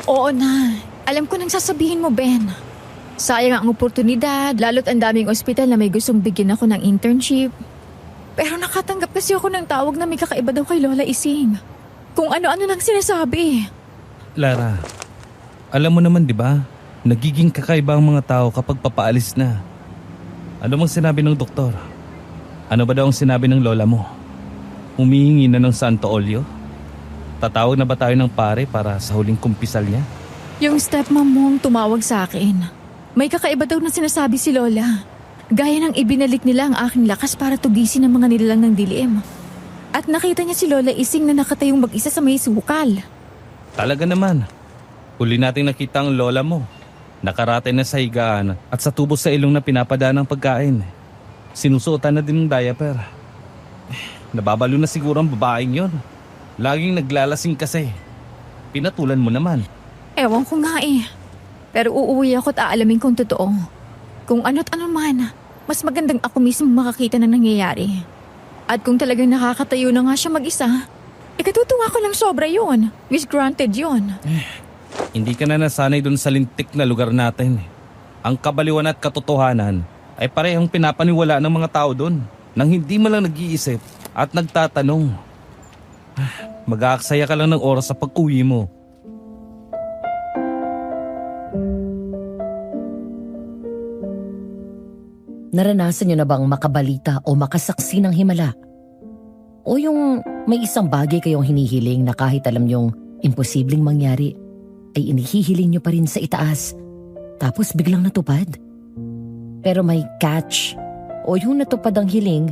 Oo na. Alam ko nang sasabihin mo, Ben. Sayang ang oportunidad, lalo't ang daming ospital na may gustong bigyan ako ng internship. Pero nakatanggap kasi ako ng tawag na may kakaiba daw kay Lola Ising. Kung ano-ano nang sinasabi. Lara, alam mo naman 'di ba? Nagiging kakaiba ang mga tao kapag papaalis na. Ano bang sinabi ng doktor? Ano ba daw ang sinabi ng lola mo? Humihingi na ng Santo Olio? Tatawag na ba tayo ng pare para sa huling kumpisal niya? Yung stepmom mo ang tumawag sa akin. May kakaiba daw na sinasabi si Lola. Gaya ng ibinalik nila ang aking lakas para tugisin ang mga nilalang ng dilim. At nakita niya si Lola Ising na nakatayong mag-isa sa may sukal. Talaga naman. Huli nating nakita ang lola mo. Nakarate na sa higaan at sa tubo sa ilong na pinapadaan ng pagkain. Sinusuotan na din ng diaper. Nababalo na siguro ang babaeng yon. Laging naglalasing kasi. Pinatulan mo naman. Ewan ko nga eh. Pero uuwi ako at aalamin kung totoo. Kung ano't ano man, mas magandang ako mismo makakita na nangyayari. At kung talagang nakakatayo na nga siya mag-isa, ikatutuwa ko lang sobra yun. Wish granted yun. Hindi ka na nasanay dun sa lintik na lugar natin. Ang kabaliwan at katotohanan ay parehong pinapaniwala ng mga tao dun nang hindi mo lang nag-iisip at nagtatanong. Mag-aaksaya ka lang ng oras sa pag-uwi mo. Naranasan niyo na bang makabalita o makasaksi ng himala? O yung may isang bagay kayong hinihiling na kahit alam niyong imposibleng mangyari, ay inihihiling niyo pa rin sa itaas, tapos biglang natupad? Pero may catch, o yung natupad ang hiling,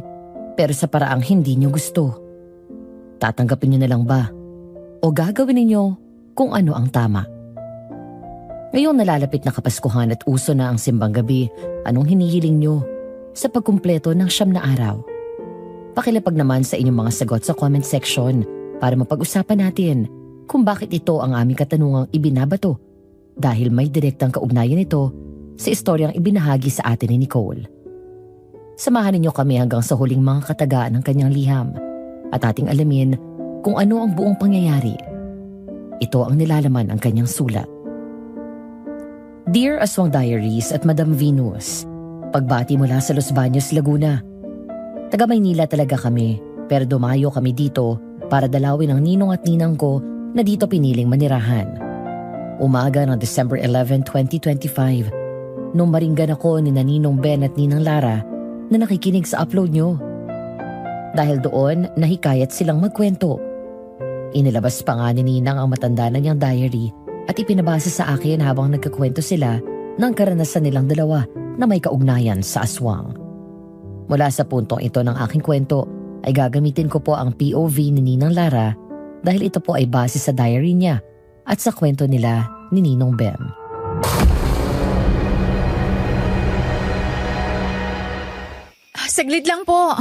pero sa paraang hindi niyo gusto. Tatanggapin niyo na lang ba? O gagawin niyo kung ano ang tama? Ngayong nalalapit na Kapaskuhan at uso na ang simbang gabi, anong hinihiling niyo sa pagkumpleto ng 9 na araw? Pakilapag naman sa inyong mga sagot sa comment section para mapag-usapan natin kung bakit ito ang aming katanungang ibinabato dahil may direktang kaugnayan ito sa istoryang ibinahagi sa atin ni Nicole. Samahan ninyo kami hanggang sa huling mga katagaan ng kanyang liham at ating alamin kung ano ang buong pangyayari. Ito ang nilalaman ng kanyang sulat. Dear Aswang Diaries at Madam Venus, pagbati mula sa Los Baños, Laguna. Taga Maynila talaga kami, pero dumayo kami dito para dalawin ang ninong at ninang ko na dito piniling manirahan. Umaga ng December 11, 2025, nung maringgan ako ni Ninong Ben at Ninang Lara na nakikinig sa upload nyo. Dahil doon, nahikayat silang magkwento. Inilabas pa nga ni Ninang ang matanda na niyang diary at ipinabasa sa akin habang nagkakwento sila ng karanasan nilang dalawa na may kaugnayan sa aswang. Mula sa puntong ito ng aking kwento ay gagamitin ko po ang POV ni Ninang Lara dahil ito po ay base sa diary niya at sa kwento nila ni Ninong Ben. Saglit lang po.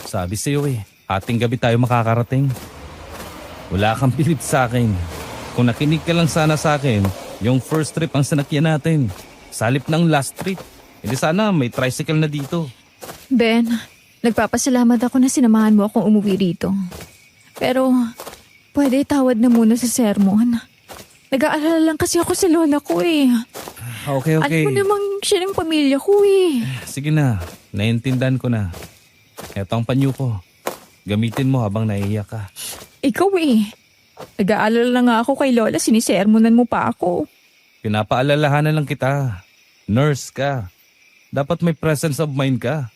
Sabi sa'yo ating gabi tayo makakarating. Wala kang bilib sa akin. Kung nakinig ka lang sana sa akin, yung first trip ang sanakyan natin. Salip ng last trip. Hindi sana may tricycle na dito. Ben, nagpapasalamat ako na sinamahan mo akong umuwi rito. Pero, pwede tawad na muna sa sermon. Nag-aalala lang kasi ako sa lola ko eh. Okay. Alam mo namang siya ng pamilya ko eh. Sige na, naiintindihan ko na. Eto ang panyo ko. Gamitin mo habang naiiyak ka. Ikaw eh. Nag-aalala na nga ako kay lola, sinisermonan mo pa ako. Pinapaalalahanan lang kita. Nurse ka. Dapat may presence of mind ka.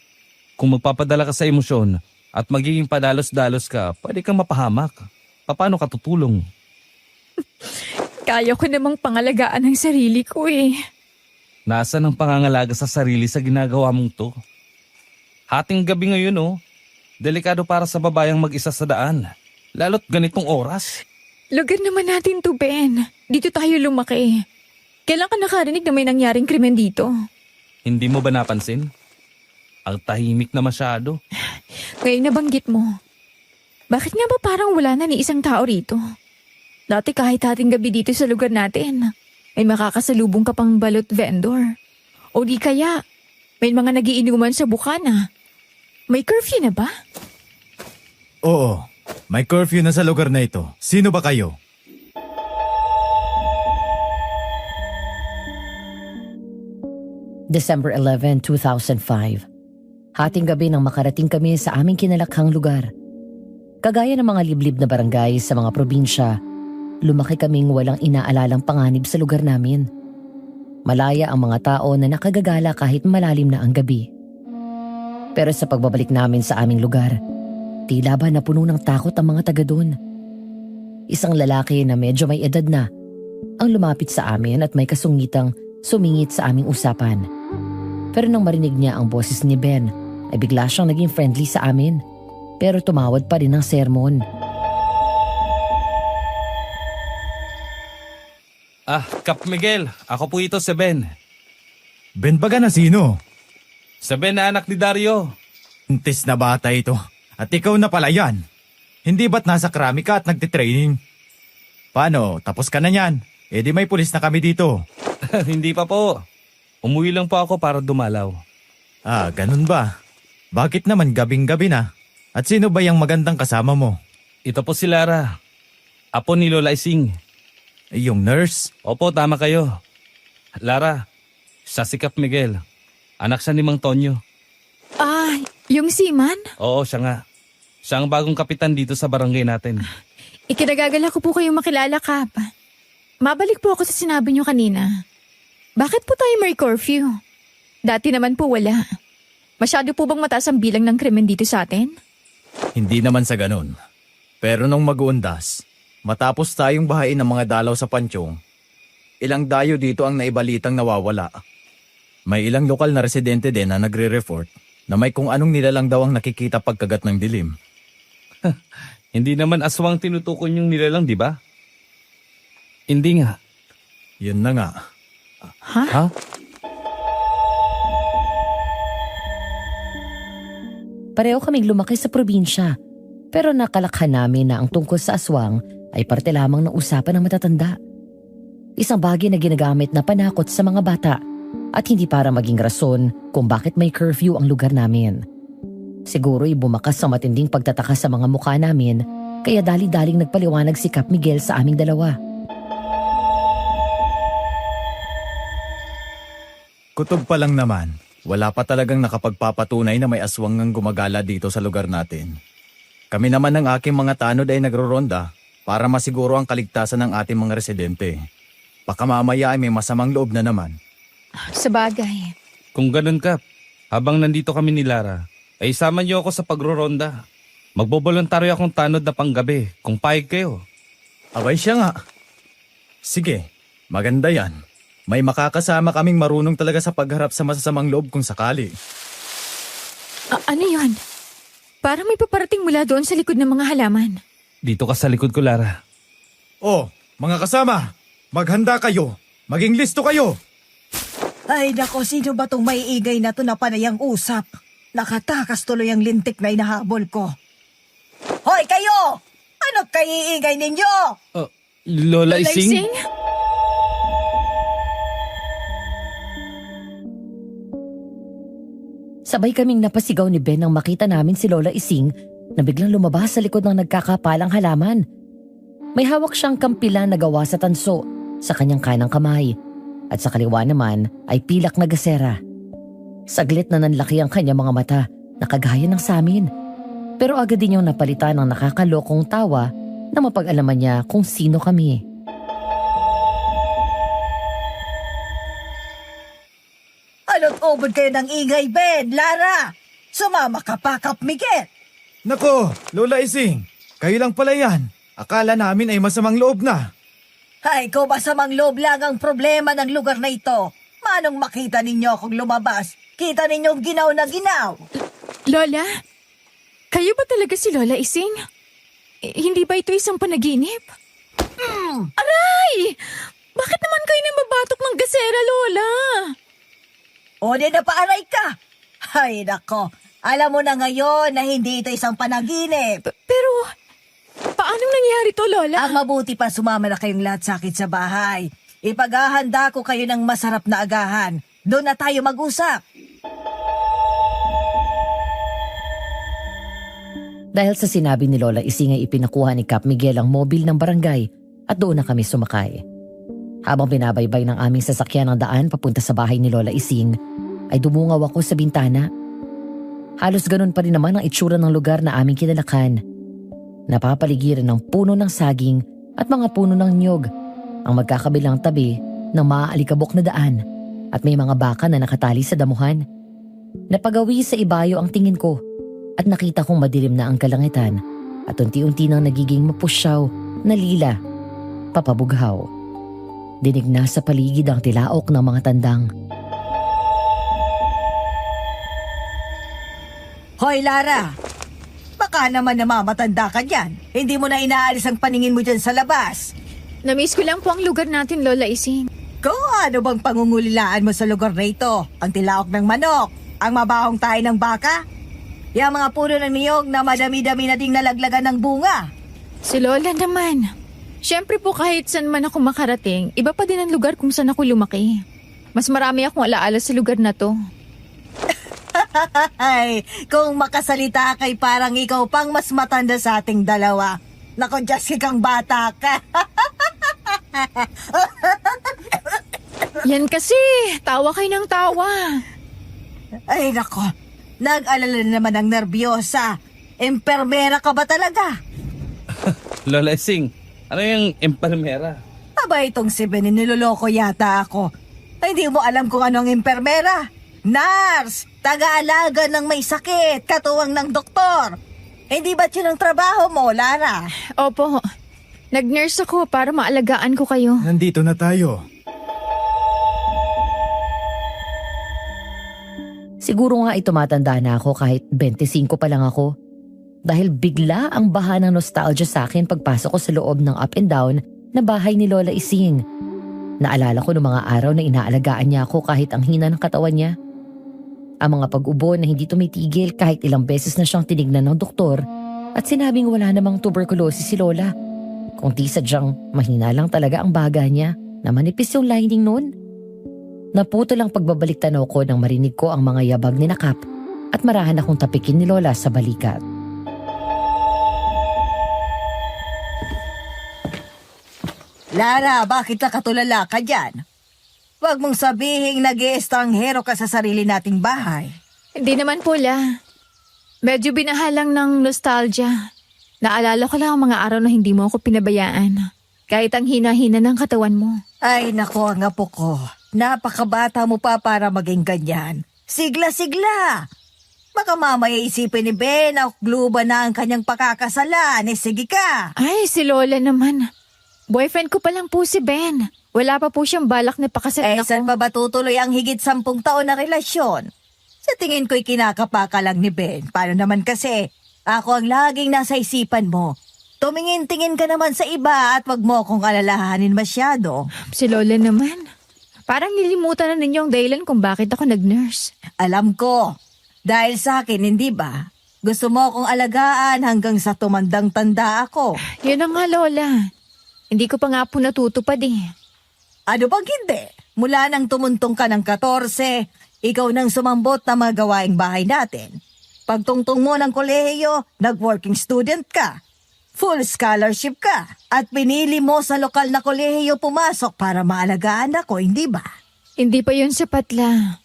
Kung magpapadala ka sa emosyon at magiging padalos-dalos ka, pwede kang mapahamak. Paano ka tutulong? Kaya ko namang pangalagaan ang sarili ko eh. Nasaan ang pangangalaga sa sarili sa ginagawa mong to? Hating gabi ngayon Delikado para sa babayang mag-isa sa daan. Lalo't ganitong oras. Lugar naman natin to, Ben. Dito tayo lumaki. Kailan ka nakarinig na may nangyaring krimen dito? Hindi mo ba napansin? Ang tahimik na masyado. Ngayon nabanggit mo. Bakit nga ba parang wala na ni isang tao rito? Dati kahit ating gabi dito sa lugar natin, may makakasalubong ka pang balot vendor. O di kaya, may mga nagiinuman sa bukana. May curfew na ba? Oo, May curfew na sa lugar na ito. Sino ba kayo? December 11, 2005. Hating gabi nang makarating kami sa aming kinalakhang lugar. Kagaya ng mga liblib na barangay sa mga probinsya, lumaki kaming walang inaalalang panganib sa lugar namin. Malaya ang mga tao na nakagagala kahit malalim na ang gabi. Pero sa pagbabalik namin sa aming lugar, tila ba napuno ng takot ang mga taga doon. Isang lalaki na medyo may edad na ang lumapit sa amin at may kasungitang sumingit sa aming usapan. Pero nang marinig niya ang boses ni Ben, ay bigla siyang naging friendly sa amin. Pero tumawad pa rin ng sermon. Kap Miguel, ako po ito si Ben. Ben baga na sino? Si Ben na anak ni Dario. Intis na bata ito. At ikaw na pala yan. Hindi ba't nasa krami ka at nagtitraining? Paano? Tapos ka na yan. Eh di may pulis na kami dito. Hindi pa po. Umuwi lang po ako para dumalaw. Ganun ba? Bakit naman gabing-gabi na? At sino ba yung magandang kasama mo? Ito po si Lara. Apo ni Lola Ising. Yung nurse? Opo, tama kayo. Lara, siya si Kap Miguel. Anak siya ni Mang Tonyo. Yung seaman? Oo, siya nga. Siya ang bagong kapitan dito sa barangay natin. Ikinagagala ko po kayong makilala, Kap. Mabalik po ako sa sinabi niyo kanina. Bakit po tayo may curfew? Dati naman po wala. Masyado po bang mataas ang bilang ng krimen dito sa atin? Hindi naman sa ganun. Pero nung mag-uundas, matapos tayong bahain ng mga dalaw sa Pansyong, ilang dayo dito ang naibalitang nawawala. May ilang lokal na residente din na nagre-report na may kung anong nilalang daw ang nakikita pagkagat ng dilim. Hindi naman aswang tinutukoy yung nilalang, di ba? Hindi nga. Yun na nga. Ha? Pareho kaming lumaki sa probinsya, pero nakalakhan namin na ang tungkol sa aswang ay parte lamang ng usapan ng matatanda. Isang bagay na ginagamit na panakot sa mga bata at hindi para maging rason kung bakit may curfew ang lugar namin. Siguro'y bumakas sa matinding pagtataka sa mga mukha namin, kaya dali-daling nagpaliwanag si Kap Miguel sa aming dalawa. Kutob pa lang naman, wala pa talagang nakapagpapatunay na may aswang ang gumagala dito sa lugar natin. Kami naman ng aking mga tanod ay nagroronda para masiguro ang kaligtasan ng ating mga residente. Baka mamaya ay may masamang loob na naman. Sa bagay. Kung ganun, Kap, habang nandito kami ni Lara, ay isama niyo ako sa pagroronda. Magbobolontaryo akong tanod na panggabi kung payag kayo. Abay siya nga. Sige, maganda yan. May makakasama kaming marunong talaga sa pagharap sa masasamang loob kung sakali. Ano yon? Parang may paparating mula doon sa likod ng mga halaman. Dito ka sa likod ko, Lara. Oh, mga kasama, maghanda kayo. Maging listo kayo. Ay nako, sino ba tong maiigay na to na panayang usap? Nakatakas tuloy ang lintik na inahabol ko. Hoy kayo! Ano kaiigay ninyo? Lola Ising? Sabay kaming napasigaw ni Ben nang makita namin si Lola Ising na biglang lumabas sa likod ng nagkakapalang halaman. May hawak siyang kampilan na gawa sa tanso sa kanyang kanang kamay at sa kaliwa naman ay pilak na gasera. Saglit na nanlaki ang kanyang mga mata na kagaya ng samin. Pero agad din yung napalitan ng nakakalokong tawa na mapag-alaman niya kung sino kami. Ano't ubod kayo ng ingay, Ben, Lara? Sumama ka pa, Kap Miguel. Nako, Lola Ising, kayo lang pala yan. Akala namin ay masamang loob na. Ay, kung masamang loob lang ang problema ng lugar na ito, manong makita ninyo akong lumabas? Kita ninyong ginaw na ginaw. Lola? Kayo ba talaga si Lola Ising? Hindi ba ito isang panaginip? Aray! Bakit naman kayo nababatok ng gasera, Lola? O di na paaray ka. Ay, nako. Alam mo na ngayon na hindi ito isang panaginip. Pero, paanong nangyari to, Lola? Ang mabuti pa sumama na kayong lahat sa akin sa bahay. Ipaghahanda ko kayo ng masarap na agahan. Doon na tayo mag-usap. Dahil sa sinabi ni Lola Ising ay ipinakuha ni Kap Miguel ang mobil ng barangay at doon na kami sumakay. Habang binabaybay ng aming sasakyan ang daan papunta sa bahay ni Lola Ising, ay dumungaw ako sa bintana. Halos ganun pa rin naman ang itsura ng lugar na aming kinalakan. Napapaligiran ng puno ng saging at mga puno ng niyog ang magkakabilang tabi ng maaalikabok na daan at may mga baka na nakatali sa damuhan. Napagawi sa ibayo ang tingin ko at nakita kong madilim na ang kalangitan at unti-unti nang nagiging mapusyaw na lila, papabughaw. Dinig na sa paligid ang tilaok ng mga tandang. Hoy, Lara! Baka naman namamatanda ka dyan. Hindi mo na inaalis ang paningin mo dyan sa labas. Namiss ko lang po ang lugar natin, Lola Ising. Kung ano bang pangungulilaan mo sa lugar na ito? Ang tilaok ng manok? Ang mabahong tayo ng baka? Yung mga puno ng niyog na madami-dami na ding nalaglagan ng bunga? Si Lola naman. Siyempre po kahit saan man ako makarating, iba pa din ang lugar kung saan ako lumaki. Mas marami akong alaala sa lugar na to. Ay, kung makasalita kay parang ikaw pang mas matanda sa ating dalawa. Nako, Diyos kang bata ka. Yan kasi, tawa kayo ng tawa. Ay, nako. Nag-alala na naman ang nervyosa. Empermera ka ba talaga? Lola Ising, ano yung empermera? Aba, itong si Benin niloloko yata ako. Ay, hindi mo alam kung ano ang empermera. Nurse, taga-alaga ng may sakit, katuwang ng doktor. Hindi ba't yun ang trabaho mo, Lara? Opo, nag-nurse ako para maalagaan ko kayo. Nandito na tayo. Siguro nga ay tumatanda na ako kahit 25 pa lang ako. Dahil bigla ang baha ng nostalgia sa akin pagpasok ko sa loob ng up and down na bahay ni Lola Ising. Naalala ko noong mga araw na inaalagaan niya ako kahit ang hina ng katawan niya. Ang mga pag-ubo na hindi tumitigil kahit ilang beses na siyang tinignan ng doktor at sinabing wala namang tuberculosis si Lola. Kung di sadyang mahina lang talaga ang baga niya na manipis yung lining noon. Naputo lang pagbabalik tanaw ko nang marinig ko ang mga yabag ni Nakap at marahan akong tapikin ni Lola sa balikat. Lara, bakit nakatulala ka dyan? Huwag mong sabihing nag-iestranghero ka sa sarili nating bahay. Hindi naman po, La. Medyo binahalang ng nostalgia. Naalala ko lang ang mga araw na hindi mo ako pinabayaan. Kahit ang hina-hina ng katawan mo. Ay, nako, ang apo ko. Napakabata mo pa para maging ganyan. Sigla-sigla! Baka mamaya isipin ni Ben na gluba na ang kanyang pakakasalan. Sige ka! Ay, si Lola naman. Boyfriend ko pa lang po si Ben. Wala pa po siyang balak na pakasalan Saan pa ba tutuloy ang higit 10 taon na relasyon? Sa tingin ko'y kinakapaka lang ni Ben. Paano naman kasi? Ako ang laging nasa isipan mo. Tumingin-tingin ka naman sa iba at wag mo akong alalahanin masyado. Si Lola naman. Parang nilimutan na ninyo ang dahilan kung bakit ako nag-nurse. Alam ko. Dahil sa akin, hindi ba? Gusto mo akong alagaan hanggang sa tumandang tanda ako. Yun na nga, Lola. Hindi ko pa nga po natutupad eh. Ano bang hindi? Mula nang tumuntong ka ng 14, ikaw nang sumambot na mga gawaing bahay natin. Pagtungtong mo ng kolehiyo, nag-working student ka. Full scholarship ka. At pinili mo sa lokal na kolehiyo pumasok para maalagaan ako, hindi ba? Hindi pa yun sapat, La.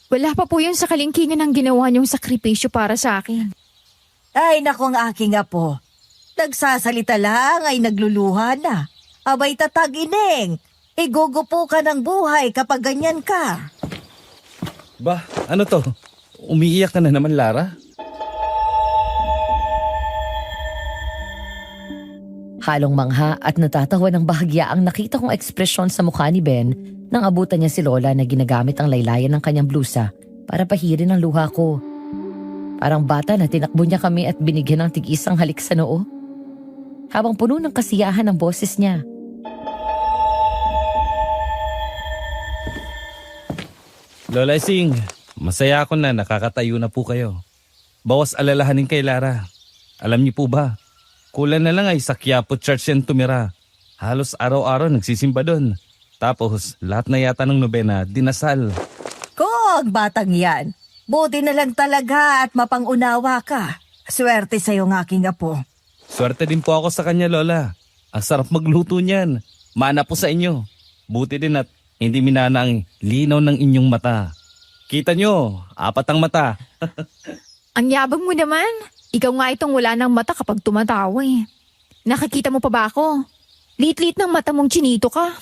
Wala pa po yun sa kalingkingan ng ginawa niyong sakripisyo para sa akin. Ay, naku ang aking apo. Nagsasalita lang ay nagluluha na. Abay tatag-ining. Igugupo ka ng buhay kapag ganyan ka. Ba, ano to? Umiiyak ka na naman, Lara? Halong mangha at natatawa ng bahagya ang nakita kong ekspresyon sa mukha ni Ben nang abutan niya si Lola na ginagamit ang laylayan ng kanyang blusa para pahirin ang luha ko. Parang bata na tinakbo niya kami at binigyan ng tig-isang halik sa noo. Habang puno ng kasiyahan ang boses niya. Lola Ising, masaya ako na nakakatayo na po kayo. Bawas alalahanin kay Lara. Alam niyo po ba, kulang na lang ay sa Quiapo Church yan tumira. Halos araw-araw nagsisimba doon. Tapos lahat na yata ng nobena dinasal. Ko, ang batang yan. Buti na lang talaga at mapangunawa ka. Swerte sa'yo ng aking apo. Swerte din po ako sa kanya, Lola. Ang sarap magluto niyan. Mana po sa inyo. Buti din at hindi minana ang linaw ng inyong mata. Kita nyo, 4 ang mata. Ang yabang mo naman. Ikaw nga itong wala ng mata kapag tumatawa eh. Nakikita mo pa ba ako? Lit-lit ng mata mong chinito ka.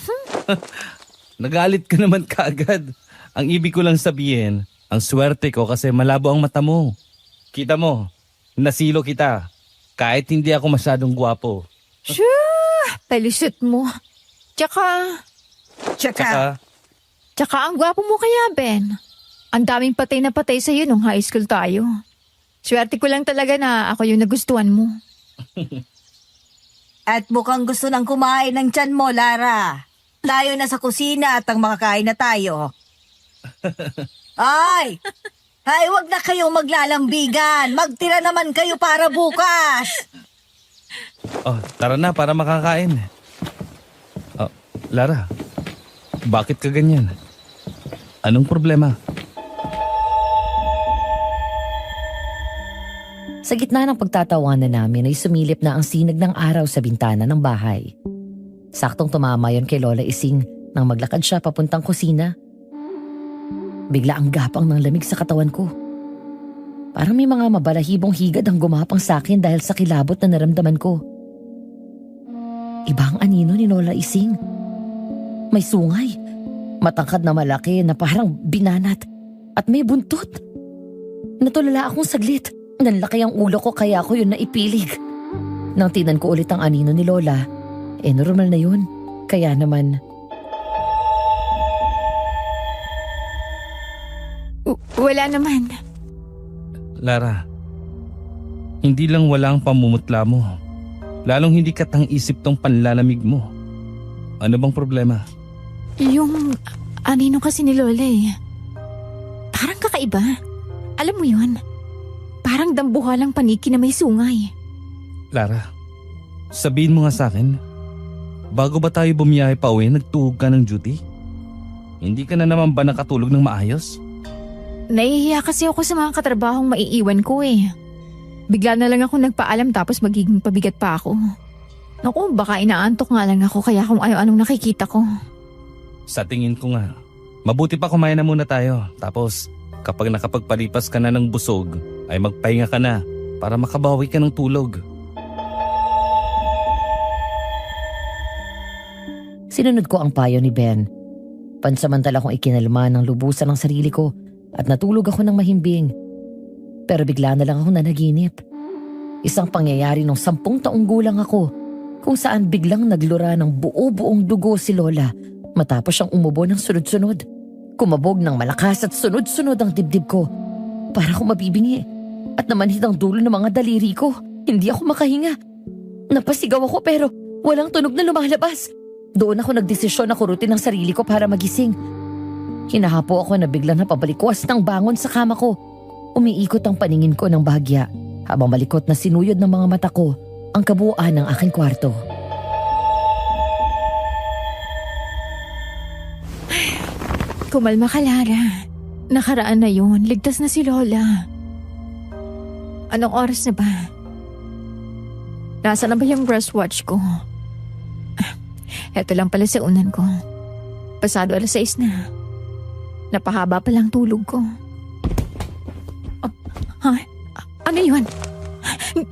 Nagalit ka naman kaagad. Ang ibig ko lang sabihin, ang swerte ko kasi malabo ang mata mo. Kita mo, nasilo kita. Kahit hindi ako masyadong gwapo. Shoo! Palusot mo. Tsaka Tsaka, ang gwapo mo kaya, Ben. Ang daming patay na patay sa'yo nung high school tayo. Swerte ko lang talaga na ako yung nagustuhan mo. at mukhang gusto nang kumain ng tiyan mo, Lara. Tayo na sa kusina at ang makakain na tayo. Ay! Ay, wag na kayong maglalambigan. Magtira naman kayo para bukas. Oh, tara na para makakain. Oh, Lara, bakit ka ganyan? Anong problema? Sa gitna ng pagtatawanan namin ay sumilip na ang sinag ng araw sa bintana ng bahay. Saktong tumama yon kay Lola Ising nang maglakad siya papuntang kusina. Bigla ang gapang ng lamig sa katawan ko. Parang may mga mabalahibong higad ang gumapang sa akin dahil sa kilabot na naramdaman ko. Iba ang anino ni Lola Ising. May sungay, matangkad na malaki na parang binanat at may buntot. Natulala akong saglit. Nanlaki ang ulo ko kaya ako yun naipilig. Nang tinan ko ulit ang anino ni Lola, normal na yun. Kaya naman... Wala naman. Lara, hindi lang wala ang pamumutla mo. Lalong hindi katang-isip tong panlalamig mo. Ano bang problema? Yung anino kasi ni Lola eh. Parang kakaiba. Alam mo yun? Parang dambuhalang paniki na may sungay. Lara, sabihin mo nga sa akin, bago ba tayo bumiyahe pa uwi, nagtuhog ka ng duty? Hindi ka na naman ba nakatulog ng maayos? Nahihiya kasi ako sa mga katrabahong maiiwan ko eh. Bigla na lang ako nagpaalam tapos magiging pabigat pa ako. Naku, baka inaantok nga lang ako kaya kung ano-anong nakikita ko. Sa tingin ko nga, mabuti pa kumain na muna tayo. Tapos, kapag nakapagpalipas ka na ng busog, ay magpahinga ka na para makabawi ka ng tulog. Sinunod ko ang payo ni Ben. Pansamantala kong ikinalma ng lubusan ng sarili ko at natulog ako ng mahimbing. Pero bigla na lang ako nanaginip. Isang pangyayari nung 10 taong gulang ako kung saan biglang naglura ng buo-buong dugo si Lola matapos siyang umubo ng sunod-sunod. Kumabog ng malakas at sunod-sunod ang dibdib ko. Para akong mabibingi at namanhid ang dulo ng mga daliri ko. Hindi ako makahinga. Napasigaw ako pero walang tunog na lumalabas. Doon ako nagdesisyon na kurutin ang sarili ko para magising. Hinahapo ako na biglang napabalikwas ng bangon sa kama ko. Umiikot ang paningin ko ng bahagya habang malikot na sinuyod ng mga mata ko ang kabuuan ng aking kwarto. Kumalma ka, Lara. Nakaraan na yun. Ligtas na si Lola. Anong oras na ba? Nasa na ba yung wristwatch ko? Eto lang pala sa unan ko. Pasado 6:00 na. Napahaba pa lang tulog ko. Ha? Ano yun?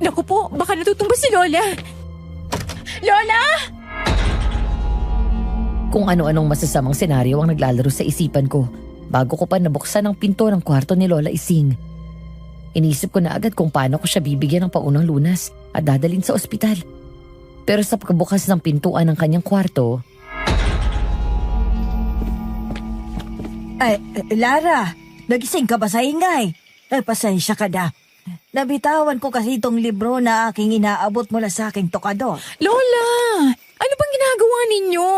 Naku po, baka natutumba si Lola. Lola! Kung ano-anong masasamang senaryo ang naglalaro sa isipan ko bago ko pa nabuksan ang pinto ng kwarto ni Lola Ising. Inisip ko na agad kung paano ko siya bibigyan ng paunang lunas at dadalhin sa ospital. Pero sa pagbukas ng pintuan ng kanyang kwarto... Ay, Lara, nagising ka ba sa ingay? Ay, pasensya ka na. Nabitawan ko kasi itong libro na aking inaabot mula sa aking tokador. Lola! Ano bang ginagawa ninyo?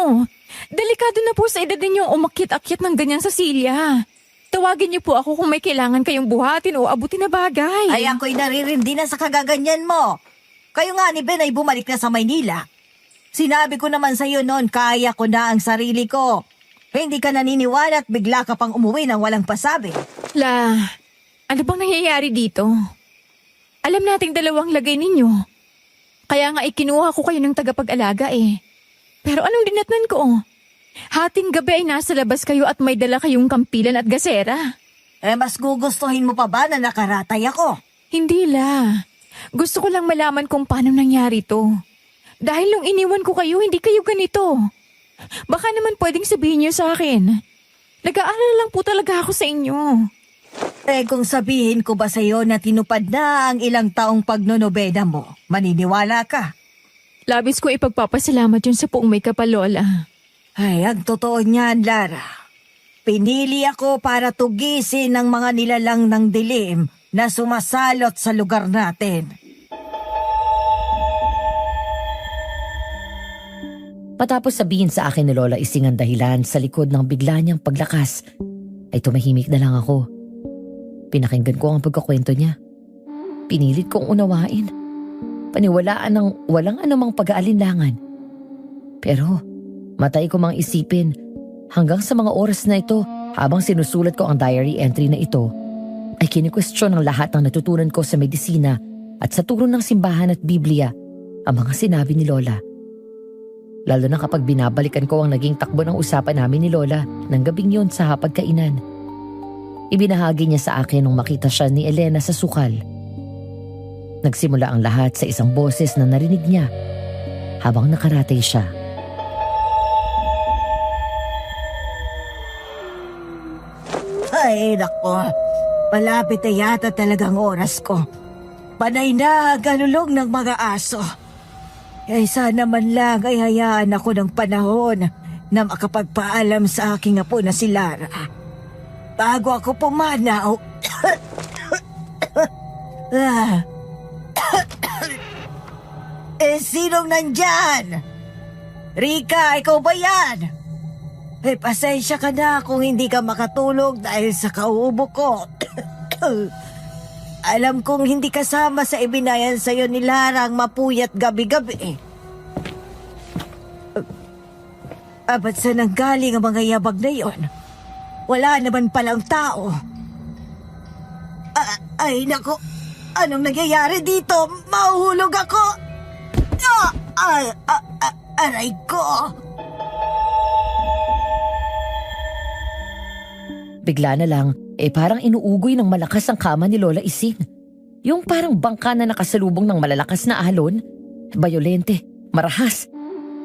Delikado na po sa edad ninyo umakyat-akyat ng ganyan sa silya. Tawagin niyo po ako kung may kailangan kayong buhatin o abutin na bagay. Ay, ako'y naririndi na sa kagaganyan mo. Kayo nga ni Ben ay bumalik na sa Maynila. Sinabi ko naman sa iyo noon, kaya ko na ang sarili ko. Hindi ka naniniwala at bigla ka pang umuwi ng walang pasabi. La, ano bang nangyayari dito? Alam nating dalawang lagay ninyo. Kaya nga ikinuha ko kayo ng tagapag-alaga eh. Pero anong dinatnan ko? Hating gabi ay nasa labas kayo at may dala kayong kampilan at gasera. Mas gugustuhin mo pa ba na nakaratay ako? Hindi la. Gusto ko lang malaman kung paano nangyari to. Dahil nung iniwan ko kayo, hindi kayo ganito. Baka naman pwedeng sabihin niyo sa akin. Nag-aalala lang po talaga ako sa inyo. Kung sabihin ko ba sa'yo na tinupad na ang ilang taong pagnonobeda mo, maniniwala ka? Labis ko ipagpapasalamat yun sa puong may kapal, Lola. Ay, ang totoo niyan, Lara. Pinili ako para tugisin ang mga nilalang ng dilim na sumasalot sa lugar natin. Matapos sabihin sa akin ni Lola Ising ang dahilan sa likod ng bigla niyang paglakas, ay tumahimik na lang ako. Pinakinggan ko ang pagkakwento niya. Pinilit kong unawain. Paniwalaan ng walang anumang pag-aalinlangan. Pero matay ko mang isipin hanggang sa mga oras na ito habang sinusulat ko ang diary entry na ito ay kinikwestiyon ng lahat ng natutunan ko sa medisina at sa turo ng simbahan at Biblia ang mga sinabi ni Lola. Lalo na kapag binabalikan ko ang naging takbo ng usapan namin ni Lola ng gabing yun sa hapagkainan. Ibinahagi niya sa akin nung makita siya ni Elena sa sukal. Nagsimula ang lahat sa isang boses na narinig niya habang nakaratay siya. Ay, nako. Malapit na yata talagang oras ko. Panay na galulong ng mga aso. Sana man lang ay hayaan ako ng panahon na makapagpaalam sa aking apo na si Lara. Bago ako pumanaw. Sinong nandyan? Rika, ikaw ba yan? Pasensya ka na kung hindi ka makatulog dahil sa kaubo ko. Alam kong hindi kasama sa ibinayan sa'yo ni Lara ang mapuyat gabi-gabi. Ba't saan nanggaling ang mga yabag na yon? Wala naman palang tao. Ay, naku. Anong nangyayari dito? Mahuhulog ako. Aray ko. Bigla na lang, parang inuugoy ng malakas ang kama ni Lola Ising. Yung parang bangka na nakasalubong ng malalakas na alon. Bayolente, marahas.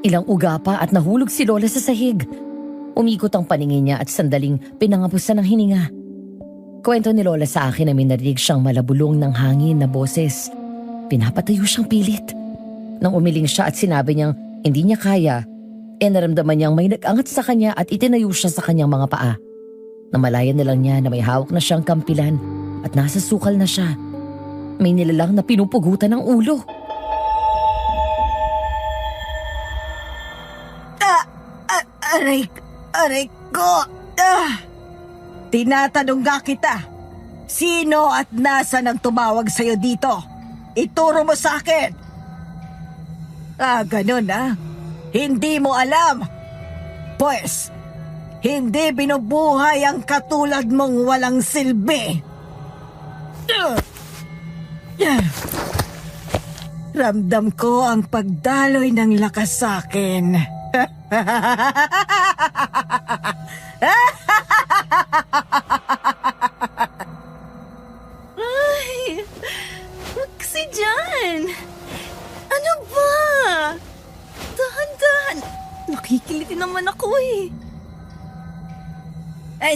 Ilang uga pa at nahulog si Lola sa sahig. Umikot ang paningin niya at sandaling pinangapusan ng hininga. Kwento ni Lola sa akin na may narinig siyang malabulong ng hangin na boses. Pinapatayo siyang pilit. Nang umiling siya at sinabi niyang hindi niya kaya, naramdaman niyang may nag-angat sa kanya at itinayo siya sa kanyang mga paa. Namalayan na lang niya na may hawak na siyang kampilan at nasa sukal na siya. May nilalang na pinupugutan ng ulo. Aray ko. Tinatanong nga kita. Sino at nasa nang tumawag sa'yo dito? Ituro mo sa akin. Ganun Hindi mo alam. Pues, hindi binubuhay ang katulad mong walang silbi. Ramdam ko ang pagdaloy ng lakas sa akin. Ay, wag kasi dyan. Ano ba? Dahan-dahan. Nakikiliti naman ako eh.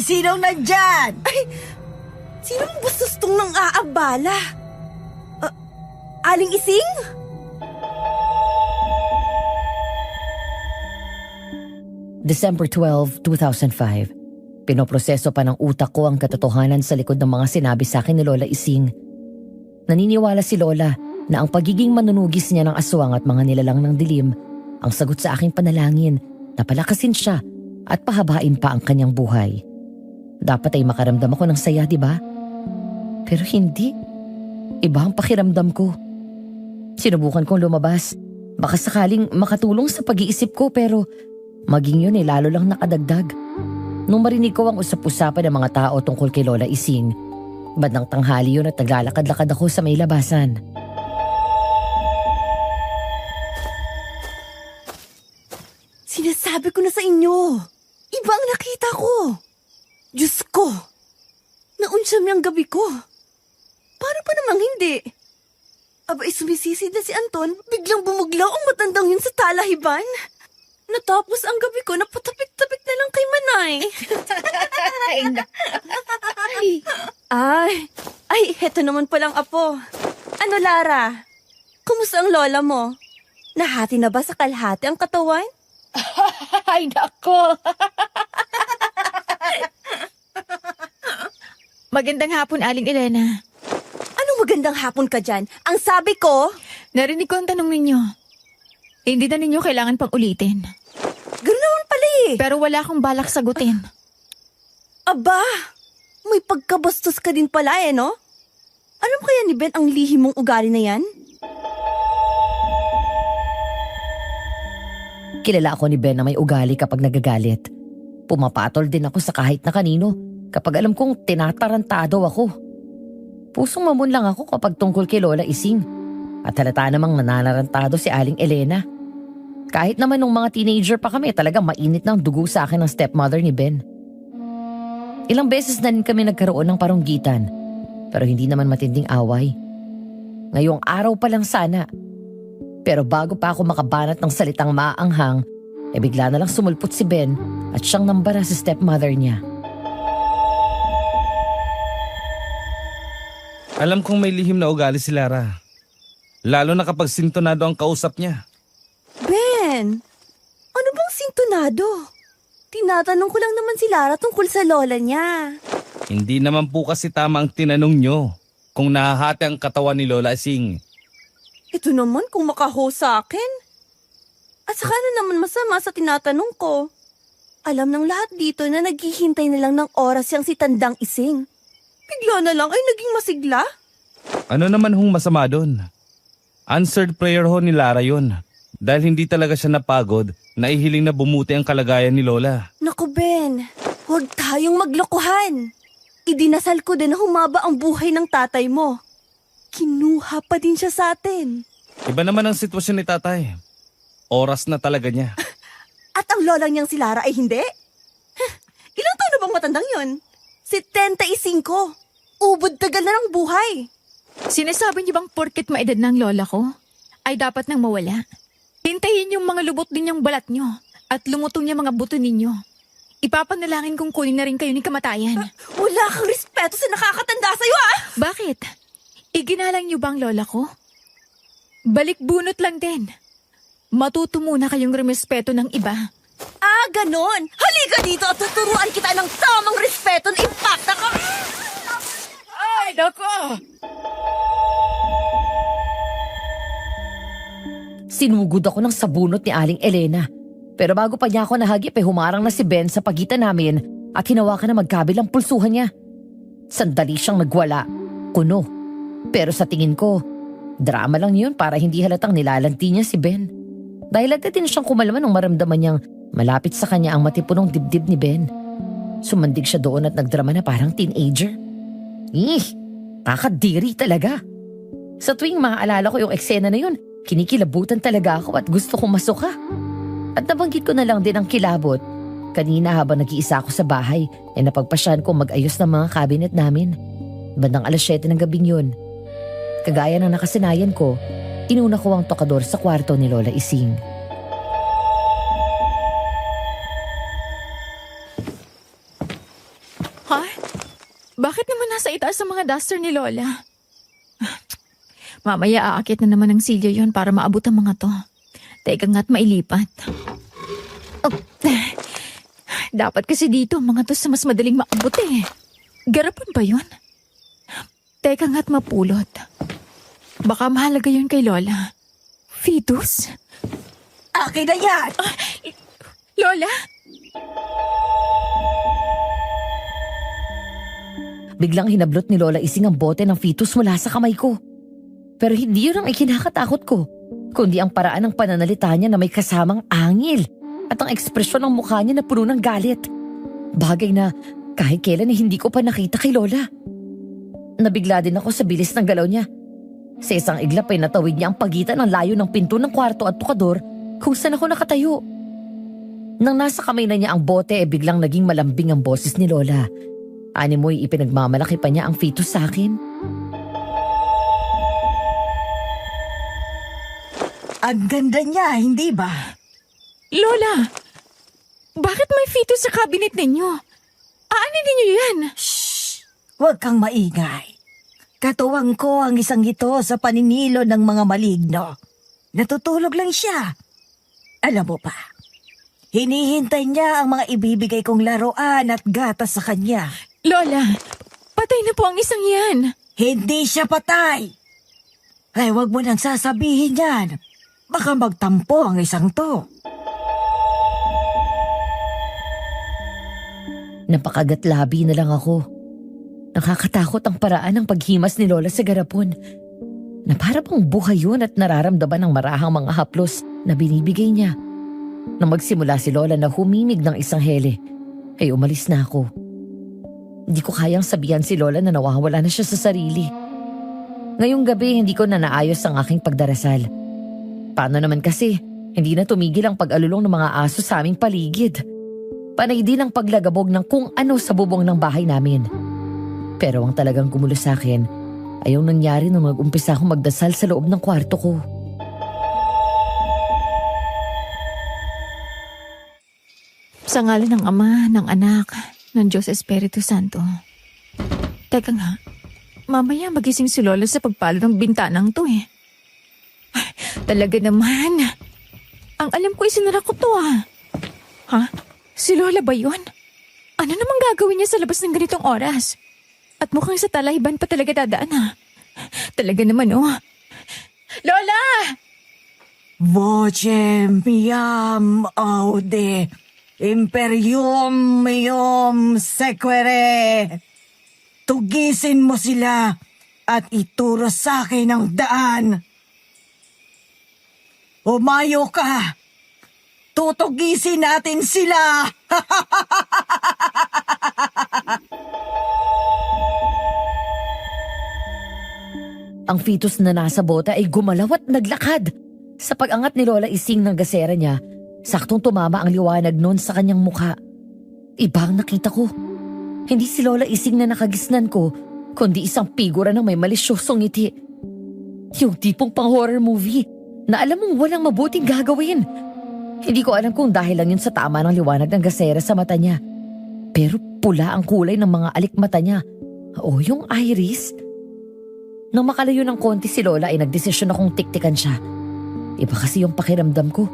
Sinong nandyan? Sinong basustong nang aabala? Aling Ising? December 12, 2005. Pinoproseso pa ng utak ko ang katotohanan sa likod ng mga sinabi sa akin ni Lola Ising. Naniniwala si Lola na ang pagiging manunugis niya ng aswang at mga nilalang ng dilim ang sagot sa aking panalangin na palakasin siya at pahabain pa ang kanyang buhay. Dapat ay makaramdam ako ng saya, di ba? Pero hindi. Iba ang pakiramdam ko. Sinubukan kong lumabas. Baka sakaling makatulong sa pag-iisip ko pero maging yun lalo lang nakadagdag. Nung marinig ko ang usap-usapan ng mga tao tungkol kay Lola Ising, Bandang tanghali yun at naglalakad-lakad ako sa may labasan. Sinasabi ko na sa inyo. Iba ang nakita ko. Diyos ko. Naunsyam yung gabi ko. Paano pa namang hindi? Abay, sumisisid na si Anton, biglang bumuglaw ang matandang yun sa talahiban. Natapos ang gabi ko, napatapik-tapik na lang kay Manay. Ay, heto naman palang apo. Ano, Lara? Kumusta ang lola mo? Nahati na ba sa kalahati ang katawan? Ay, nako! Magandang hapon, Aling Elena. Anong magandang hapon ka dyan? Ang sabi ko, Narinig ko ang tanong ninyo. Hindi na ninyo kailangan pang ulitin. gano'n naman pala eh. Pero wala akong balak sagutin. Aba, may pagkabastos ka din pala eh, no? Alam kaya ni Ben ang lihim mong ugali na yan? Kilala ako ni Ben na may ugali kapag nagagalit. Pumapatol din ako sa kahit na kanino kapag alam kong tinatarantado ako. Pusong mamon lang ako kapag tungkol kay Lola Ising. At halata namang nananarantado si Aling Elena. Kahit naman nung mga teenager pa kami, talagang mainit ng dugo sa akin ng stepmother ni Ben. Ilang beses na rin kami nagkaroon ng parunggitan, pero hindi naman matinding away. Ngayong araw pa lang sana. Pero bago pa ako makabanat ng salitang maanghang, bigla na lang sumulpot si Ben at siyang nambara sa stepmother niya. Alam kong may lihim na ugali si Lara. Lalo na kapag sintonado ang kausap niya. Ben, ano bang sintonado? Tinatanong ko lang naman si Lara tungkol sa lola niya. Hindi naman po kasi tama ang tinanong nyo kung nahahati ang katawan ni Lola Ising. Ito naman kung makaho sa akin. At saka na naman masama sa tinatanong ko. Alam ng lahat dito na naghihintay na lang ng oras yang si Tandang Ising. Bigla na lang ay naging masigla. Ano naman hong masama doon? Answered prayer ho ni Lara yun. Dahil hindi talaga siya napagod, naihiling na bumuti ang kalagayan ni Lola. Naku Ben, huwag tayong maglokohan. Idinasal ko din na humaba ang buhay ng tatay mo. Kinuha pa din siya sa atin. Iba naman ang sitwasyon ni tatay. Oras na talaga niya. At ang lola niyang si Lara ay hindi? Ilang taon na bang matandang yun? 75. Ubod tagal na ng buhay. Sinasabi niyo bang porket maedad ng lola ko, ay dapat nang mawala? Hintayin yung mga lubot din yung balat nyo at lumutong yung mga buto ninyo. Ipapanalangin kong kunin na rin kayo ni kamatayan. Wala kang respeto sa nakakatanda sa'yo ah! Bakit? Iginalang niyo ba ang lola ko? Balik bunot lang din. Matuto muna kayong rumespeto ng iba. Ah, ganon! Halika dito at tuturuan kita ng tamang respeto na impakta ka! Ay, nako! Sinugod ako ng sabunot ni Aling Elena. Pero bago pa niya ako nahagip humarang na si Ben sa pagitan namin at hinawakan na magkabilang pulsuhan niya. Sandali siyang nagwala. Kuno. Pero sa tingin ko, drama lang yun para hindi halatang nilalanti niya si Ben. Dahil agad din siyang kumalma nung maramdaman niyang malapit sa kanya ang matipunong dibdib ni Ben. Sumandig siya doon at nagdrama na parang teenager. Kakadiri talaga. Sa tuwing maaalala ko yung eksena na yun, kinikilabutan talaga ako at gusto kong masuka. At nabanggit ko na lang din ang kilabot. Kanina habang nag-iisa ako sa bahay, napagpasyahan ko mag-ayos ng mga cabinet namin. Bandang 7:00 ng gabing yun. Kagaya ng nakasanayan ko, inuna ko ang tokador sa kwarto ni Lola Ising. Ha? Bakit naman nasa itaas ang mga duster ni Lola? Mamaya aakit na naman ng silyo yon para maabot ang mga to. Teka nga't mailipat. Dapat kasi dito mga to sa mas madaling maabot eh. Garapan ba yun? Teka nga't mapulot. Baka mahalaga yun kay Lola. Fetus? Akin na yan! Lola? Biglang hinablot ni Lola Ising ang bote ng fetus mula sa kamay ko. Pero hindi yun ang ikinakatakot ko, kundi ang paraan ng pananalita niya na may kasamang angil at ang ekspresyon ng mukha niya na puno ng galit. Bagay na kahit kailan hindi ko pa nakita kay Lola. nabigla din ako sa bilis ng galaw niya. Sa isang iglap ay natawid niya ang pagitan ng layo ng pinto ng kwarto at tukador kung saan ako nakatayo. Nang nasa kamay na niya ang bote ay biglang naging malambing ang boses ni Lola. Animoy ipinagmamalaki pa niya ang fetus sa akin. Ang ganda niya, hindi ba? Lola, bakit may fetus sa cabinet ninyo? Aanin ninyo yan? Shh! Huwag kang maingay. Katuwang ko ang isang ito sa paninilo ng mga maligno. Natutulog lang siya. Alam mo pa, hinihintay niya ang mga ibibigay kong laruan at gatas sa kanya. Lola, patay na po ang isang yan. Hindi siya patay. Ay, huwag mo nang sasabihin yan. Baka magtampo ang isang to. Napakagatlabi na lang ako. Nakakatakot ang paraan ng paghimas ni Lola sa garapon. Na para bang buhay yun at nararamdaman ng marahang mga haplos na binibigay niya. Nang magsimula si Lola na humimig ng isang hele, ay umalis na ako. Hindi ko kayang sabihan si Lola na nawawala na siya sa sarili. Ngayong gabi hindi ko na naayos ang aking pagdarasal. Paano naman kasi, hindi na tumigil ang pag-alulong ng mga aso sa aming paligid. Panay din ang paglagabog ng kung ano sa bubong ng bahay namin. Pero ang talagang gumulo sa akin ay yung nangyari nung mag-umpisa akong magdasal sa loob ng kwarto ko. Sa ngalan ng Ama, ng Anak, ng Diyos Espiritu Santo. Teka nga, mamaya magising si Lola sa pagpalo ng bintanang to eh. Ay, talaga naman. Ang alam ko isinara ko to ah. Ha? Si Lola ba yun? Ano namang gagawin niya sa labas ng ganitong oras? At mukhang sa talayban pa talaga dadaan ha. Talaga naman oh. Lola! Voce miam aude, imperium meum sequere. Tugisin mo sila at ituro sa akin ang daan. Umayo ka! Tutugisin natin sila! Ang fetus na nasa bota ay gumalaw at naglakad. Sa pag-angat ni Lola Ising ng gasera niya, saktong tumama ang liwanag noon sa kanyang mukha. Iba ang nakita ko. Hindi si Lola Ising na nakagisnan ko, kundi isang figura na may malisyosong ngiti. Yung tipong pang-horror movie na alam mong walang mabuting gagawin. Hindi ko alam kung dahil lang yun sa tama ng liwanag ng gasera sa mata niya. Pero pula ang kulay ng mga alikmata niya. O yung iris. Nang makalayo ng konti si Lola ay nagdesisyon akong tiktikan siya. Iba kasi yung pakiramdam ko.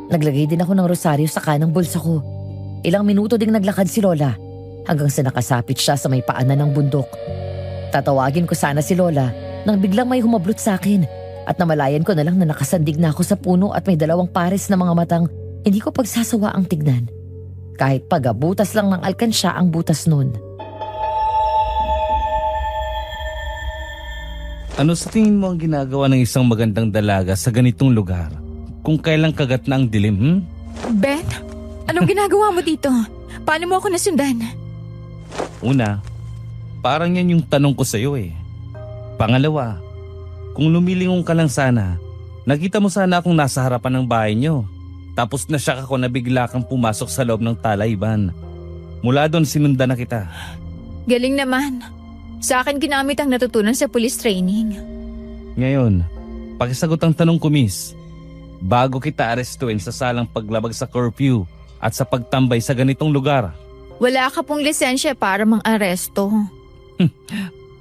Naglagay din ako ng rosaryo sa kanang bulsa ko. Ilang minuto ding naglakad si Lola hanggang sa nakasapit siya sa may paanan ng bundok. Tatawagin ko sana si Lola nang biglang may humablot sa akin at namalayan ko na lang na nakasandig na ako sa puno at may dalawang pares na mga matang hindi ko pagsasawa ang tignan. Kahit pagabutas lang ng alkansya ang butas nun. Ano sa tingin mo ang ginagawa ng isang magandang dalaga sa ganitong lugar? Kung kailang kagat na ang dilim, Ben, anong ginagawa mo dito? Paano mo ako nasundan? Una, parang yan yung tanong ko sa'yo eh. Pangalawa, kung lumilingon ka lang sana, nakita mo sana akong nasa harapan ng bahay nyo. Tapos nasyak ako na bigla kang pumasok sa loob ng talayban. Mula doon sinundan na kita. Galing naman. Sa akin ginamit ang natutunan sa police training. Ngayon, pakisagot ang tanong ko, miss. Bago kita arestuin sa salang paglabag sa curfew at sa pagtambay sa ganitong lugar. Wala ka pong lisensya para mang-aresto.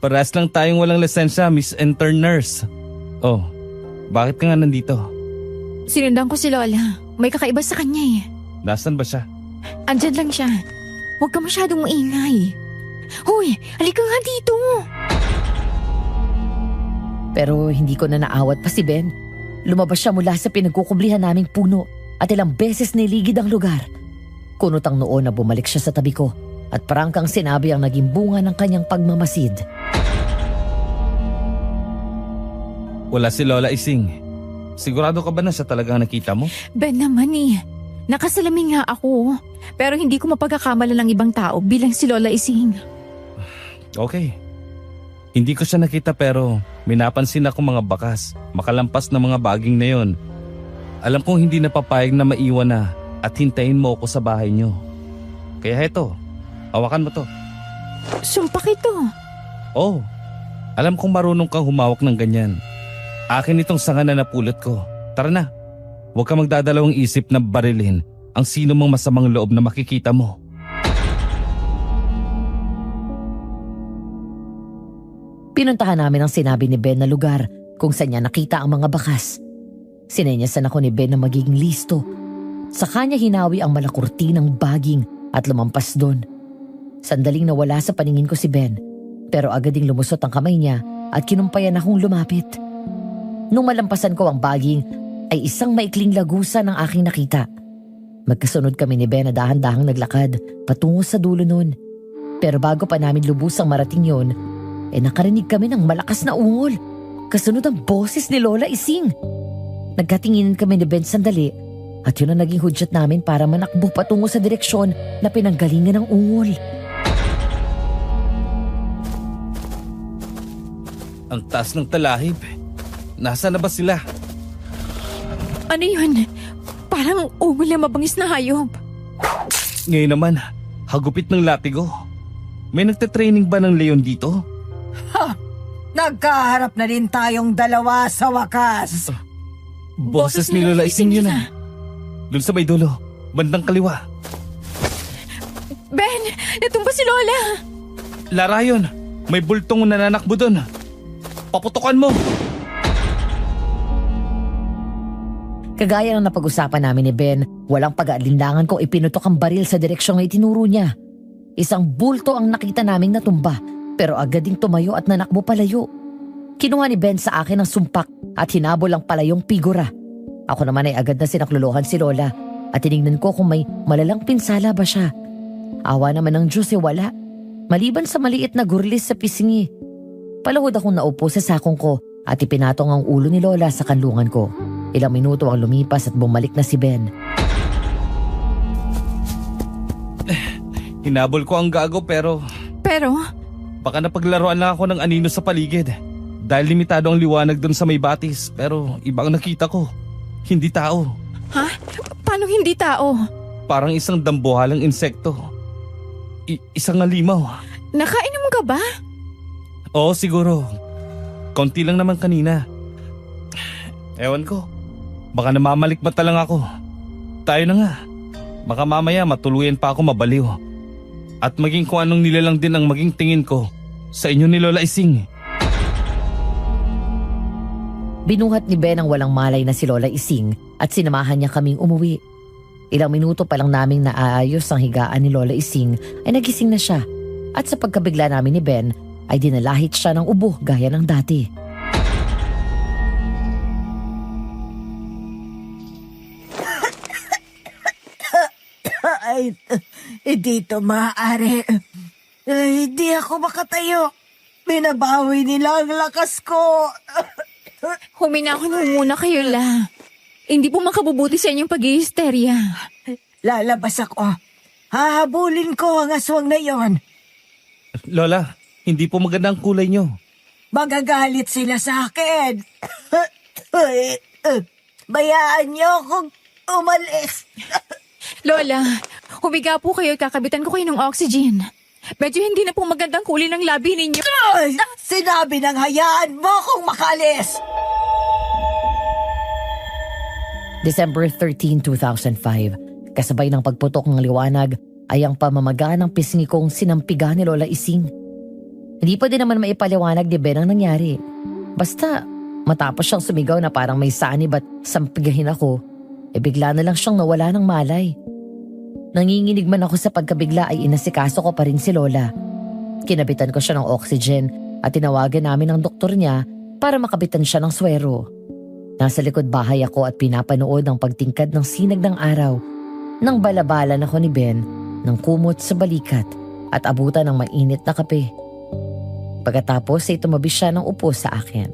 Parehas lang tayong walang lisensya, Miss Intern Nurse. Oh, bakit ka nga nandito? Sinundan ko si Lola. May kakaiba sa kanya eh. Nasaan ba siya? Andyan lang siya. Huwag ka masyadong maingay. Hoy, halika nga dito. Pero hindi ko na naawat pa si Ben. Lumabas siya mula sa pinagkukublihan naming puno at ilang beses niligid ang lugar. Kunot ang noo na bumalik siya sa tabi ko at prangkang sinabi ang naging bunga ng kanyang pagmamasid. Wala si Lola Ising. Sigurado ka ba na siya talagang nakita mo? Ben naman eh. Nakasalamin nga ako. Pero hindi ko mapagkakamala ng ibang tao bilang si Lola Ising. Okay. Hindi ko siya nakita pero may napansin ako mga bakas, makalampas na mga baging na yon. Alam kong hindi napapayag na maiwan na at hintayin mo ako sa bahay niyo. Kaya heto, hawakan mo to. Sumpak ito. Oh, alam kong marunong kang humawak ng ganyan. Akin itong sanga na napulot ko. Tara na, huwag ka magdadalawang isip na barilin ang sino mang masamang loob na makikita mo. Pinuntahan namin ang sinabi ni Ben na lugar kung saan niya nakita ang mga bakas. Sinenyasan ako ni Ben na magiging listo. Sa kanya hinawi ang malakurtinang baging at lumampas doon. Sandaling nawala sa paningin ko si Ben, pero agad ding lumusot ang kamay niya at kinumpayan akong lumapit. Nung malampasan ko ang baging, ay isang maikling lagusan ang aking nakita. Magkasunod kami ni Ben na dahan-dahang naglakad patungo sa dulo nun. Pero bago pa namin lubusang marating yon, nakarinig kami ng malakas na ungol. Kasunod ang boses ni Lola Ising. Nagkatinginan kami ni Ben sandali at yun ang naging hudyat namin para manakbo patungo sa direksyon na pinanggalingan ng ungol. Ang taas ng talahib. Nasaan na ba sila? Ano yun? Parang ungol na mabangis na hayop. Ngayon naman, hagupit ng latigo. May nagte-training ba ng leon dito? Nagkaharap na din tayong dalawa sa wakas. Boses ni Lola Ising yun ah. Doon sa may dulo, bandang kaliwa. Ben, natumba si Lola. Larayon, may bultong nananakbo doon. Paputukan mo! Kagaya ng napag-usapan namin ni Ben, walang pag-aalinlangan kung ipinutok ang baril sa direksyong na itinuro niya. Isang bulto ang nakita naming natumba, pero agad ding tumayo at nanakbo palayo. Kinuha ni Ben sa akin ang sumpak at hinabol ang palayong figura. Ako naman ay agad na sinakluluhan si Lola at tinignan ko kung may malalang pinsala ba siya. Awa naman ng Diyos wala. Maliban sa maliit na gurlis sa pisngi. Palahod akong naupo sa sakong ko at ipinatong ang ulo ni Lola sa kanlungan ko. Ilang minuto ang lumipas at bumalik na si Ben. Hinabol ko ang gago pero Pero, baka napaglaruan lang ako ng anino sa paligid. Dahil limitado ang liwanag doon sa may batis pero ibang nakita ko. Hindi tao. ha? Paano hindi tao? Parang isang dambuhalang insekto. Isang alimaw. Nakainom ka ba? Oo siguro. Konti lang naman kanina. Ewan ko. Baka namamalikmata lang ako. Tayo na nga. Baka mamaya matuluyan pa ako mabaliw. At maging kung anong nilalang din ang maging tingin ko sa inyo ni Lola Ising. Binuhat ni Ben ang walang malay na si Lola Ising at sinamahan niya kaming umuwi. Ilang minuto pa lang naming naaayos ang higaan ni Lola Ising ay nagising na siya. At sa pagkabigla namin ni Ben ay dinalahit siya ng ubo gaya ng dati. Ay, dito maaari. Hindi ako makatayo. Binabawi nila ang lakas ko. Huminahon muna kayo, La. Hindi po makabubuti sa inyong pag-i-hysteria. Lalabas ako. Hahabulin ko ang aswang na yon. Lola, hindi po maganda ang kulay nyo. Magagalit sila sa akin. Bayaan niyo akong umalis. Lola, humiga po kayo at kakabitan ko kayo ng oxygen. Medyo hindi na po magandang kulay ng labi ninyo. Ay, sinabi ng hayaan mo akong makalis. December 13, 2005. Kasabay ng pagputok ng liwanag ay ang pamamaga ng pisngi kong sinampiga ni Lola Ising. Hindi pa din naman maipaliwanag ni Ben ang nangyari. Basta matapos siyang sumigaw na parang may sanib at sampigahin ako, bigla na lang siyang nawala ng malay. Nanginginig man ako sa pagkabigla ay inasikaso ko pa rin si Lola. Kinabitan ko siya ng oxygen at tinawagan namin ang doktor niya para makabitan siya ng swero. Nasa likod bahay ako at pinapanood ang pagtingkad ng sinag ng araw nang balabalan ako ni Ben ng kumot sa balikat at abutan ng mainit na kape. Pagkatapos ay tumabi siya ng upo sa akin.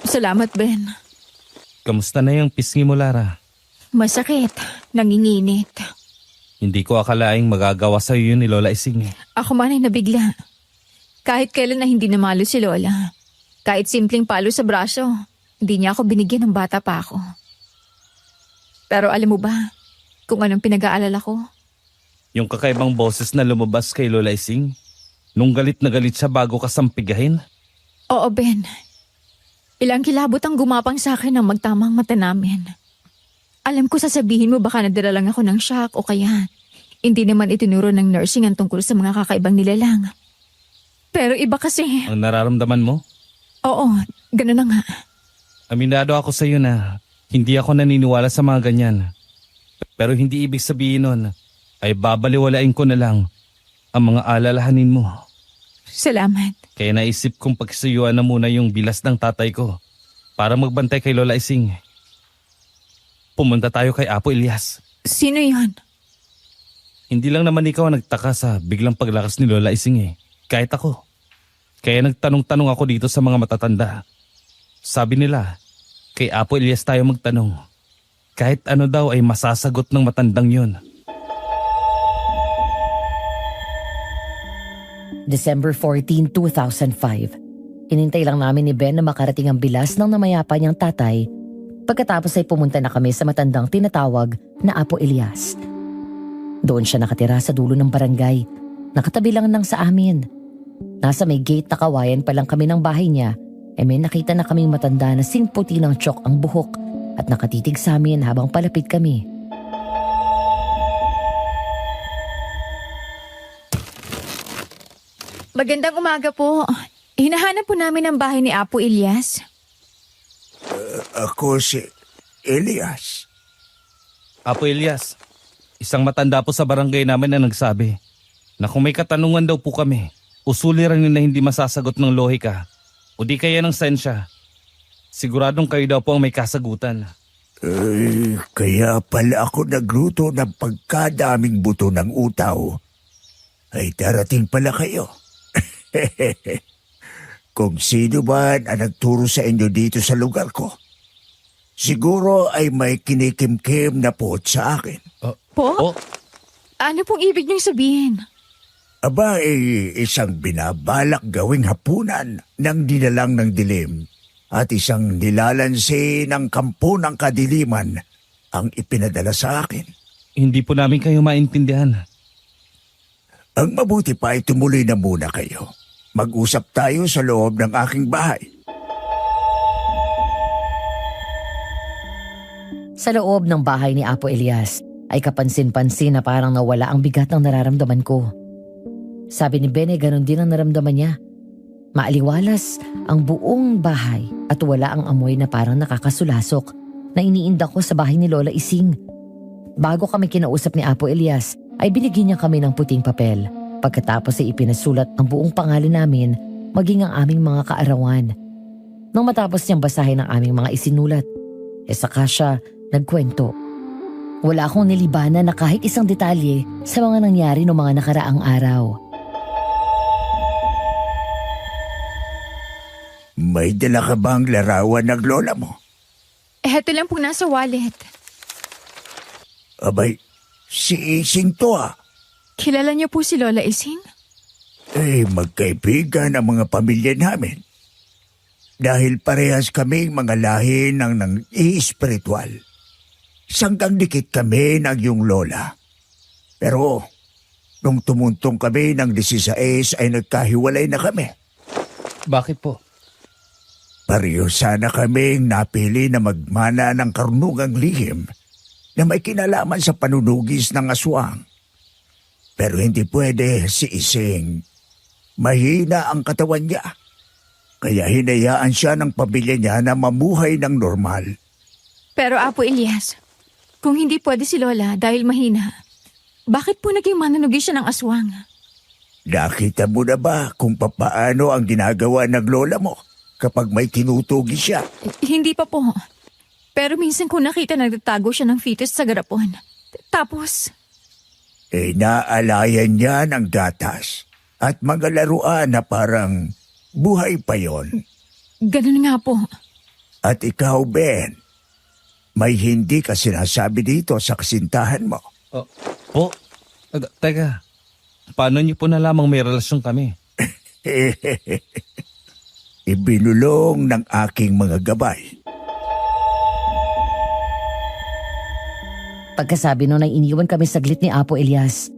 Salamat, Ben. Kamusta na yung pisngi mo, Lara? Masakit. Nanginginit. Hindi ko akalaing magagawa sa yun ni Lola Ising. Ako man ay nabigla. Kahit kailan na hindi namalo si Lola. Kahit simpleng palo sa braso, hindi niya ako binigyan ng bata pa ako. Pero alam mo ba kung anong pinag-aalala ko? Yung kakaibang boses na lumabas kay Lola Ising, nung galit na galit siya bago ka sampigahin. Oo, Ben. Ilang kilabot ang gumapang sa akin ng magtamang mata namin. Alam ko sasabihin mo baka nadala lang ako ng shock o kaya hindi naman itinuro ng nursing ang tungkol sa mga kakaibang nilalang. Pero iba kasi. Ang nararamdaman mo? Oo, ganun na nga. Aminado ako sa iyo na hindi ako naniniwala sa mga ganyan. Pero hindi ibig sabihin nun ay babaliwalain ko na lang ang mga alalahanin mo. Salamat. Kaya naisip kong pagsuyuan na muna yung bilas ng tatay ko para magbantay kay Lola Ising. Pumunta tayo kay Apo Elias. Sino yon? Hindi lang naman ikaw ang nagtaka sa biglang paglakas ni Lola Ising eh. Kahit ako. Kaya nagtanong-tanong ako dito sa mga matatanda. Sabi nila, kay Apo Elias tayo magtanong. Kahit ano daw ay masasagot ng matandang yun. December 14, 2005. Inintay lang namin ni Ben na makarating ang bilas ng namayapa niyang tatay. Pagkatapos ay pumunta na kami sa matandang tinatawag na Apo Elias. Doon siya nakatira sa dulo ng barangay. Nakatabi lang nang sa amin. Nasa may gate na kawayan pa lang kami ng bahay niya, may nakita na kaming matanda na singputi ng tsyok ang buhok at nakatitig sa amin habang palapit kami. Magandang umaga po. Hinahanap po namin ang bahay ni Apo Elias. Ako si Elias. Apo Elias, isang matanda po sa barangay namin na nagsabi na kung may katanungan daw po kami, usuliran na hindi masasagot ng lohika o di kaya ng sensya. Siguradong kayo daw po ang may kasagutan. Kaya pala ako nagluto ng pagkadaming buto ng utaw. Ay darating pala kayo. Kung sino man ang nagturo sa inyo dito sa lugar ko, siguro ay may kinikimkim na pot sa akin. Po? Oh, Ano pong ibig niyong sabihin? Aba isang binabalak gawing hapunan ng dinalang ng dilim at isang nilalansi ng kampo ng kadiliman ang ipinadala sa akin. hindi po namin kayo maintindihan. Ang mabuti pa ay tumuloy na muna kayo. Mag-usap tayo sa loob ng aking bahay. Sa loob ng bahay ni Apo Elias ay kapansin-pansin na parang nawala ang bigat ng nararamdaman ko. Sabi ni Bene, ganun din ang naramdaman niya. Maaliwalas ang buong bahay at wala ang amoy na parang nakakasulasok na iniinda ko sa bahay ni Lola Ising. Bago kami kinausap ni Apo Elias ay binigyan niya kami ng puting papel. Pagkatapos ay ipinasulat ang buong pangalan namin maging ang aming mga kaarawan. Nang matapos niyang basahin ang aming mga isinulat, saka siya nagkwento. Wala akong nilibanan na kahit isang detalye sa mga nangyari noong mga nakaraang araw. May dala ka bang larawan ng lola mo? Heto lang pong nasa wallet. Abay, si Ising to ah. Kilala niyo po si Lola Ising? Magkaibigan ang mga pamilya namin. Dahil parehas kaming mga lahi ng i-spiritual. Sanggang dikit kami ng iyong lola. Pero, nung tumuntong kami ng 16 ay nagkahiwalay na kami. Bakit po? Pareho sana kaming napili na magmana ng karunungang lihim na may kinalaman sa panunugis ng aswang. Pero hindi pwede si Ising. Mahina ang katawan niya. Kaya hinayaan siya ng pamilya niya na mamuhay ng normal. Pero Apo Elias, kung hindi pwede si Lola dahil mahina, bakit po naging manunugi siya ng aswang? Nakita mo na ba kung papaano ang ginagawa ng lola mo kapag may tinutugi siya? Hindi pa po. Pero minsan ko nakita nagtatago siya ng fetus sa garapon. Tapos, Naalayan niya ng gatas at mga laruan na parang buhay pa yon. ganun nga po. At ikaw, Ben, may hindi ka sinasabi dito sa kasintahan mo. Po, Teka, paano niyo po nalamang may relasyon kami? Ibinulong ng aking mga gabay. Pagkasabi nun ay iniwan kami saglit ni Apo Elias.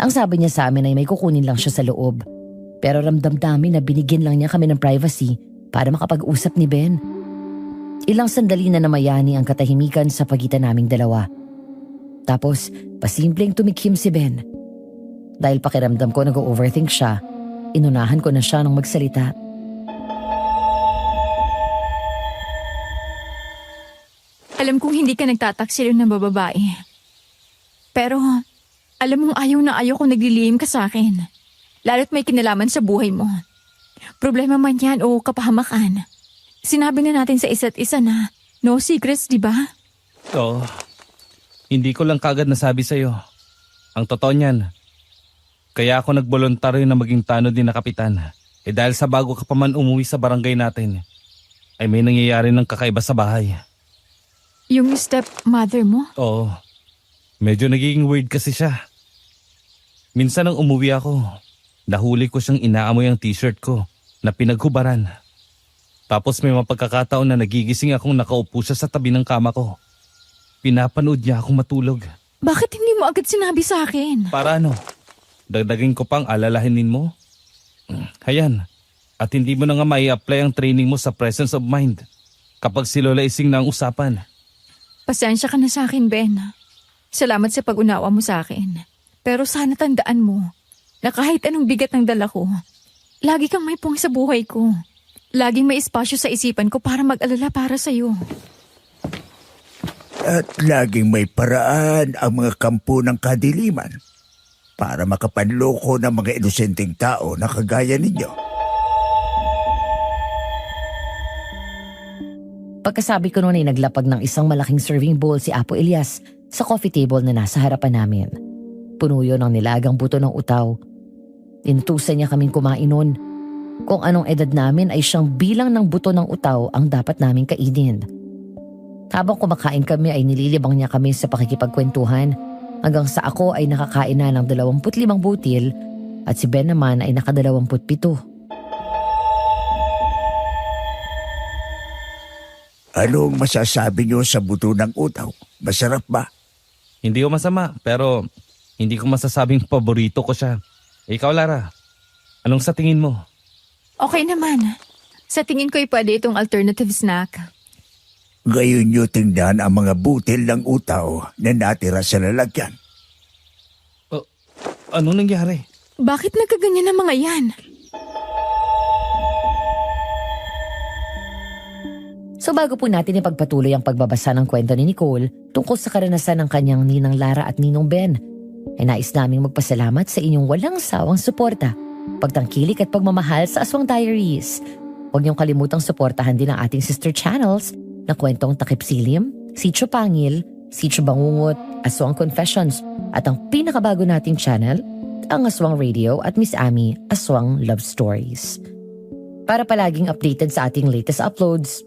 Ang sabi niya sa amin ay may kukunin lang siya sa loob. Pero ramdam namin na binigyan lang niya kami ng privacy para makapag-usap ni Ben. Ilang sandali na namayani ang katahimikan sa pagitan naming dalawa. Tapos, pasimpleng tumikhim si Ben. Dahil pakiramdam ko nag-overthink siya, inunahan ko na siya ng magsalita. Alam kong hindi ka nagtataksilo ng bababae. Pero, alam mong ayaw na ayaw kung naglilihim ka sa akin. Lalo't may kinalaman sa buhay mo. Problema man yan o kapahamakan. Sinabi na natin sa isa't isa na no secrets, di ba? Oo. Hindi ko lang kagad nasabi sa'yo. Ang totoo niyan, kaya ako nagboluntaryo na maging tanod din na kapitan. Dahil sa bago ka pa man umuwi sa barangay natin, ay may nangyayari ng kakaiba sa bahay. Yung stepmother mo? Oo. Medyo nagiging weird kasi siya. Minsan nang umuwi ako, nahuli ko siyang inaamoy ang t-shirt ko na pinaghubaran. Tapos may mga pagkakataon na nagigising akong nakaupo siya sa tabi ng kama ko. Pinapanood niya akong matulog. Bakit hindi mo agad sinabi sa akin? Para ano? Dagdagin ko pang alalahinin mo? Hayan. At hindi mo na nga mai-apply ang training mo sa presence of mind kapag si Lola Ising na ang usapan. Pasensya ka na sa akin, Ben. Salamat sa pag-unawa mo sa akin. Pero sana tandaan mo na kahit anong bigat ng dala ko, lagi kang may puwang sa buhay ko. Laging may espasyo sa isipan ko para mag-alala para sa'yo. At laging may paraan ang mga kampo ng kadiliman para makapanloko ng mga inosenteng tao na kagaya ninyo. Pagkasabi ko noon ay naglapag ng isang malaking serving bowl si Apo Elias sa coffee table na nasa harapan namin. Puno yun ng nilagang buto ng utaw. Inutusan niya kaming kumain noon. Kung anong edad namin ay siyang bilang ng buto ng utaw ang dapat naming kainin. Habang kumakain kami ay nililibang niya kami sa pakikipagkwentuhan hanggang sa ako ay nakakain na ng 25 butil at si Ben naman ay naka 27. Anong masasabi niyo sa buto ng utaw? Masarap ba? Hindi ko masama, pero hindi ko masasabing paborito ko siya. Ikaw, Lara, anong sa tingin mo? Okay naman. Sa tingin ko'y pwede itong alternative snack. Ngayon niyo tingnan ang mga butil ng utaw na natira sa lalagyan. Anong nangyari? Bakit nagkaganyan ang mga yan? So bago po natin ipagpatuloy ang pagbabasa ng kwento ni Nicole tungkol sa karanasan ng kanyang ninang Lara at ninong Ben, ay nais naming magpasalamat sa inyong walang sawang suporta, pagtangkilik at pagmamahal sa Aswang Diaries. Huwag niyong kalimutang suportahan din ang ating sister channels na Kwentong Takip Silim, Sitio Pangil, Sitio Bangungot, Aswang Confessions at ang pinakabago nating channel, ang Aswang Radio at Miss Ami, Aswang Love Stories. Para palaging updated sa ating latest uploads,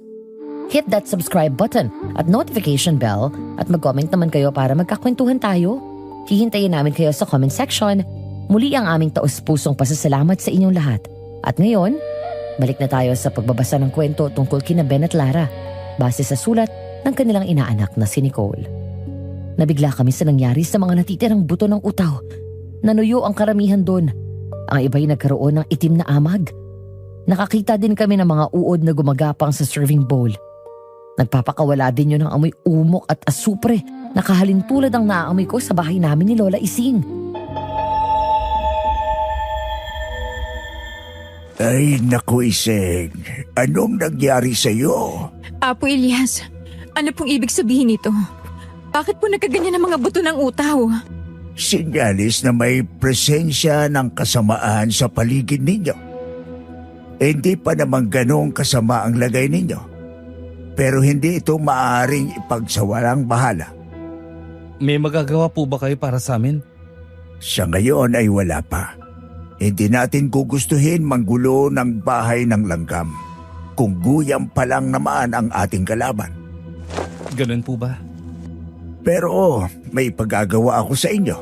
hit that subscribe button at notification bell at mag-comment naman kayo para magkakwentuhan tayo. Hihintayin namin kayo sa comment section. Muli ang aming taus-pusong pasasalamat sa inyong lahat. At ngayon, balik na tayo sa pagbabasa ng kwento tungkol kina Ben at Lara base sa sulat ng kanilang inaanak na si Nicole. Nabigla kami sa nangyari sa mga natitirang buto ng utaw. Nanuyo ang karamihan doon. Ang iba'y nagkaroon ng itim na amag. Nakakita din kami ng mga uod na gumagapang sa serving bowl. Nagpapakawala din yun ng amoy umok at asupre na kahalintulad ang naaamoy ko sa bahay namin ni Lola Ising. Ay, naku Ising. Anong nangyari sa'yo? Apo Elias, ano pong ibig sabihin nito? Bakit po nagkaganyan ang mga buto ng utaw? Sinyalis na may presensya ng kasamaan sa paligid ninyo. Hindi pa naman ganong kasama ang lagay ninyo. Pero hindi ito maaaring ipagsawalang bahala. May magagawa po ba kayo para sa amin? Sa ngayon ay wala pa. Hindi natin gugustuhin manggulo ng bahay ng langgam kung guyam pa lang naman ang ating kalaban. Ganun po ba? Pero may pagagawa ako sa inyo.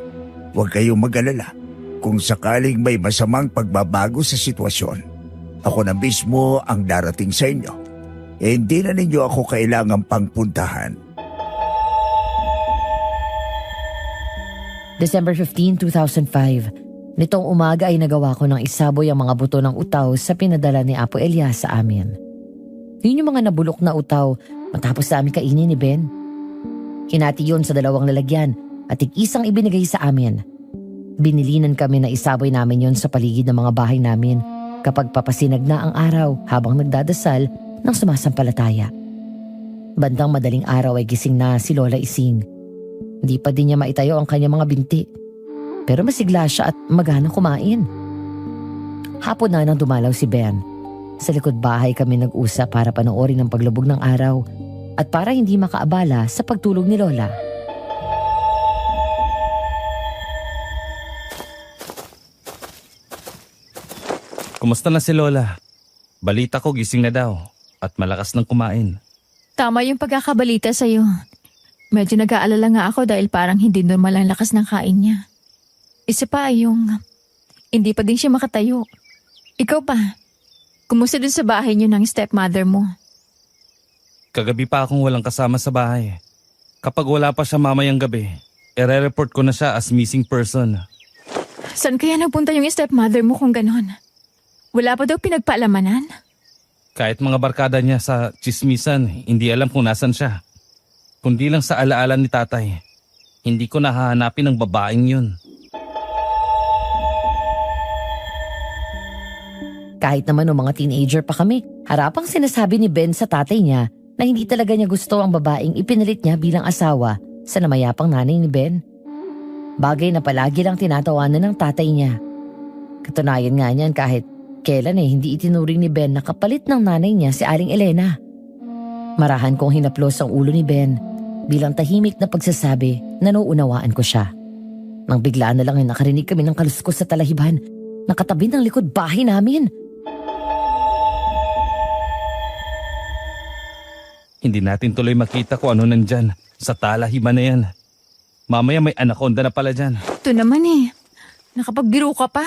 Huwag kayong mag-alala. Kung sakaling may masamang pagbabago sa sitwasyon, ako na mismo ang darating sa inyo. Hindi na ninyo ako kailangang pangpuntahan. December 15, 2005. Nitong umaga ay nagawa ko ng isaboy ang mga buto ng utaw sa pinadala ni Apo Elias sa amin. Yun yung mga nabulok na utaw matapos sa amin kainin ni Ben. Hinati yun sa 2 lalagyan at isang ibinigay sa amin. Binilinan kami na isaboy namin yon sa paligid ng mga bahay namin kapag papasinag na ang araw habang nagdadasal ng sumasampalataya. Bandang madaling araw ay gising na si Lola Ising. Hindi pa din niya maitayo ang kanyang mga binti. Pero masigla siya at magana kumain. Hapon na nang dumalaw si Ben. Sa likod bahay kami nag-usap para panoorin ang paglubog ng araw at para hindi makaabala sa pagtulog ni Lola. Kumusta na si Lola? Balita ko gising na daw at malakas ng kumain. Tama yung pagkakabalita sa'yo. Medyo nag-aalala nga ako dahil parang hindi normal ang lakas ng kain niya. Isa pa yung hindi pa din siya makatayo. Ikaw pa, kumusta dun sa bahay niyo ng stepmother mo? Kagabi pa akong walang kasama sa bahay. Kapag wala pa siya mamayang gabi, ire-report ko na siya as missing person. Saan kaya nagpunta yung stepmother mo kung ganon? Wala pa daw pinagpaalamanan? Kahit mga barkada niya sa chismisan, hindi alam kung nasan siya. Kundi lang sa alaala ni tatay. Hindi ko nahahanapin ang babaeng yun. Kahit naman noong mga teenager pa kami, harapang sinasabi ni Ben sa tatay niya na hindi talaga niya gusto ang babaeng ipinilit niya bilang asawa sa namayapang nanay ni Ben. Bagay na palagi lang tinatawanan ng tatay niya. Katunayan nga niyan kahit kailan hindi itinuring ni Ben na kapalit ng nanay niya si Aling Elena. Marahan kong hinaplos ang ulo ni Ben bilang tahimik na pagsasabi na nauunawaan ko siya. Nang biglaan na lang ay nakarinig kami ng kaluskos sa talahiban na katabi ng likod bahay namin. Hindi natin tuloy makita kung ano nandyan sa talahiban na yan. Mamaya may anaconda na pala dyan. Ito naman nakapagbiro ka pa.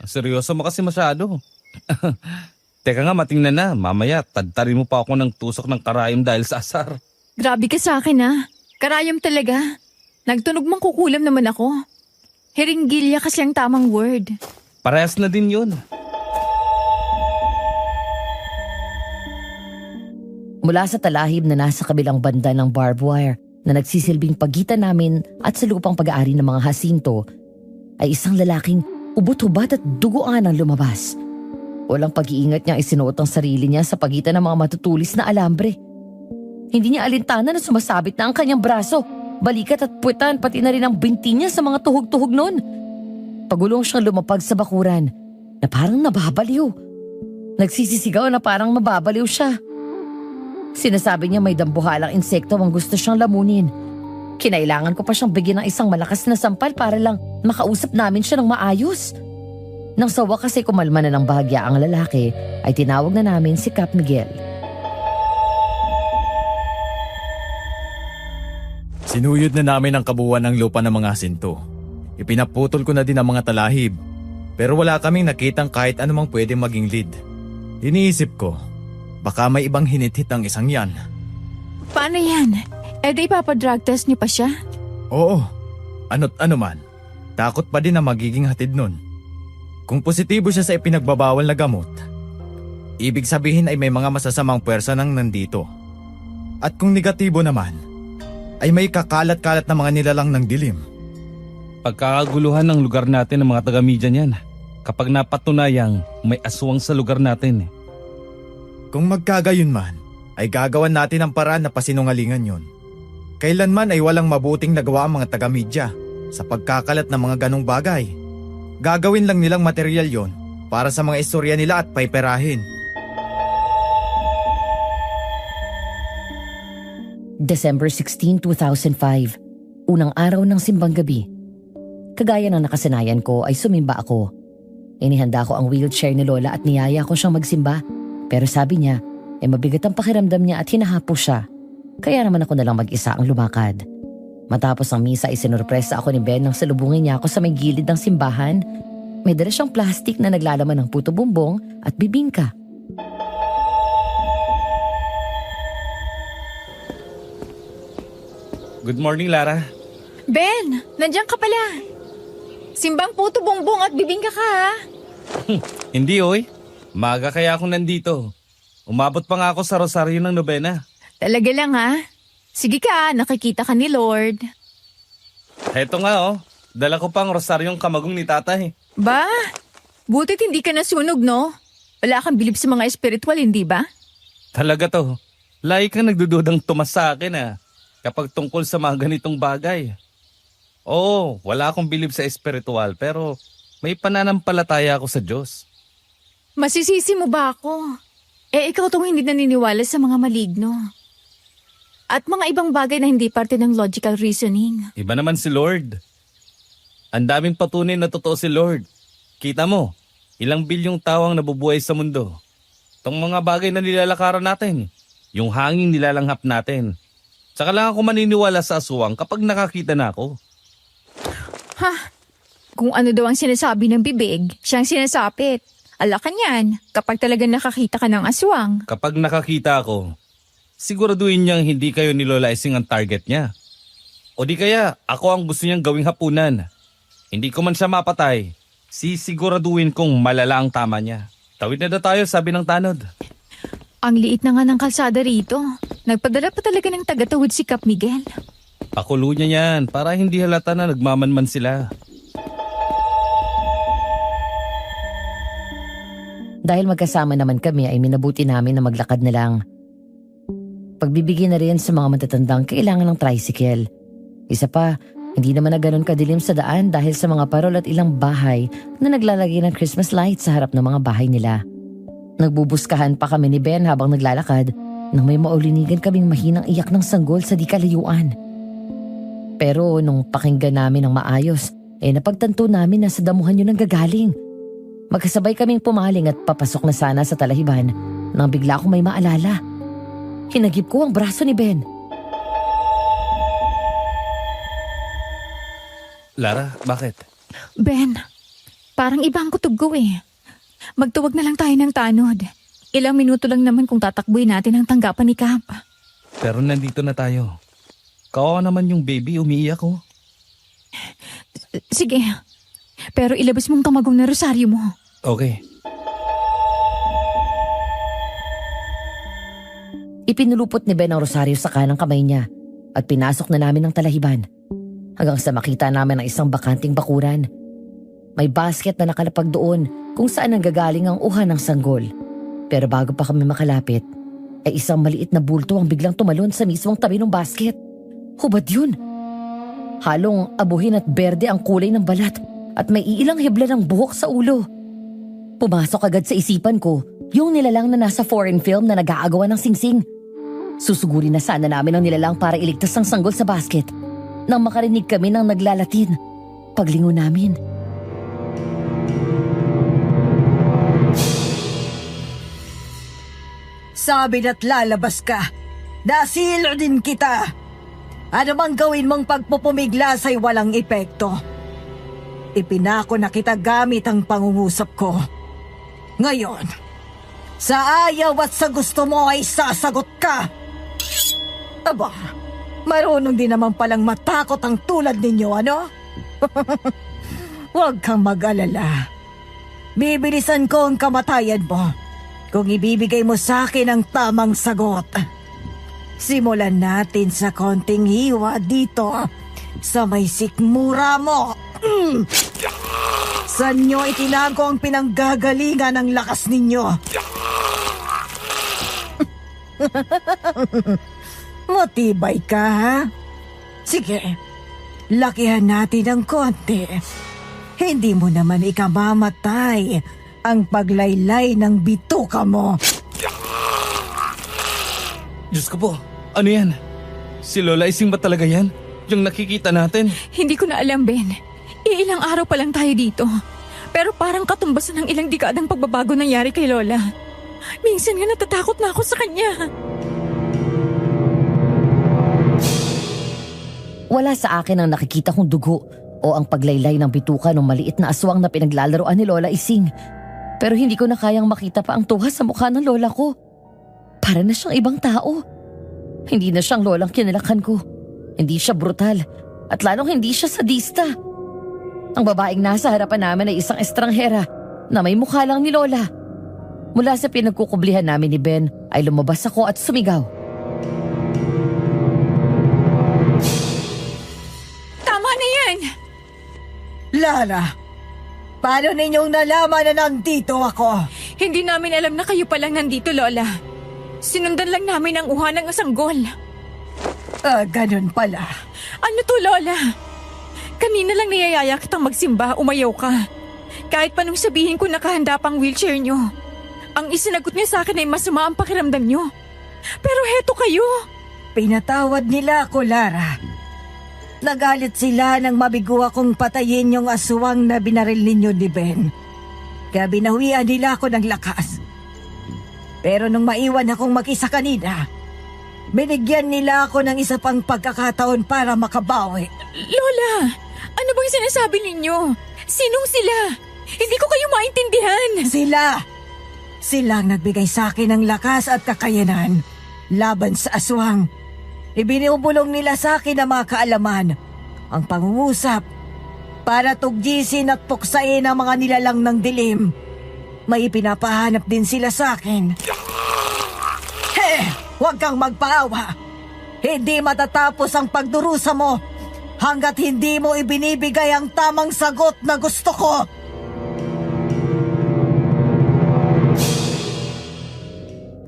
Seryoso mo kasi masyado. Teka nga, matingnan na. Mamaya, tadtarin mo pa ako ng tusok ng karayom dahil sa asar. Grabe ka sa akin Karayom talaga. Nagtunog mang kukulam naman ako. Heringgilya kasi ang tamang word. Parehas na din yun. Mula sa talahib na nasa kabilang banda ng barbed wire na nagsisilbing pagitan namin at sa lupang pag-aari ng mga Jacinto, ay isang lalaking ubot-hubad at duguan ang lumabas. Walang pag-iingat niyang isinuot ang sarili niya sa pagitan ng mga matutulis na alambre. Hindi niya alintana na sumasabit na ang kanyang braso, balikat at puwetan pati na rin ang binti niya sa mga tuhog-tuhog noon. Pagulong siyang lumapag sa bakuran na parang nababaliw. Nagsisisigaw na parang mababaliw siya. Sinasabi niya may dambuhalang insekto ang gusto siyang lamunin. Kinailangan ko pa siyang bigyan ng isang malakas na sampal para lang makausap namin siya ng maayos. Nang sa wakas ay kumalma na ng bahagya ang lalaki, ay tinawag na namin si Cap Miguel. Sinuyod na namin ang kabuuan ng lupa ng mga Jacinto. Ipinaputol ko na din ang mga talahib. Pero wala kaming nakitang kahit anumang pwedeng maging lead. Iniisip ko, baka may ibang hinithit ang isang yan. Paano yan? Di ipapadrug test niyo pa siya? Oo, ano't ano man. Takot pa din na magiging hatid nun. Kung positibo siya sa ipinagbabawal na gamot, ibig sabihin ay may mga masasamang puwersa nang nandito. At kung negatibo naman, ay may kakalat-kalat na mga nilalang ng dilim. Pagkakaguluhan ng lugar natin ng mga taga-media niyan. Kapag napatunayang may aswang sa lugar natin. Kung magkagayon man, ay gagawan natin ang paraan na pasinungalingan yon. Kailanman ay walang mabuting nagawa ang mga taga-media sa pagkakalat ng mga ganong bagay. Gagawin lang nilang material yon para sa mga istorya nila at paiperahin. December 16, 2005. Unang araw ng simbang gabi. Kagaya ng nakasanayan ko ay sumimba ako. Inihanda ko ang wheelchair ni Lola at niyaya ko siyang magsimba. Pero sabi niya, mabigat ang pakiramdam niya at hinahapo siya. Kaya naman ako nalang mag-isa ang lumakad. Matapos ang misa ay sinurpresa ako ni Ben nang salubungin niya ako sa may gilid ng simbahan. May dala siyang plastic na naglalaman ng puto bumbong at bibingka. Good morning, Lara. Ben, nandiyan ka pala. Simbang puto bongbong at bibingka ka ha. Hindi, oy. Maaga kaya akong nandito. Umabot pa nga ako sa rosaryo ng nobena. Talaga lang ha. Sige ka, nakikita ka ni Lord. Heto nga, oh. Dala ko pang rosaryong kamagong ni tatay. Ba, butit hindi ka nasunog no? Wala kang bilib sa mga espiritual, hindi ba? Talaga to. Lagi kang nagdududang tumas sa akin, ah. Kapag tungkol sa mga ganitong bagay. Oo, wala akong bilib sa espiritual, pero may pananampalataya ako sa Diyos. Masisisi mo ba ako? Ikaw tong hindi naniniwala sa mga maligno. At mga ibang bagay na hindi parte ng logical reasoning. Iba naman si Lord. Ang daming patunay na totoo si Lord. Kita mo, ilang bilyong tao ang nabubuhay sa mundo. Itong mga bagay na nilalakaran natin, yung hangin nilalanghap natin. Saka lang ako maniniwala sa aswang kapag nakakita na ako. Ha? Kung ano daw ang sinasabi ng bibig, siyang sinasapit. Alakan yan, kapag talagang nakakita ka ng aswang. Kapag nakakita ako, siguraduhin niyang hindi kayo ni Lola Ising ang target niya. O di kaya, ako ang gusto niyang gawing hapunan. Hindi ko man siya mapatay, sisiguraduhin kong malala ang tama niya. Tawid na tayo, sabi ng tanod. Ang liit na nga ng kalsada rito. Nagpadala pa talaga ng tagatawid si Kap Miguel. Pakulo niya yan para hindi halata na nagmamanman sila. Dahil magkasama naman kami ay minabuti namin na maglakad na lang. Pagbibigyan na rin sa mga matatandang kailangan ng tricycle. Isa pa, hindi naman na ganun kadilim sa daan dahil sa mga parol at ilang bahay na naglalagay ng Christmas lights sa harap ng mga bahay nila. Nagbubuskahan pa kami ni Ben habang naglalakad nang may maulinigan kaming mahinang iyak ng sanggol sa di kalayuan. Pero nung pakinggan namin ng maayos, napagtanto namin na sa damuhan yun ang gagaling. Magkasabay kaming pumaling at papasok na sana sa talahiban nang bigla akong may maalala. Hinagip ko ang braso ni Ben. Lara, bakit? Ben, parang iba ang kutob ko eh. Magtuwag na lang tayo ng tanod. Ilang minuto lang naman kung tatakbuhin natin ang tanggapan ni Kap. Pero nandito na tayo. Kawawa naman yung baby, umiiyak oh. Sige, pero ilabas mong kamagong na rosaryo mo. Okay. Ipinulupot ni Ben ang rosaryo sa kanang kamay niya at pinasok na namin ang talahiban. Hanggang sa makita namin ang isang bakanting bakuran. May basket na nakalapag doon kung saan nanggagaling ang uhan ng sanggol. Pero bago pa kami makalapit, ay isang maliit na bulto ang biglang tumalon sa mismong tabi ng basket. Hubad yun. Halong abuhin at berde ang kulay ng balat at may iilang hebla ng buhok sa ulo. Pumasok agad sa isipan ko yung nilalang na nasa foreign film na nag-aagawa ng singsing. Susugurin na sana namin ang nilalang para iligtas ang sanggol sa basket nang makarinig kami ng naglalatin. Paglingon namin, Sabi na't lalabas ka. Nasilo din kita. Ano mang gawin mong pagpupumiglas ay walang epekto. Ipinako na kita gamit ang pangungusap ko. Ngayon, sa ayaw at sa gusto mo ay sasagot ka. Aba, marunong din naman palang matakot ang tulad ninyo, ano? Huwag kang mag-alala. Bibilisan ko ang kamatayan mo kung ibibigay mo sa akin ang tamang sagot. Simulan natin sa konting hiwa dito sa may sikmura mo. Saan nyo itinago ang pinanggagalingan ng lakas ninyo? Matibay ka, ha? Sige, lakihan natin ng konti. Hindi mo naman ikamamatay ang paglaylay ng bituka mo. Diyos ko po, ano yan? Si Lola Ising ba talaga yan? Yung nakikita natin? Hindi ko na alam, Ben. Ilang araw pa lang tayo dito. Pero parang katumbasan ng ilang dekadang pagbabago nangyari kay Lola. Minsan nga natatakot na ako sa kanya. Wala sa akin ang nakikita kong dugo o ang paglaylay ng bituka ng maliit na aswang na pinaglalaroan ni Lola Ising. Pero hindi ko na kayang makita pa ang tuwa sa mukha ng lola ko. Para na siyang ibang tao. Hindi na siyang lolang kinalakan ko. Hindi siya brutal at lalong hindi siya sadista. Ang babaeng nasa harapan namin ay isang estranghera na may mukha lang ni Lola. Mula sa pinagkukublihan namin ni Ben ay lumabas ako at sumigaw. Tama na yan! Lara, paano ninyong nalaman na nandito ako? Hindi namin alam na kayo palang nandito, Lola. Sinundan lang namin ang uha ng sanggol. Ganun pala. Ano to, Lola? Kanina lang niyayaya kitang magsimba, umayaw ka. Kahit pa nung sabihin ko nakahanda pang wheelchair nyo. Ang isinagot niya sa akin ay masama ang pakiramdam nyo. Pero heto kayo. Pinatawad nila ako, Lara. Nagalit sila nang mabigo akong patayin yung aswang na binaril ninyo ni Ben. Kaya binawian nila ako ng lakas. Pero nung maiwan akong mag-isa kanina, binigyan nila ako ng isa pang pagkakataon para makabawi. Lola, ano bang sinasabi ninyo? Sinong sila? Hindi ko kayo maintindihan. Sila ang nagbigay sa akin ng lakas at kakayanan laban sa aswang. Ibinubulong nila sa akin ang mga kaalaman, ang pangungusap, para tugjisin at puksain ang mga nilalang ng dilim. May ipinapahanap din sila sa akin. Huwag kang magpaawa. Hindi matatapos ang pagdurusa mo hanggat hindi mo ibinibigay ang tamang sagot na gusto ko.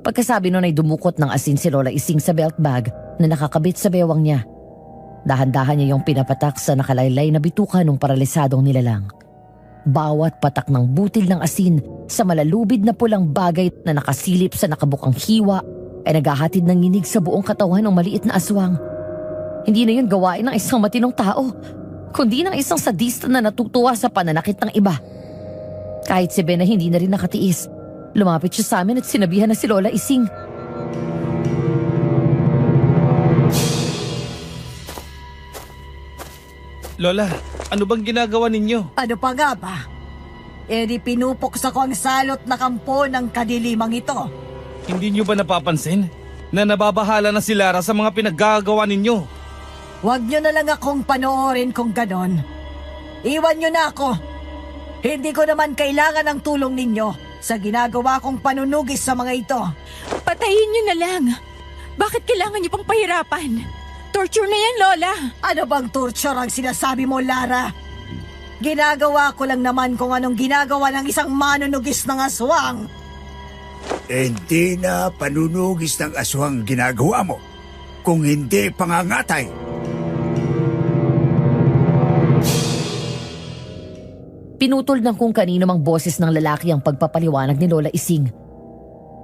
Pagkasabi nun ay dumukot ng asin si Lola Ising sa belt bag na nakakabit sa bewang niya. Dahan-dahan niya yung pinapatak sa nakalaylay na bituka ng paralisadong nilalang. Bawat patak ng butil ng asin sa malalubid na pulang bagay na nakasilip sa nakabukang hiwa ay naghahatid ng nginig sa buong katawan ng maliit na aswang. Hindi na yun gawain ng isang matinong tao, kundi ng isang sadista na natutuwa sa pananakit ng iba. Kahit si Ben na hindi na rin nakatiis, lumapit siya sa amin at sinabihan na si Lola Ising. Lola, ano bang ginagawa ninyo? Ano pa nga ba? Di pinupuksa ko ang salot na kampo ng kadilimang ito. Hindi nyo ba napapansin na nababahala na si Lara sa mga pinaggagawa ninyo? Huwag nyo na lang akong panoorin kung ganon. Iwan nyo na ako. Hindi ko naman kailangan ng tulong ninyo sa ginagawa kong panunugis sa mga ito. Patayin nyo na lang. Bakit kailangan nyo pang pahirapan? Torture na yan, Lola. Ano bang torture ang sinasabi mo, Lara? Ginagawa ko lang naman kung anong ginagawa ng isang manunugis ng aswang. Hindi na panunugis ng aswang ginagawa mo, kung hindi pangangatay. Pinutol ng kung kanino mang boses ng lalaki ang pagpapaliwanag ni Lola Ising.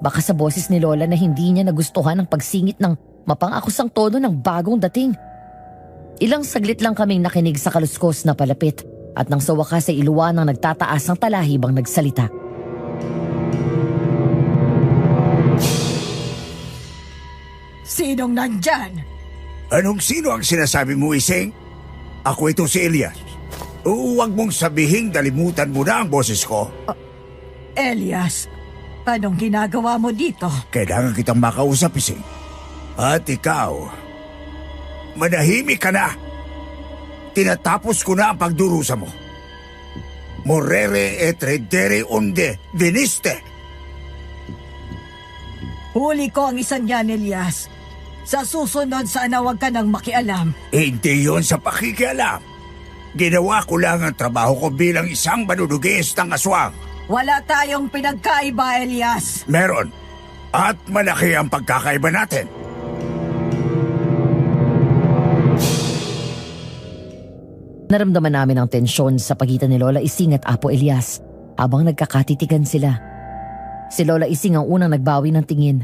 Baka sa boses ni Lola na hindi niya nagustuhan ang pagsingit ng mapang-akusang tono ng bagong dating. Ilang saglit lang kaming nakinig sa kaluskos na palapit at nang sa wakas ay iluwa ng nagtataas ng talahibang nagsalita. Sinong nandyan? Anong sino ang sinasabi mo, Ising? Ako ito si Elias. Huwag mong sabihing dalimutan mo na ang boses ko. Elias, anong ginagawa mo dito? Kailangan kitang makausap, Ising. At ikaw, manahimik ka na. Tinatapos ko na ang pagdurusa mo. Morere et redere unde veniste. Huli ko ang isang yan, Elias. Sa susunod, sana huwag ka nang makialam. Hindi yon sa pakikialam. Ginawa ko lang ang trabaho ko bilang isang manunugis ng aswang. Wala tayong pinagkaiba, Elias. Meron. At malaki ang pagkakaiba natin. Naramdaman namin ang tensyon sa pagitan ni Lola Ising at Apo Elias habang nagkakatitigan sila. Si Lola Ising ang unang nagbawi ng tingin.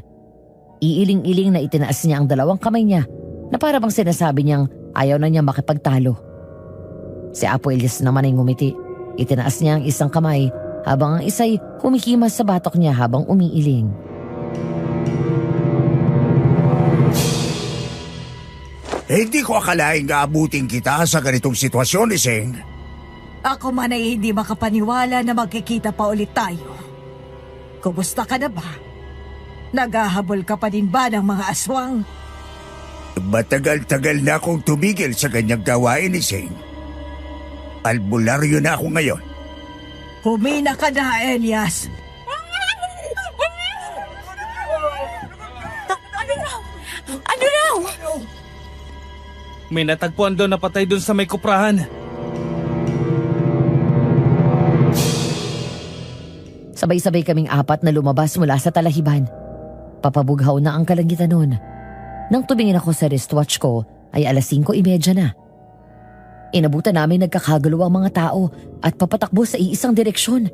Iiling-iling na itinaas niya ang dalawang kamay niya na para bang sinasabi niyang ayaw na niya makipagtalo. Si Apo Elias naman ay ngumiti. Itinaas niya ang isang kamay habang ang isa'y humihimas sa batok niya habang umiiling. Hindi ko akalaing aabutin kita sa ganitong sitwasyon, Ising. Ako man ay hindi makapaniwala na magkikita pa ulit tayo. Kumusta ka na ba? Naghahabol ka pa din ba ng mga aswang? Matagal-tagal na akong tumigil sa ganyang gawain, Ising. Albularyo na ako ngayon. Humina ka na, Elias. Ano raw? May natagpuan daw na patay doon sa may kuprahan. Sabay-sabay kaming apat na lumabas mula sa talahiban. Papabughaw na ang kalangitan noon. Nang tumingin ako sa wristwatch ko ay 5:30 na. Inabutan namin nagkakagulo ang mga tao at papatakbo sa iisang direksyon.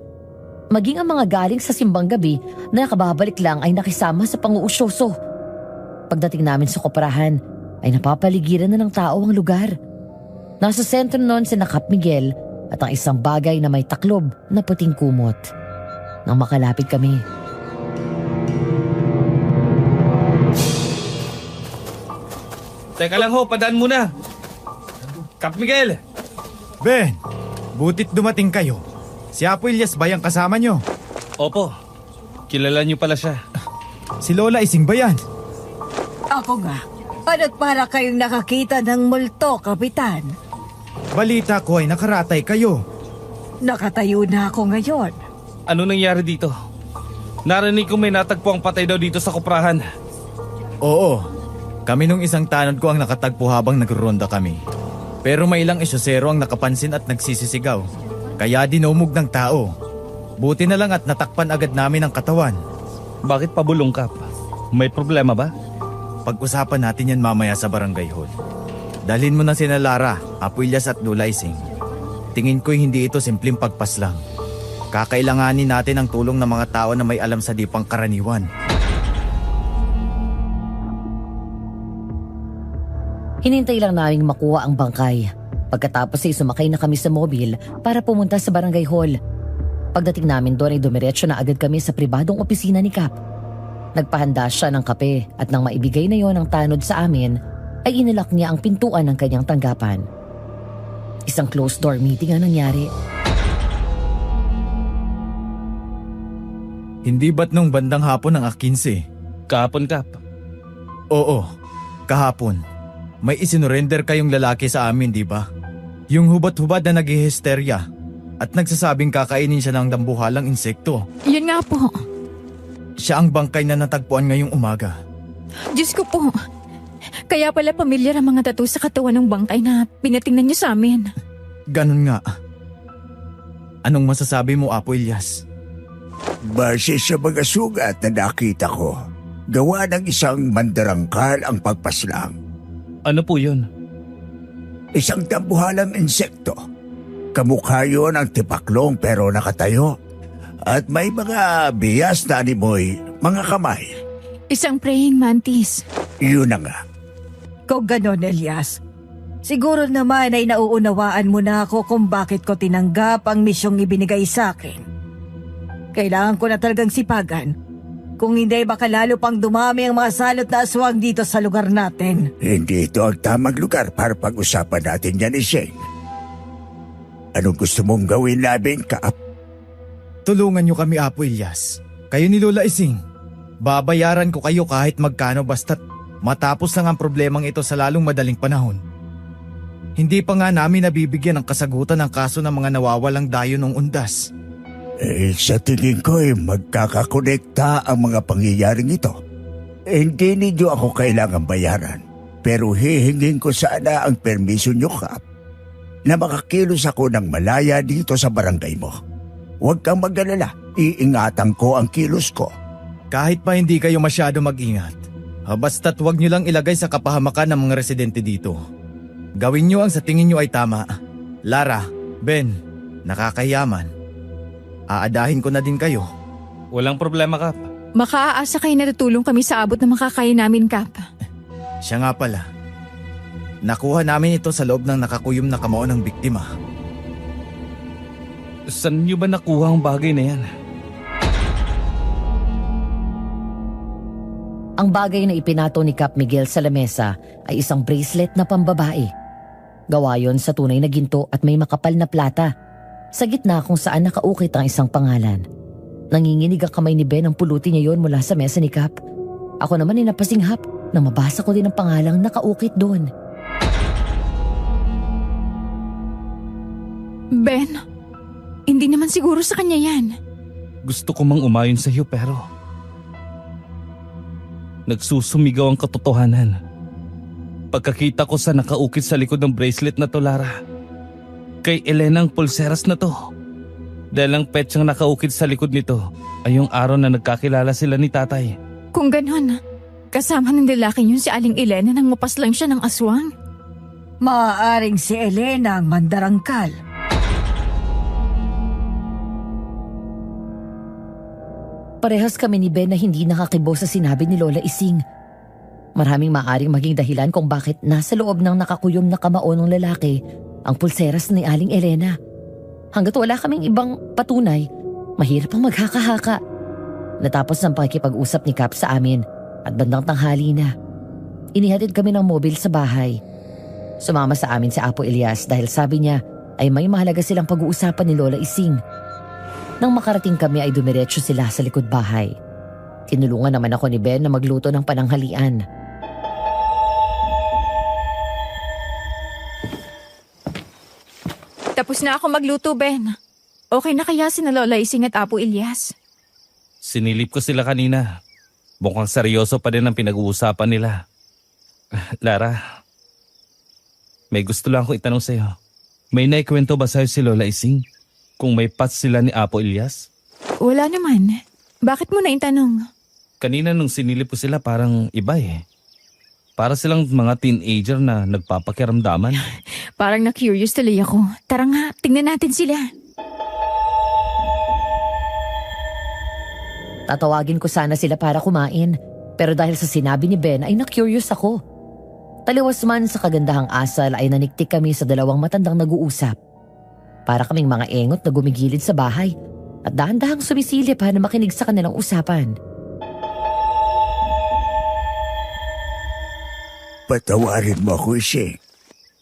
Maging ang mga galing sa simbang gabi na nakababalik lang ay nakisama sa panguusyoso. Pagdating namin sa koprahan ay napapaligiran na ng tao ang lugar. Nasa sentro noon si Kap Miguel at ang isang bagay na may taklob na puting kumot. Nang makalapit kami, Teka lang ho, padaan muna. Kap Miguel! Ben, butit dumating kayo. Si Apo Ilyas ba yung kasama nyo? Opo, kilala niyo pala siya. Si Lola Ising ba yan? Ako nga. Ano't para kayong nakakita ng multo, Kapitan? Balita ko ay nakaratay kayo. Nakatayo na ako ngayon. Ano nangyari dito? Narinig ko may natagpo ang patay daw dito sa kuprahan. Oo, kami nung isang tanod ko ang nakatagpo habang nagronda kami. Pero may ilang isyosero ang nakapansin at nagsisisigaw. Kaya dinumog ng tao. Buti na lang at natakpan agad namin ang katawan. Bakit pabulong, Kap? May problema ba? Pag-usapan natin yan mamaya sa barangay hall. Dalhin mo na sina Lara, Apo Ilyas at Lola Ising. Tingin ko'y hindi ito simpleng pagpaslang. Kakailanganin natin ang tulong ng mga tao na may alam sa di pangkaraniwan. hinintay lang naming makuha ang bangkay. Pagkatapos ay sumakay na kami sa mobil para pumunta sa barangay hall. Pagdating namin doon ay dumiretso na agad kami sa pribadong opisina ni Kap. Nagpahanda siya ng kape at nang maibigay na yon ang tanod sa amin, ay inilak niya ang pintuan ng kanyang tanggapan. Isang closed-door meeting ang nangyari. Hindi ba't nung bandang hapon ng 15? Kahapon, Kap. Oo, kahapon. May isinorender kayong lalaki sa amin, di ba? Yung hubad-hubad na naghihisterya at nagsasabing kakainin siya ng dambuhalang insekto. Yun nga po. Siya ang bangkay na natagpuan ngayong umaga. Diyos ko po. Kaya pala pamilyar ang mga tattoo sa katawan ng bangkay na pinatingnan niyo sa amin. Ganun nga. Anong masasabi mo, Apo Ilyas? Base sa mga sugat na nakita ko, gawa ng isang mandarangkal ang pagpaslang. Ano po yun? Isang dambuhalang insekto. Kamukha yun ang tipaklong pero nakatayo. At may mga biyas na animoy, mga kamay. Isang praying mantis. Yun na nga. Kung ganon, Elias, siguro naman ay nauunawaan mo na ako kung bakit ko tinanggap ang misyong ibinigay sa akin. Kailangan ko na talagang sipagan. Kung hindi, baka lalo pang dumami ang mga salot na aswang dito sa lugar natin. Hindi ito ang tamang lugar para pag-usapan natin yan, Iseng. Anong gusto mong gawin namin, Kap? Tulungan niyo kami, Apo Ilyas. Kayo ni Lola Ising. Babayaran ko kayo kahit magkano basta't matapos lang ang problemang ito sa lalong madaling panahon. Hindi pa nga namin nabibigyan ng kasagutan ng kaso ng mga nawawalang dayo ng undas. Sa tingin ko magkakakonekta ang mga pangyayaring ito. Hindi ninyo ako kailangan bayaran. Pero hihingin ko sana ang permiso nyo, Kap, na makakilos ako ng malaya dito sa barangay mo. Huwag kang mag-alala, iingatan ko ang kilos ko. Kahit pa hindi kayo masyado mag-ingat, basta't huwag niyo lang ilagay sa kapahamakan ng mga residente dito. Gawin niyo ang sa tingin niyo ay tama. Lara, Ben, nakakayaman. Aadahin ko na din kayo. Walang problema, Kap. Makaaasa kayo na tutulong kami sa abot na makakaya namin, Kap. Siya nga pala. Nakuha namin ito sa loob ng nakakuyom na kamao ng biktima. Saan niyo ba nakuha ang bagay na yan? Ang bagay na ipinato ni Cap Miguel sa lamesa ay isang bracelet na pambabae. Gawa yon sa tunay na ginto at may makapal na plata. Sa gitna kung saan nakaukit ang isang pangalan. Nanginginig ang kamay ni Ben ang pulutin niya yon mula sa mesa ni Cap. Ako naman ay napasinghap na mabasa ko din ang pangalang nakaukit doon. Ben, hindi naman siguro sa kanya yan. Gusto ko mang umayon sa iyo pero nagsusumigaw ang katotohanan. Pagkakita ko sa nakaukit sa likod ng bracelet na to, Lara, kay Elena ang pulseras na to. Dahil ang petsang nakaukit sa likod nito ay yung araw na nagkakilala sila ni tatay. Kung ganon, kasama ng lalaking yun si Aling Elena nang mapaslang siya ng aswang. Maaaring si Elena ang mandarangkal. Parehas kami ni Ben na hindi nakakibo sa sinabi ni Lola Ising. Maraming maaring maging dahilan kung bakit nasa loob ng nakakuyom na kamao ng lalaki ang pulseras ni Aling Elena. Hanggat wala kaming ibang patunay, mahirap ang maghaka-haka. Natapos ng pakikipag-usap ni Cap sa amin at bandang tanghali na. Inihatid kami ng mobil sa bahay. Sumama sa amin si Apo Elias dahil sabi niya ay may mahalaga silang pag-uusapan ni Lola Ising. Nang makarating kami ay dumiretso sila sa likod bahay. Tinulungan naman ako ni Ben na magluto ng pananghalian. Tapos na ako magluto, Ben. Okay na kaya si Lola Ising at Apo Elias? Sinilip ko sila kanina. Mukhang seryoso pa din ang pinag-uusapan nila. Lara, may gusto lang akong itanong sa'yo. May naikwento ba sa'yo si Lola Ising? Kung may pats sila ni Apo Elias? Wala naman. Bakit mo na itanong? Kanina nung sinilip ko sila parang iba eh. Para silang mga teenager na nagpapakiramdaman. Parang na-curious tuloy ako. Tara nga, tingnan natin sila. Tatawagin ko sana sila para kumain. Pero dahil sa sinabi ni Ben ay na-curious ako. Taliwas man sa kagandahang asal ay naniktik kami sa dalawang matandang nag-uusap. Para kaming mga engot na gumigilid sa bahay at dahan-dahang sumisilip na makinig sa kanilang usapan. Patawarin mo ako, Ising,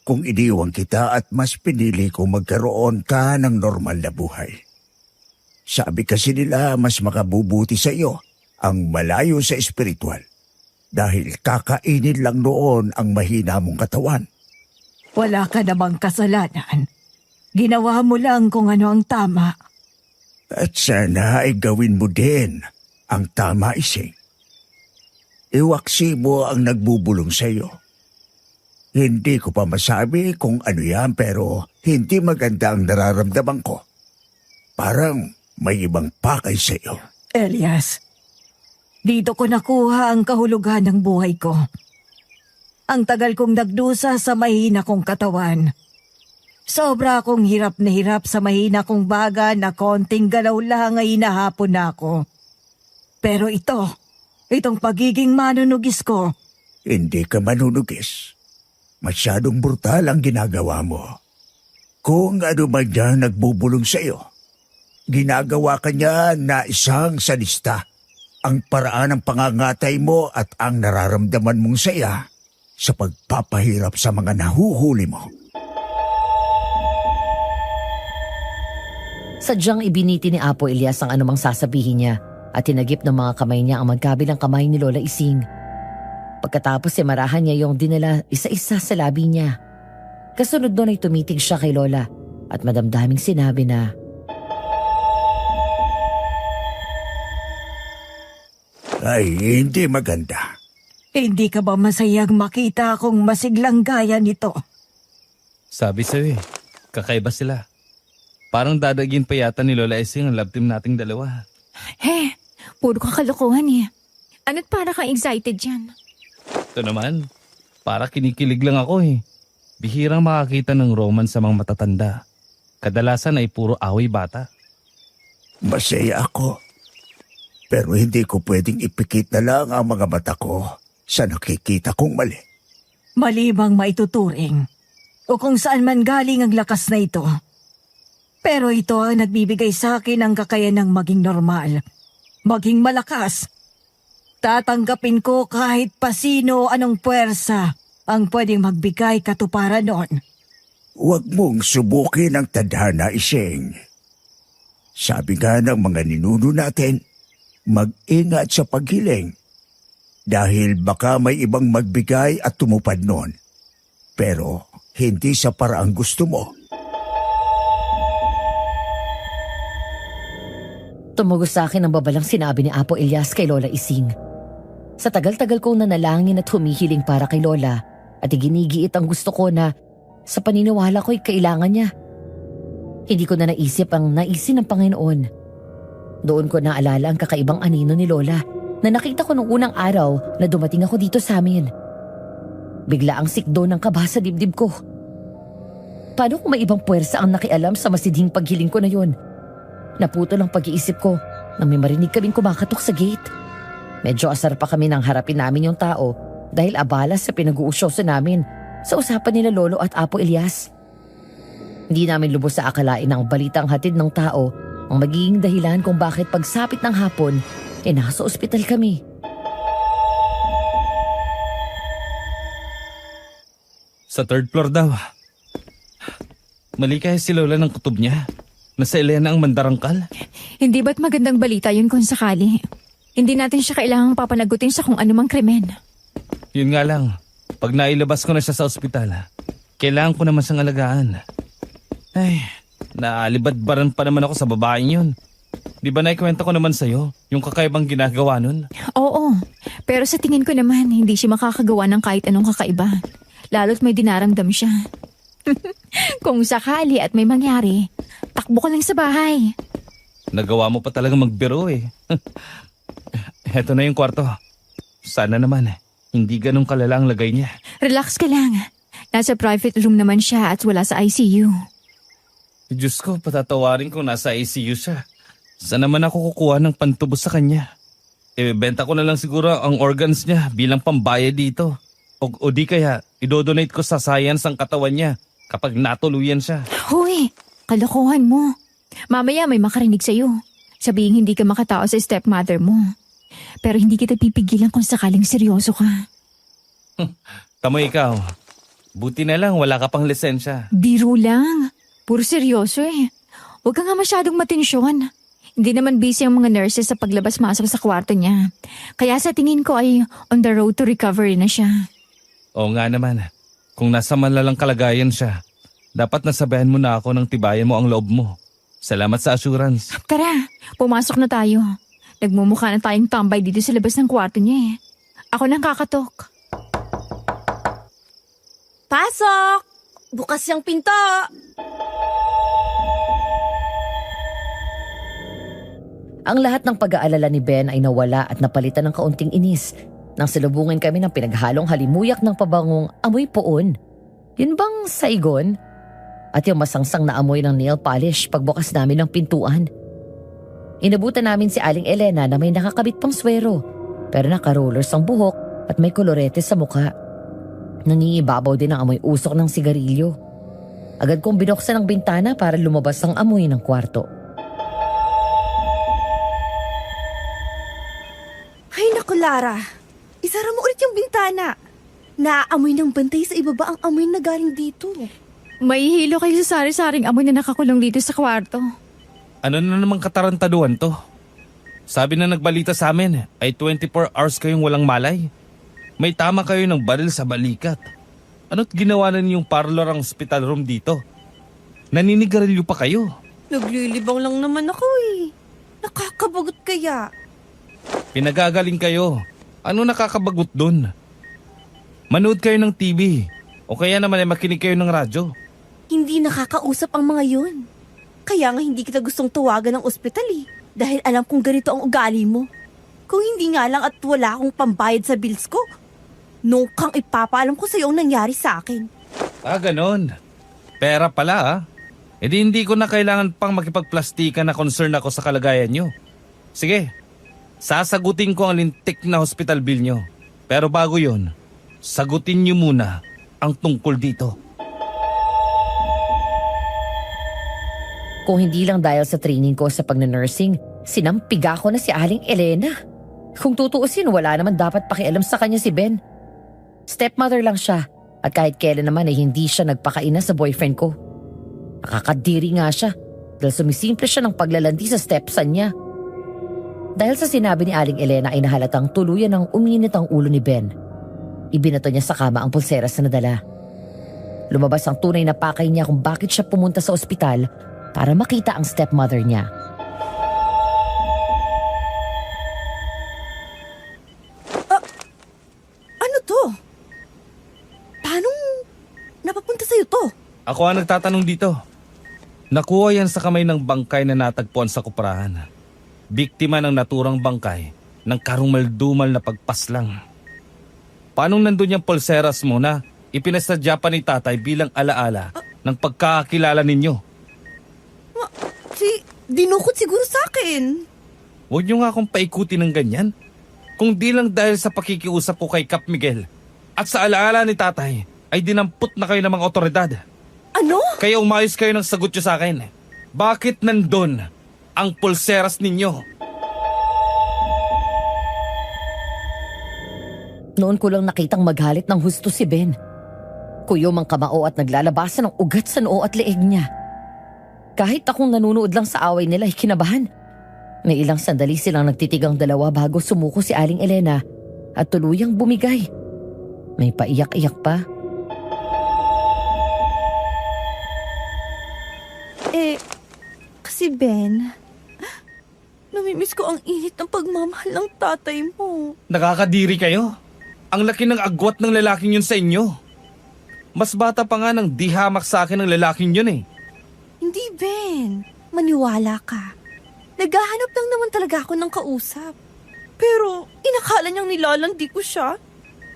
kung iniwan kita at mas pinili kong magkaroon ka ng normal na buhay. Sabi kasi nila mas makabubuti sa iyo ang malayo sa espiritual dahil kakainin lang noon ang mahina mong katawan. Wala ka namang kasalanan. Ginawa mo lang kung ano ang tama. At sana ay gawin mo din ang tama, Ising. Iwaksi mo ang nagbubulong sa iyo. Hindi ko pa masabi kung ano yan pero hindi maganda ang nararamdaman ko. Parang may ibang pakay sa iyo. Elias, dito ko nakuha ang kahulugan ng buhay ko. Ang tagal kong nagdusa sa mahina kong katawan. Sobra akong hirap na hirap sa mahina kong baga na konting galaw lang ay hinahapon na ako. Pero itong pagiging manunugis ko. Hindi ka manunugis. Masyadong brutal ang ginagawa mo. Kung ano man niya nagbubulong sa iyo, ginagawa ka niya na isang sadista. Ang paraan ng pangangatay mo at ang nararamdaman mong saya sa pagpapahirap sa mga nahuhuli mo. Sadyang ibiniti ni Apo Elias ang anumang sasabihin niya at tinagip ng mga kamay niya ang magkabilang kamay ni Lola Ising. Pagkatapos marahan niya yung dinala isa-isa sa labi niya. Kasunod doon ay tumitig siya kay Lola at madamdaming sinabi na, Ay, hindi maganda. Hindi ka ba masayang makita akong masiglang gaya nito? Sabi sa'yo eh, kakaiba sila. Parang dadagin pa yata ni Lola Ising ang love team nating dalawa. He, puro kakalokohan eh. Ano't para kang excited dyan? Ito naman, para kinikilig lang ako eh. Bihirang makakita ng romance sa mga matatanda. Kadalasan ay puro away bata. Masaya ako. Pero hindi ko pwedeng ipikit na lang ang mga mata ko sa nakikita kong mali. Mali bang maituturing? O kung saan man galing ang lakas na ito? Pero ito ang nagbibigay sa akin ng kakayanang maging normal, maging malakas. Tatanggapin ko kahit pasino anong puwersa ang pwedeng magbigay katuparan nun. Huwag mong subukin ang tadhana, Iseng. Sabi nga ng mga ninuno natin, mag-ingat sa paghiling. Dahil baka may ibang magbigay at tumupad nun. Pero hindi sa paraang gusto mo. Tumugos sa akin ang babalang sinabi ni Apo Elias kay Lola Ising. Sa tagal-tagal kong nanalangin at humihiling para kay Lola at iginigiit ang gusto ko na sa paniniwala ko'y kailangan niya. Hindi ko na naisip ang naisin ng Panginoon. Doon ko naalala ang kakaibang anino ni Lola na nakita ko nung unang araw na dumating ako dito sa amin. Bigla ang sikdo ng kaba sa dibdib ko. Paano kung may ibang puwersa ang nakialam sa masidhing paghiling ko na yun? Naputol ang pag-iisip ko nang may marinig kaming kumakatok sa gate. Medyo asar pa kami nang harapin namin yung tao dahil abala sa pinag-uusyoso namin sa usapan nila Lolo at Apo Elias. Hindi namin lubos sa akalain ang balitang hatid ng tao ang magiging dahilan kung bakit pagsapit ng hapon nasa ospital kami. Sa third floor daw. Mali kaya si Lola ng kutob niya. Nasa Elena ang mandarangkal. Hindi ba't magandang balita yun kung sakali? Hindi natin siya kailangang papanagutin sa kung anumang krimen. Yun nga lang, pag nailabas ko na siya sa ospital, kailangan ko naman siyang alagaan. Ay, naalibadbaran pa naman ako sa babaeng yun. Di ba naikwenta ko naman sa'yo yung kakaibang ginagawa nun? Oo, pero sa tingin ko naman, hindi siya makakagawa ng kahit anong kakaiba. Lalo't may dinaramdam siya. Kung sakali at may mangyari, takbo ka lang sa bahay. Nagawa mo pa talaga magbiro eh. Heto na yung kwarto. Sana naman, hindi ganun kalala ang lagay niya. Relax ka lang. Nasa private room naman siya at wala sa ICU. Diyos ko, patatawarin kung nasa ICU siya. Saan naman ako kukuha ng pantubos sa kanya? Ibebenta ko na lang siguro ang organs niya bilang pambayad dito. O di kaya, idodonate ko sa science ang katawan niya kapag natuluyan siya. Hoy, kalokohan mo. Mamaya may makarinig sa'yo. Sabihin hindi ka makatao sa stepmother mo. Pero hindi kita pipigilan kung sakaling seryoso ka. Tamo ikaw. Buti na lang wala ka pang lisensya. Biro lang. Puro seryoso eh. Huwag ka nga masyadong matensyon. Hindi naman busy ang mga nurses sa paglabas-masok sa kwarto niya. Kaya sa tingin ko ay on the road to recovery na siya. Oo nga naman. Kung nasa malalang kalagayan siya, dapat nasabayan mo na ako ng tibayan mo ang loob mo. Salamat sa assurance. Tara, pumasok na tayo. Nagmumukha na tayong tambay dito sa labas ng kwarto niya eh. Ako nang kakatok. Pasok! Bukas yung pinto! Ang lahat ng pag-aalala ni Ben ay nawala at napalitan ng kaunting inis nang salubungin kami ng pinaghalong halimuyak ng pabangong amoy poon. Yun bang saigon? At yung masangsang na amoy ng nail polish pagbukas namin ng pintuan. Inabutan namin si Aling Elena na may nakakabit pang swero pero naka-rollers ang buhok at may kolorete sa mukha. Nangingibabaw din ang amoy usok ng sigarilyo. Agad kong binuksan ang bintana para lumabas ang amoy ng kwarto. Ay naku, Lara. Isara mo ulit yung bintana. Naaamoy ng bantay sa ibaba ang amoy na galing dito. May hilo kayo sa sari-saring amoy na nakakulong dito sa kwarto. Ano na namang katarantaduhan to? Sabi na nagbalita sa amin ay 24 hours kayong walang malay. May tama kayo ng baril sa balikat. Ano't ginawa na niyong parlor ang hospital room dito? Naninigarilyo pa kayo. Naglilibang lang naman ako eh. Nakakabagot kaya. Pinagagaling kayo. Ano nakakabagot dun? Manood kayo ng TV. O kaya naman ay makinig kayo ng radyo. Hindi nakakausap ang mga yun. Kaya nga hindi kita gustong tawagan ng ospital eh. Dahil alam kong ganito ang ugali mo. Kung hindi nga lang at wala akong pambayad sa bills ko, nung kang ipapaalam ko sa'yo ang nangyari sa akin. Ah, ganon. Pera pala ah. E di hindi ko na kailangan pang makipagplastikan na concern ako sa kalagayan nyo. Sige, sasagutin ko ang lintik na hospital bill nyo. Pero bago yon, sagutin nyo muna ang tungkol dito. Kung hindi lang dahil sa training ko sa pagnanursing, sinampiga ko na si Aling Elena. Kung tutuusin, wala naman dapat pakialam sa kanya si Ben. Stepmother lang siya at kahit kailan naman ay hindi siya nagpakaina sa boyfriend ko. Nakakadiri nga siya dahil sumisimple siya ng paglalandi sa stepson niya. Dahil sa sinabi ni Aling Elena ay nahalatang tuluyan ng uminit ang ulo ni Ben. Ibinato niya sa kama ang pulseras na nadala. Lumabas ang tunay na pakay niya kung bakit siya pumunta sa ospital para makita ang stepmother niya. Ano to? Paano napapunta sa'yo to? Ako ang nagtatanong dito. Nakuha yan sa kamay ng bangkay na natagpuan sa kuprahan. Biktima ng naturang bangkay ng karumal-dumal na pagpaslang. Paano nandun yung pulseras mo na ipinasadya pa ni tatay bilang alaala ng pagkakakilala ninyo? Dinukot siguro sa akin. Huwag niyo nga akong paikuti ng ganyan. Kung di lang dahil sa pakikiusap ko kay Kap Miguel at sa alaala ni tatay ay dinampot na kayo ng mga otoridad. Ano? Kaya umayos kayo ng sagot niyo sa akin. Bakit nandun ang pulseras ninyo? Noon ko lang nakitang maghalit ng husto si Ben. Kuyom ang kamao at naglalabasan ng ugat sa noo at leeg niya. Kahit akong nanunood lang sa away nila ay kinabahan. May ilang sandali silang nagtitigang dalawa bago sumuko si Aling Elena at tuluyang bumigay. May paiyak-iyak pa. Kasi Ben, namimiss ko ang init ng pagmamahal ng tatay mo. Nakakadiri kayo. Ang laki ng agwat ng lalaking yun sa inyo. Mas bata pa nga ng di hamak sa akin ng lalaking yun eh. Hindi, Ben. Maniwala ka. Naghahanap lang naman talaga ako ng kausap. Pero, inakala niyang nilalandi ko siya.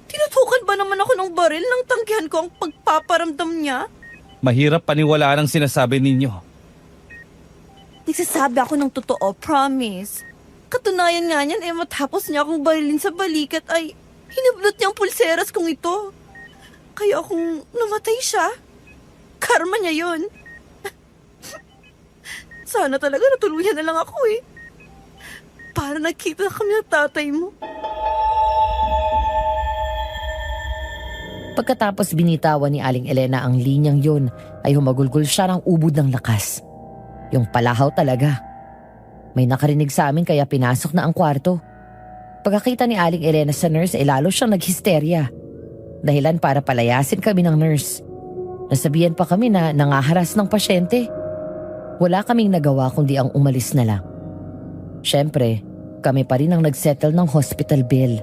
Tinutukan ba naman ako ng baril nang tanggihan ko ang pagpaparamdam niya? Mahirap paniwalaan ang sinasabi ninyo. Nagsasabi ako ng totoo, promise. Katunayan nga niyan, matapos niya akong barilin sa balikat ay hinablot niya ang pulseras kong ito. Kaya kung namatay siya, karma niya yon. Sana talaga natuluyan na lang ako eh. Para nakita kami ng tatay mo. Pagkatapos binitawan ni Aling Elena ang linyang yun, ay humagulgol siya ng ubod ng lakas. Yung palahaw talaga. May nakarinig sa amin kaya pinasok na ang kwarto. Pagkakita ni Aling Elena sa nurse ay lalo siyang naghisterya. Dahilan para palayasin kami ng nurse. Nasabihan pa kami na nangaharas ng pasyente. Wala kaming nagawa kundi ang umalis na lang. Siyempre, kami pa rin ang nagsettle ng hospital bill.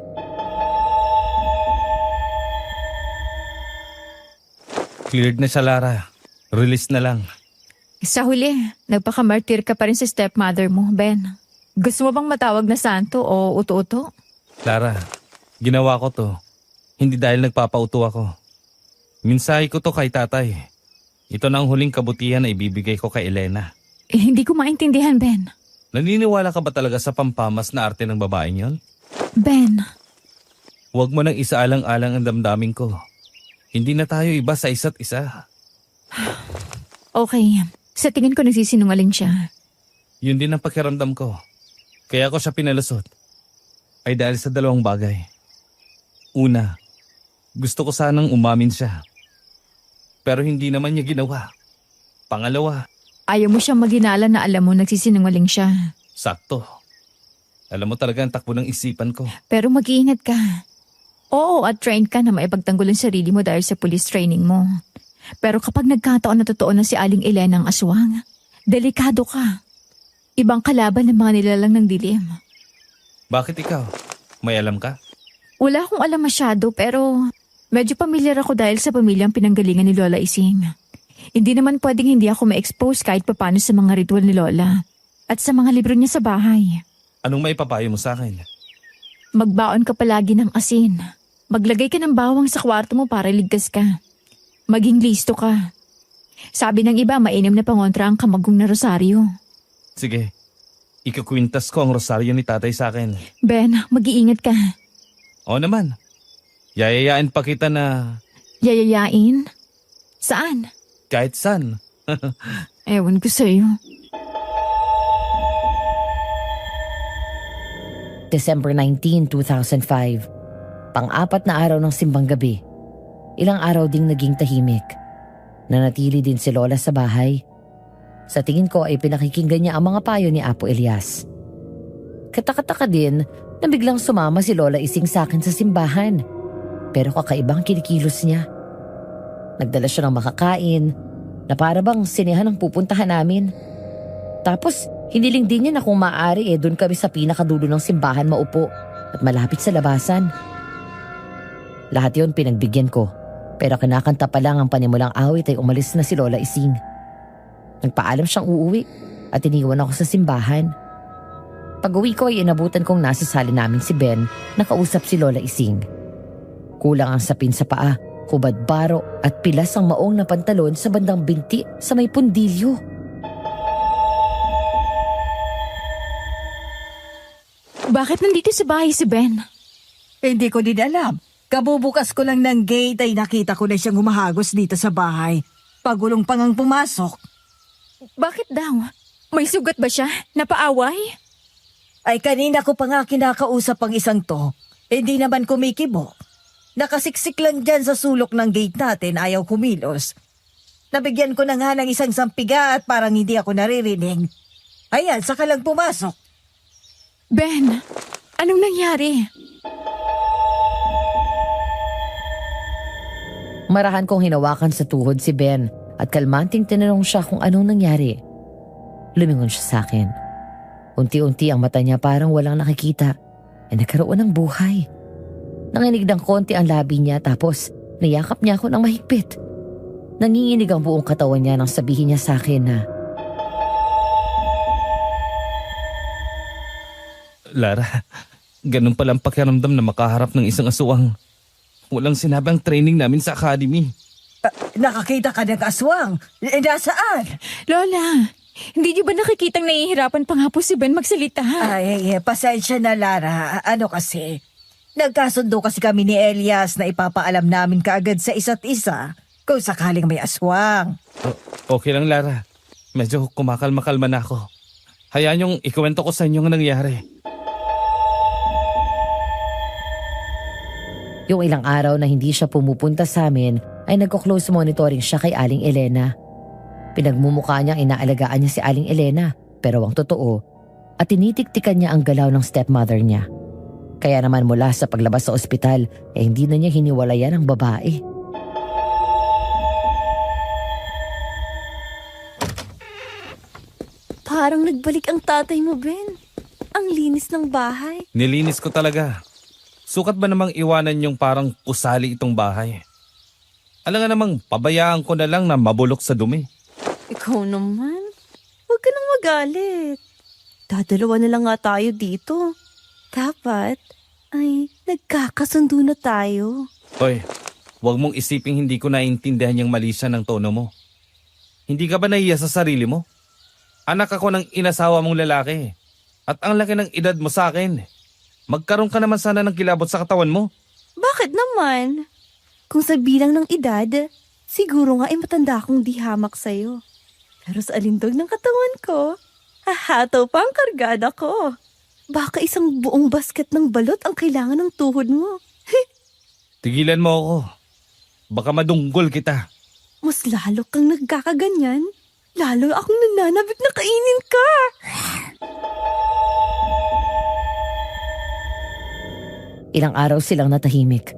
Cleared na siya, Lara. Release na lang. Sa huli, nagpakamartir ka pa rin sa stepmother mo, Ben. Gusto mo bang matawag na santo o uto-uto? Lara, ginawa ko to. Hindi dahil nagpapauto ako. Minsahe ko to kay tatay. Ito na ang huling kabutihan na ibibigay ko kay Elena. Hindi ko maintindihan, Ben. Naniniwala ka ba talaga sa pampamas na arte ng babaeng yon? Ben, Huwag mo nang isaalang-alang ang damdamin ko. Hindi na tayo iba sa isa't isa. okay. Sa tingin ko nagsisinungaling siya. Yun din ang pakiramdam ko. Kaya ako siya pinalusot. Ay dahil sa dalawang bagay. Una, gusto ko sanang umamin siya. Pero hindi naman niya ginawa. Pangalawa, Ayaw mo siyang maginala na alam mo nagsisinungaling siya. sakto. Alam mo talaga ang takbo ng isipan ko. Pero mag-iingat ka. Oo, at trained ka na maipagtanggol ang sarili mo dahil sa police training mo. Pero kapag nagkataon na totoo na si Aling Elena ang aswang, delikado ka. Ibang kalaban ng mga nilalang ng dilim. Bakit ikaw? May alam ka? Wala akong alam masyado pero medyo pamilyar ako dahil sa pamilyang pinanggalingan ni Lola Ising. Hindi naman pwedeng hindi ako ma-expose kahit papano sa mga ritual ni Lola at sa mga libro niya sa bahay. Anong maipapayo mo sa akin? Magbaon ka palagi ng asin. Maglagay ka ng bawang sa kwarto mo para ligtas ka. Maging listo ka. Sabi ng iba, mainam na pangontra ang kamagong na rosaryo. Sige, ikukwintas ko ang rosaryo ni tatay sa akin. Ben, mag-iingat ka. Oo naman. Yayayain pa kita na Yayayain? Saan? kahit saan. Ewan ko sa'yo. December 19, 2005. Pang-apat na araw ng simbang gabi. Ilang araw ding naging tahimik. Nanatili din si Lola sa bahay. Sa tingin ko ay pinakikinggan niya ang mga payo ni Apo Elias. Katakataka din na biglang sumama si Lola Ising sa akin sa simbahan. Pero kakaibang kinikilos niya. Nagdala siya ng makakain na para bang sinehan ang pupuntahan namin. Tapos hiniling din niya na kung maaari doon kami sa pinakadulo ng simbahan maupo at malapit sa labasan. Lahat yon pinagbigyan ko. Pero kinakanta pa lang ang panimulang awit ay umalis na si Lola Ising. Nagpaalam siyang uuwi at iniwan ako sa simbahan. Pag-uwi ko ay inabutan kong nasa sala namin si Ben na kausap si Lola Ising. Kulang ang sapin sa paa, hubad baro at pilas ang maong na pantalon sa bandang binti sa may pundilyo. Bakit nandito sa bahay si Ben? Hindi ko din alam. Kabubukas ko lang ng gate ay nakita ko na siyang humahagos dito sa bahay. Pagulong pa ngang pumasok. Bakit daw? May sugat ba siya? Napaaway? Ay kanina ko pa nga kinakausap ang isang to. Hindi naman kumikibo. Nakasiksik lang dyan sa sulok ng gate natin, ayaw kumilos. Nabigyan ko na nga ng isang sampiga at parang hindi ako naririnig. Ayan, saka lang pumasok. Ben, anong nangyari? Marahan kong hinawakan sa tuhod si Ben at kalmanting tinanong siya kung anong nangyari. Lumingon siya sa akin. Unti-unti ang mata niya parang walang nakikita ay nagkaroon ng buhay. Nanginig ng konti ang labi niya tapos niyakap niya ako ng mahigpit. Nanginginig ang buong katawan niya nang sabihin niya sa akin na, Lara, ganun palang pakiramdam na makaharap ng isang aswang. Walang sinabi ang training namin sa academy. Nakakita ka ng aswang? Nasaan? Lola, hindi niyo ba nakikitang nahihirapan pa nga po si Ben magsalita? Ay, pasensya na Lara. Ano kasi? Nagkasundo kasi kami ni Elias na ipapaalam namin kaagad sa isa't isa kung sakaling may aswang. Okay lang, Lara. Medyo kumakalma-kalma na ako. Hayaan yung ikuwento ko sa inyo ang nangyari. yung ilang araw na hindi siya pumupunta sa amin ay nagko-close monitoring siya kay Aling Elena. Pinagmumukha niyang inaalagaan niya si Aling Elena pero ang totoo at tinitiktikan niya ang galaw ng stepmother niya. Kaya naman mula sa paglabas sa ospital hindi na niya hiniwalayan ang babae. Parang nagbalik ang tatay mo, Ben. Ang linis ng bahay. Nilinis ko talaga. Sukat ba namang iwanan yung parang pusali itong bahay? Alam nga namang pabayaan ko na lang na mabulok sa dumi. Ikaw naman. Huwag ka nang magalit. Dadalawa na lang nga tayo dito. Dapat ay nagkakasundo na tayo. Hoy, huwag mong isiping hindi ko naiintindihan yung mali siya ng tono mo. Hindi ka ba nahiya sa sarili mo? Anak ako ng inasawa mong lalaki. At ang laki ng edad mo sa akin. Magkaroon ka naman sana ng kilabot sa katawan mo. Bakit naman? Kung sa bilang ng edad, siguro nga ay matanda akong di hamak sa'yo. Pero sa alindog ng katawan ko, hahataw pa ang kargada ko. Baka isang buong basket ng balot ang kailangan ng tuhod mo. Tigilan mo ako. Baka madunggol kita. Mas lalo kang nagkakaganyan. Lalo akong nananabik na kainin ka. Ilang araw silang natahimik.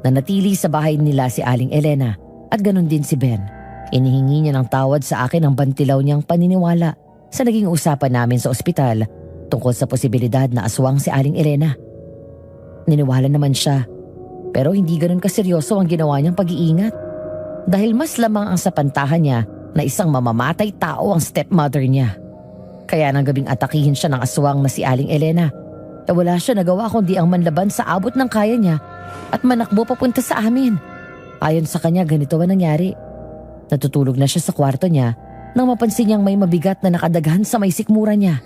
Nanatili sa bahay nila si Aling Elena at ganun din si Ben. Inihingi niya ng tawad sa akin ang bantilaw niyang paniniwala sa naging usapan namin sa ospital tungkol sa posibilidad na aswang si Aling Elena. Niniwala naman siya pero hindi ganun kaseryoso ang ginawa niyang pag-iingat dahil mas lamang ang sapantahan niya na isang mamamatay tao ang stepmother niya. Kaya nang gabing atakihin siya ng aswang na si Aling Elena, wala siya nagawa kundi ang manlaban sa abot ng kaya niya at manakbo papunta sa amin. Ayon sa kanya, ganito ang nangyari. Natutulog na siya sa kwarto niya nang mapansin niyang may mabigat na nakadaghan sa may sikmura niya.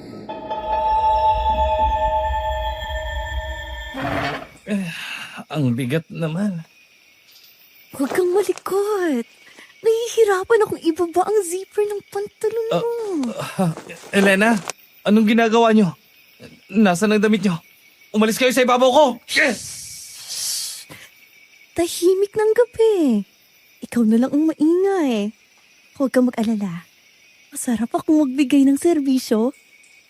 Ang bigat naman. Huwag kang malikot. Nahihirapan akong ibaba ang zipper ng pantalon mo. Elena, anong ginagawa niyo? Nasaan ang damit niyo? Umalis kayo sa ibabaw ko! Tahimik ng gabi. Ikaw na lang ang maingay. Huwag kang mag-alala. Masarap akong magbigay ng serbisyo.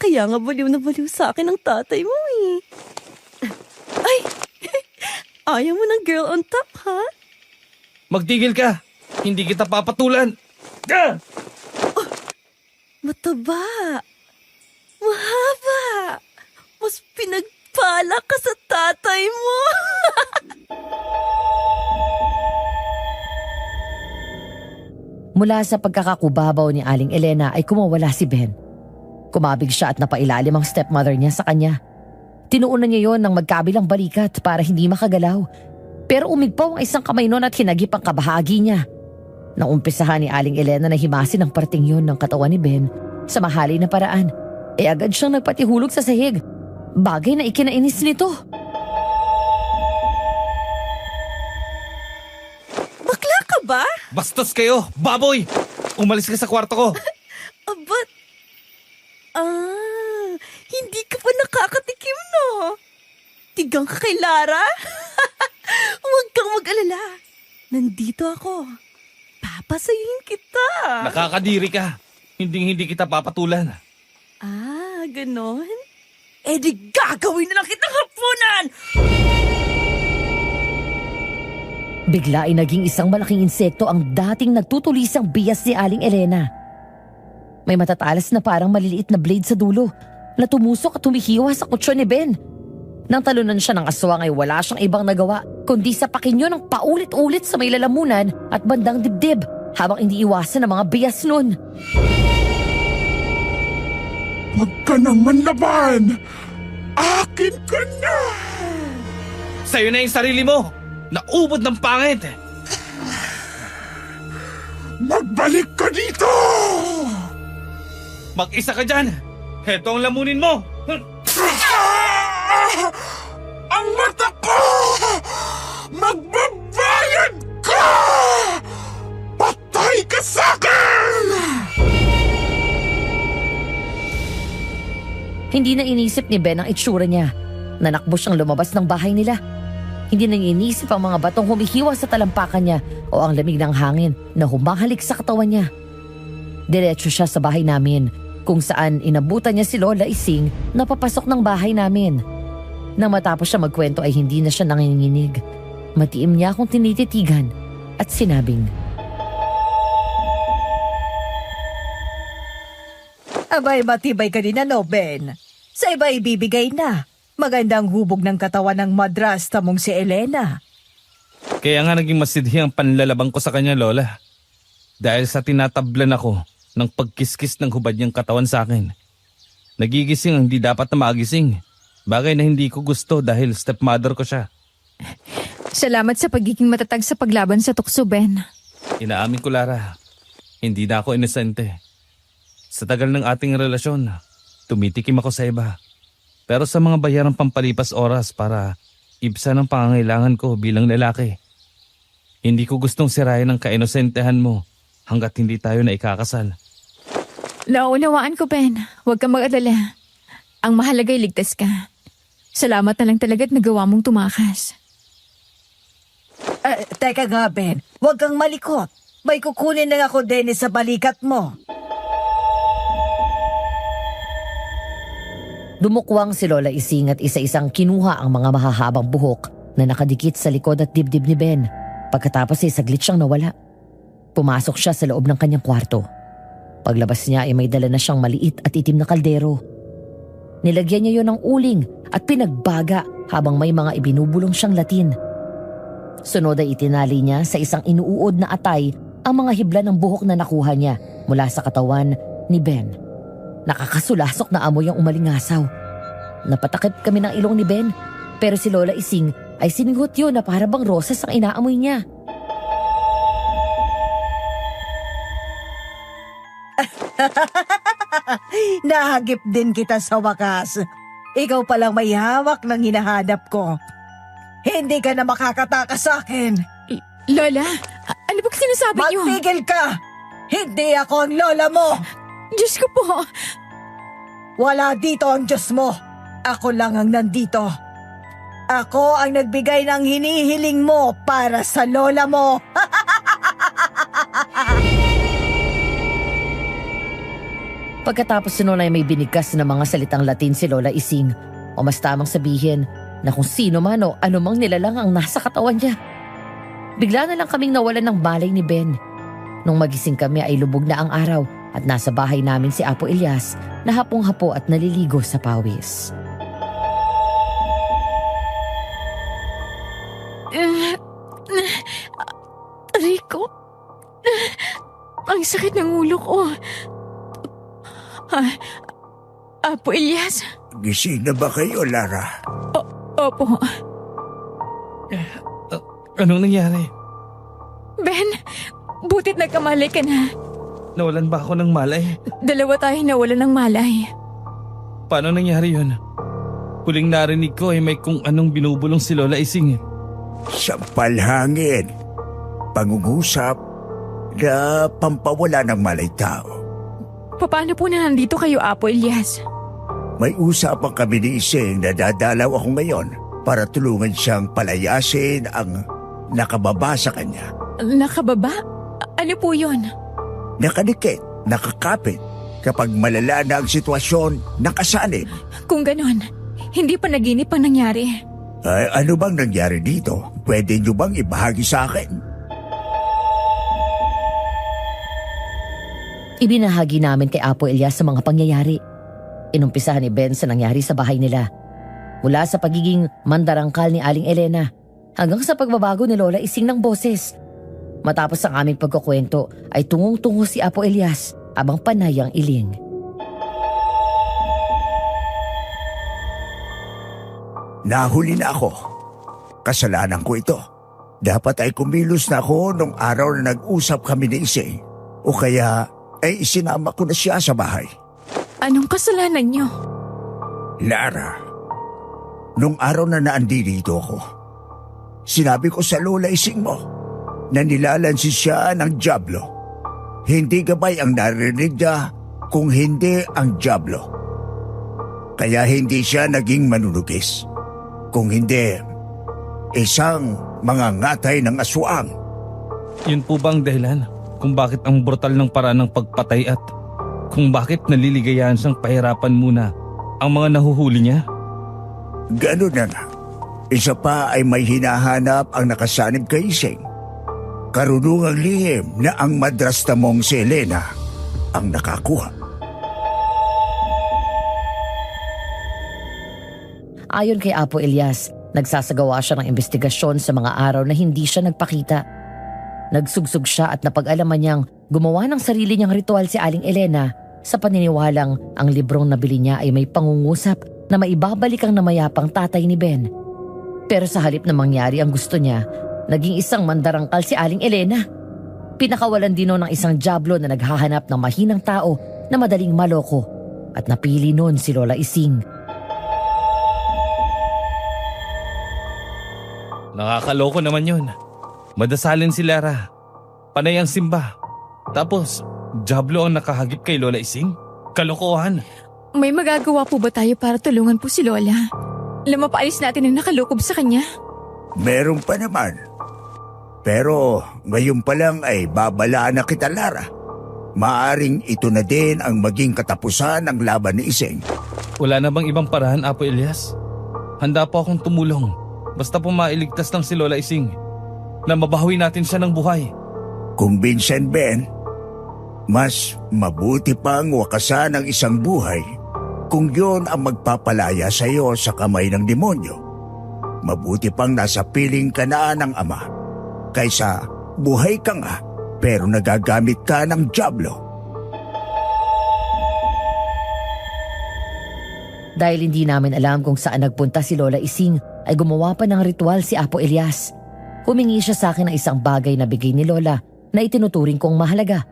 Kaya nga baliw na baliw sa akin ang tatay mo eh. Ay! Ayaw mo ng girl on top, ha? Magtigil ka! Hindi kita papatulan! Ah! Mataba. Mahaba. Mas pinagpala ka sa tatay mo. Mula sa pagkakakubabaw ni Aling Elena ay kumawala si Ben. Kumabig siya at napailalim ang stepmother niya sa kanya. Tinuunan niya yon ng magkabilang balikat para hindi makagalaw. Pero umigpaw ang isang kamay noon at hinagip ang kabahagi niya. Nang umpisahan ni Aling Elena na himasin ang parting yon ng katawan ni Ben sa mahalay na paraan, agad siyang nagpatihulog sa sahig. Bagay na ikinainis nito. Bakla ka ba? Bastos kayo! Baboy! Umalis ka sa kwarto ko! Abat? Hindi ka pa nakakatikim, no? Tigang ka kay Lara? Huwag kang mag-alala. Nandito ako. Papasayin kita. Nakakadiri ka! Hindi kita papatulan. Ganon? Di gagawin na lang kitang hapunan! Bigla ay naging isang malaking insekto ang dating nagtutulisang bias ni Aling Elena. May matatalas na parang maliliit na blade sa dulo na tumusok at humihiwa sa kutsyon ni Ben. Nang talunan siya ng aswang ay wala siyang ibang nagawa kundi sapakin yun ng paulit-ulit sa may lalamunan at bandang dibdib habang hindi iwasan ng mga bias nun. Huwag ka naman laban! Akin ka na! Sa'yo na yung sarili mo! Naubod ng pangit! Magbalik ka dito! Mag-isa ka dyan! Heto ang lamunin mo! Ang mata ko! Magbabayad ka! Patay ka sa akin! Hindi na inisip ni Ben ang itsura niya. Nanakbo siyang lumabas ng bahay nila. Hindi na inisip ang mga batong humihiwa sa talampakan niya o ang lamig ng hangin na humahalik sa katawan niya. Diretso siya sa bahay namin kung saan inabutan niya si Lola Ising na papasok ng bahay namin. Nang matapos siya magkwento ay hindi na siya nanginginig. Matiim niya akong tinititigan at sinabing, Abay, matibay ka din no, Ben? Sa iba ibibigay na. Magandang hubog ng katawan ng madrasta mong si Elena. Kaya nga naging masidhi ang panlalabang ko sa kanya, Lola. Dahil sa tinatablan ako ng pagkiskis ng hubad niyang katawan sa akin. Nagigising ang hindi dapat na magising. Bagay na hindi ko gusto dahil stepmother ko siya. Salamat sa pagiging matatag sa paglaban sa tukso, Ben. Inaamin ko, Lara. Hindi na ako inosente. Sa tagal ng ating relasyon, tumitikim ako sa iba. Pero sa mga bayarang pampalipas oras para ibsan ang pangangailangan ko bilang lalaki. Hindi ko gustong sirayan ang kainosentehan mo hanggat hindi tayo na ikakasal. Naunawaan ko, Ben. Huwag kang mag-alala. Ang mahalaga'y ligtas ka. Salamat na lang talaga't nagawa mong tumakas. Teka nga, Ben. Huwag kang malikot. May kukunin na ako din sa balikat mo. Dumukwang si Lola Ising at isa-isang kinuha ang mga mahahabang buhok na nakadikit sa likod at dibdib ni Ben. Pagkatapos ay saglit siyang nawala. Pumasok siya sa loob ng kanyang kwarto. Paglabas niya ay may dala na siyang maliit at itim na kaldero. Nilagyan niya yon ng uling at pinagbaga habang may mga ibinubulong siyang latin. Sunod ay itinali niya sa isang inuuod na atay ang mga hibla ng buhok na nakuha niya mula sa katawan ni Ben. Nakakasulasok na amoy ang umalingasaw. Napatakip kami ng ilong ni Ben, pero si Lola Ising ay sininghot yun na para bang rosas ang inaamoy niya. Nahagip din kita sa wakas. Ikaw palang may hawak ng hinahanap ko. Hindi ka na makakatakas sa akin. Lola, ano ba sinasabi niyo? Magpigil ka! Hindi ako ang lola mo! Diyos ko po. Wala dito ang Diyos mo. Ako lang ang nandito. Ako ang nagbigay ng hinihiling mo para sa lola mo. Pagkatapos nun ay may binigkas na mga salitang Latin si Lola Ising, o mas tamang sabihin na kung sino man o anumang nilalang ang nasa katawan niya. Bigla na lang kaming nawalan ng malay ni Ben. Nung magising kami ay lubog na ang araw at nasa bahay namin si Apo Elias na hapong-hapo at naliligo sa pawis. Rico, ang sakit ng ulo ko. Apo Elias? Gising na ba kayo, Lara? Opo. Anong nangyari? Ben, butit nagkamalay ka na. Nawalan ba ako ng malay? Dalawa tayo nawalan ng malay. Paano nangyari yun? Huling narinig ko ay may kung anong binubulong si Lola Ising. Sampal hangin, pangungusap, na pampawala ng malay tao. Paano po na nandito kayo, Apo Elias? May usapan kami ni Ising na dadalaw ako ngayon para tulungan siyang palayasin ang nakababa sa kanya. Nakababa? Ano po yun? Nakadikit, nakakapit. Kapag malala na ang sitwasyon, nakasanib. Kung ganon, hindi pa naginip ang nangyari. Ay, ano bang nangyari dito? Pwede niyo bang ibahagi sa akin? Ibinahagi namin kay Apo Elias sa mga pangyayari. Inumpisahan ni Ben sa nangyari sa bahay nila. Mula sa pagiging mandarangkal ni Aling Elena hanggang sa pagbabago ni Lola Ising ng boses. Matapos ang aming pagkukwento ay tungong-tungo si Apo Elias abang panay ang iling. Nahuli na ako. Kasalanan ko ito. Dapat ay kumilos na ako nung araw na nag-usap kami ni Ising. O kaya ay isinama ko na siya sa bahay. Anong kasalanan niyo? Lara, nung araw na naandito ako, sinabi ko sa Lola Ising mo na nilalansi siya ng dyablo. Hindi gabay ang narinig niya kung hindi ang dyablo. Kaya hindi siya naging manunugis. Kung hindi, isang mangangatay ng aswang. Yun po ba ang dahilan kung bakit ang brutal ng paraan ng pagpatay at kung bakit naliligayahan siyang pahirapan muna ang mga nahuhuli niya? Ganun na nga. Isa pa ay may hinahanap ang nakasanib kay Ising. Karunungang lihim na ang madrasta mong si Elena ang nakakuha. Ayon kay Apo Elias, nagsasagawa siya ng investigasyon sa mga araw na hindi siya nagpakita. Nagsugsug siya at napag-alaman niyang gumawa ng sarili niyang ritual si Aling Elena sa paniniwalang ang librong nabili niya ay may pangungusap na maibabalik ang namayapang tatay ni Ben. Pero sa halip na mangyari ang gusto niya, naging isang mandarangkal si Aling Elena. Pinakawalan din noon ng isang dyablo na naghahanap ng mahinang tao na madaling maloko at napili noon si Lola Ising. Nakakaloko naman yun. Madasalin si Lara. Panay ang simba. Tapos, dyablo ang nakahagip kay Lola Ising? Kalokohan. May magagawa po ba tayo para tulungan po si Lola? Mapaalis natin ang nakalukob sa kanya. Meron pa naman. Pero ngayon pa lang ay babalaan na kita, Lara. Maaring ito na din ang maging katapusan ng laban ni Ising. Wala na bang ibang paraan, Apo Elias? Handa po akong tumulong. Basta po mailigtas lang si Lola Ising. Na mabawi natin siya ng buhay. Kung Vincent Ben, mas mabuti pang wakasan ang isang buhay kung yon ang magpapalaya sa iyo sa kamay ng demonyo. Mabuti pang nasa piling ka na ng ama kaysa buhay ka nga pero nagagamit ka ng dyablo. Dahil hindi namin alam kung saan nagpunta si Lola Ising, ay gumawa pa ng ritual si Apo Elias. Humingi siya sa akin ng isang bagay na bigay ni Lola na itinuturing kong mahalaga.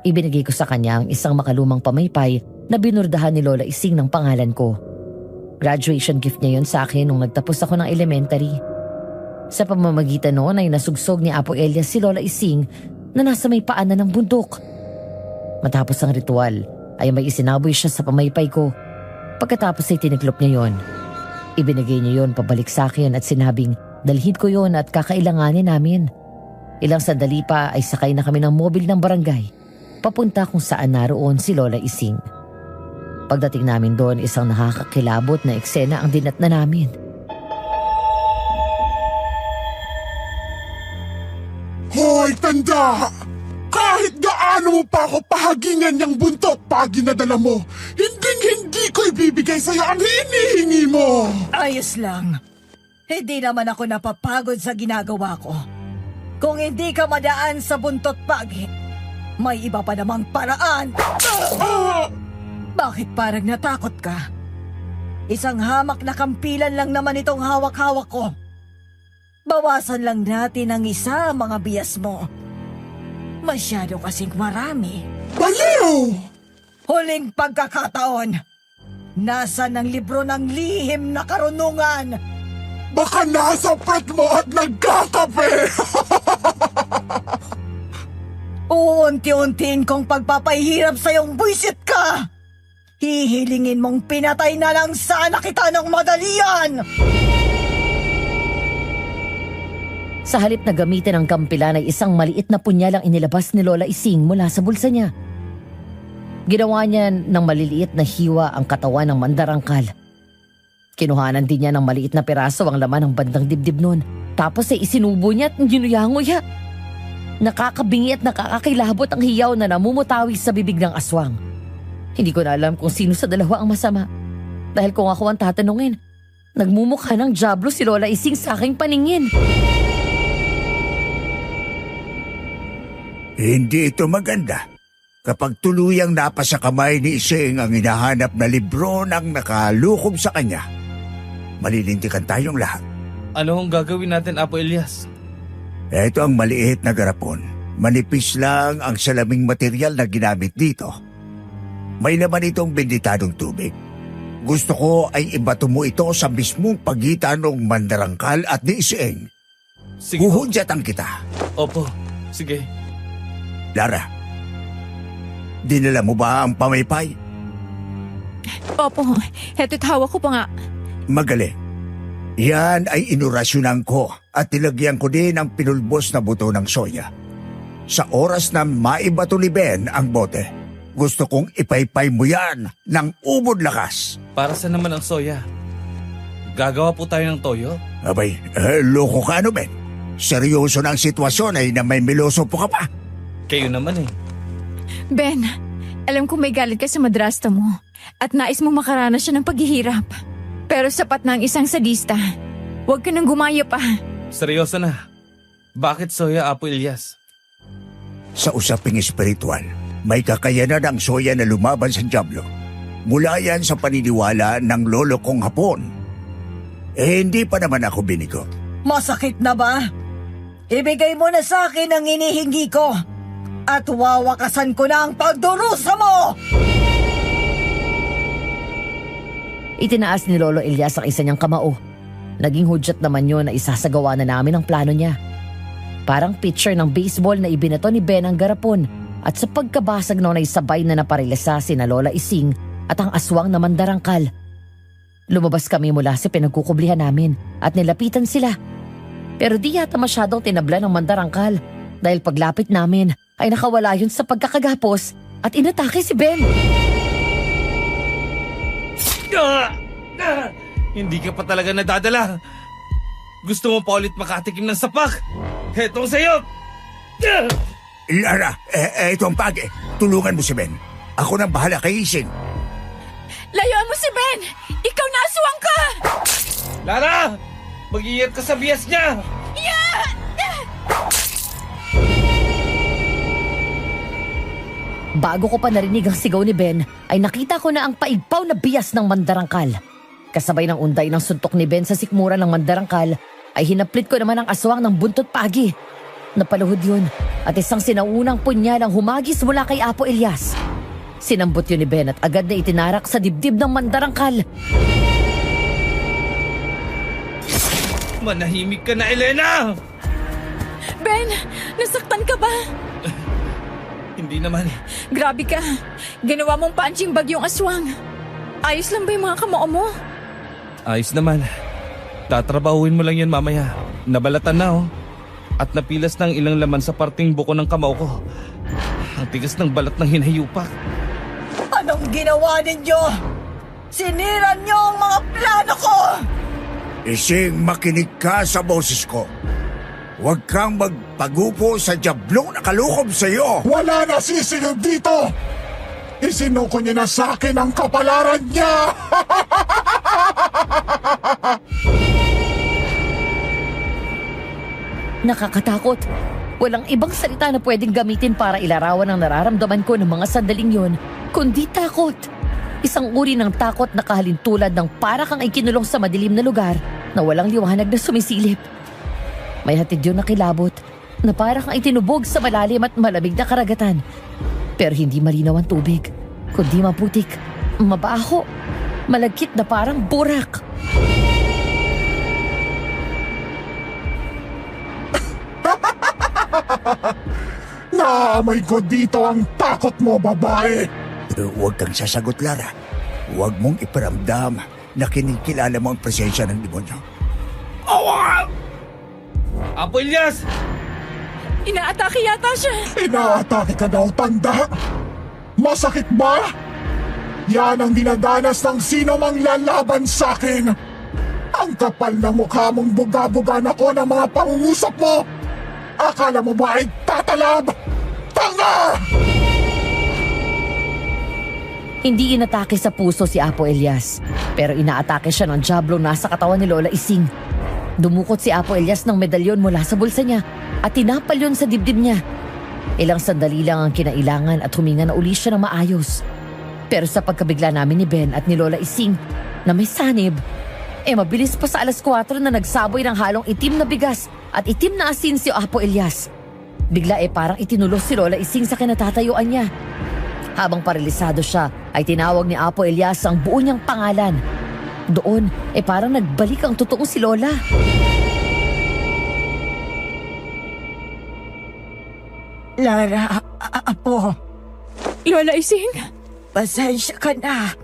Ibinigay ko sa kanya ang isang makalumang pamaypay na binurdahan ni Lola Ising ng pangalan ko. Graduation gift niya yun sa akin nung nagtapos ako ng elementary. Sa pamamagitan noon ay nasugsog ni Apo Elias si Lola Ising na nasa may paanan ng bundok. Matapos ang ritual ay may isinaboy siya sa pamaypay ko. Pagkatapos ay tiniklop niya yon. Ibinigay niya yon pabalik sa akin at sinabing dalhin ko yon at kakailanganin namin. Ilang sandali pa ay sakay na kami ng mobil ng barangay, papunta kung saan naroon si Lola Ising. Pagdating namin doon, isang nakakakilabot na eksena ang dinatna namin. Hoy, tanda! Kahit gaano mo pa ako pahagingan niyang buntot pag ginadala mo, hindi ko ibibigay sa'yo ang hinihingi mo! Ayos lang. Hindi naman ako napapagod sa ginagawa ko. Kung hindi ka madaan sa buntot pagi, may iba pa namang paraan. Bakit parang natakot ka? Isang hamak na kampilan lang naman itong hawak-hawak ko. Bawasan lang natin ang isa, mga bias mo. Masyado kasing marami. Baliw! Huling pagkakataon. Nasaan ang libro ng lihim na karunungan? Baka nasa pet mo at nagkakape! Uunti-untiin kong pagpapahirap sa iyong buwisit ka! Hihilingin mong pinatay na lang sana kita ng madalian! Sa halip na gamitin ang kampilan ay isang maliit na punyalang inilabas ni Lola Ising mula sa bulsa niya. Ginawa niya ng maliliit na hiwa ang katawan ng mandarangkal. Kinuhanan din niya ng maliit na piraso ang laman ng bandang dibdib nun. Tapos ay isinubo niya at ginuyangoy. Nakakabingi at nakakakilabot ang hiyaw na namumutawi sa bibig ng aswang. Hindi ko na alam kung sino sa dalawa ang masama. Dahil kung ako ang tatanungin, nagmumukha ng dyablo si Lola Ising sa aking paningin. Hindi ito maganda. Kapag tuluyang napasa kamay ni Ising ang hinahanap na libro ng nakalukob sa kanya, malilintikan tayong lahat. Ano ang gagawin natin, Apo Elias? Ito ang maliit na garapon. Manipis lang ang salaming material na ginamit dito. May laman itong benditadong tubig. Gusto ko ay ibato mo ito sa mismong pagitan ng mandarangkal at ni Ising. Sige po. Huhudyatan kita. Opo, sige. Lara, dinala mo ba ang pamaypay? Opo, heto't hawak ko pa nga. Magaling. Yan ay inurasyonan ko at nilagyan ko din ang pinulbos na buto ng soya. Sa oras na maibato ni Ben ang bote, gusto kong ipaypay mo yan ng ubod lakas. Para sa naman ang soya? Gagawa po tayo ng toyo? Abay, loko ka ano, Ben? Seryoso na ang sitwasyon ay na may miloso po ka pa. Kayo naman eh. Ben, alam kong may galit ka sa madrasta mo at nais mo makaranas siya ng paghihirap. Pero sapat na ang isang sadista. Huwag ka nang gumaya pa. Seryoso na. Bakit soya, Apo Elias? Sa usaping espiritual, may kakayanan ang soya na lumaban sa dyablo. Mula yan sa paniniwala ng lolo kong Hapon. Hindi pa naman ako binigo. Masakit na ba? Ibigay mo na sa akin ang inihingi ko at wawakasan ko na ang pagdurusa mo! Itinaas ni Lolo Elias ang isa niyang kamao. Naging hudyat naman yun na isasagawa na namin ang plano niya. Parang pitcher ng baseball na ibinato ni Ben ang garapon at sa pagkabasag noon ay sabay na naparilasa si na Lola Ising at ang aswang na mandarangkal. Lumabas kami mula sa pinagkukublihan namin at nilapitan sila. Pero di yata masyadong tinabla ng mandarangkal dahil paglapit namin ay nakawala yun sa pagkakagapos at inatake si Ben. Hindi ka pa talaga nadadala. Gusto mo pa ulit makatikim ng sapak? Hetong sa'yo! Lara, ito ang pagi. Tulungan mo si Ben. Ako nang bahala kay Ising. Layuan mo si Ben! Ikaw na aswang ka! Lara! Mag-iingat ka sa bias niya! Bago ko pa narinig ang sigaw ni Ben, ay nakita ko na ang paigpaw na bias ng mandarangkal. Kasabay ng unday ng suntok ni Ben sa sikmura ng mandarangkal, ay hinaplit ko naman ang aswang ng buntot pagi. Napaluhod yun at isang sinaunang punyalang humagis mula kay Apo Elias. Sinambot yun ni Ben at agad na itinarak sa dibdib ng mandarangkal. Manahimik ka na, Elena! Ben, nasaktan ka ba? Hindi naman. Grabe ka. Ginawa mong punching bag yung aswang. Ayos lang ba yung mga kamao mo? Ayos naman. Tatrabahuin mo lang yan mamaya. Nabalatan na oh. At napilas ng ilang laman sa parting buko ng kamao ko. Ang tigas ng balat ng hinayupak. Anong ginawa ninyo? Sinira niyo ang mga plano ko! Ising, makinig ka sa boses ko. Huwag kang magpagupo sa diablong nakalukob sa iyo. Wala na sisingil dito! Isinuko niya na sa akin ang kapalaran niya! Nakakatakot. Walang ibang salita na pwedeng gamitin para ilarawan ang nararamdaman ko ng mga sandaling yon, kundi takot. Isang uri ng takot na kahalintulad ng para kang ikinulong sa madilim na lugar na walang liwanag na sumisilip. May hatid yun na kilabot na para kang itinubog sa malalim at malamig na karagatan. Pero hindi malinaw ang tubig, kundi maputik, mabaho, malagkit na parang burak. Naamoy ko dito ang takot mo, babae! Huwag kang sasagot, Lara. Huwag mong iparamdam na kinikilala mo ang presensya ng demonyo. Apo Elias! Inaatake yata siya. Inaatake ka daw, tanda? Masakit ba? Yan ang dinadanas ng sino mang lalaban sa akin. Ang kapal na mukha mong buga-bugan ako ng mga pangungusap mo. Akala mo ba ay tatalab? Tanga! Hindi inatake sa puso si Apo Elias, pero inaatake siya ng diablo nasa katawan ni Lola Ising. Dumukot si Apo Elias ng medalyon mula sa bulsa niya at tinapal yun sa dibdib niya. Ilang sandali lang ang kinailangan at huminga na uli siya ng maayos. Pero sa pagkabigla namin ni Ben at ni Lola Ising na may sanib, mabilis pa sa 4:00 na nagsaboy ng halong itim na bigas at itim na asin si Apo Elias. Bigla parang itinulos si Lola Ising sa kinatatayuan niya. Habang paralisado siya, ay tinawag ni Apo Elias ang buo niyang pangalan. Doon, parang nagbalik ang totoong si Lola. Lara, Apo, Lola Ising? pasensya ka na.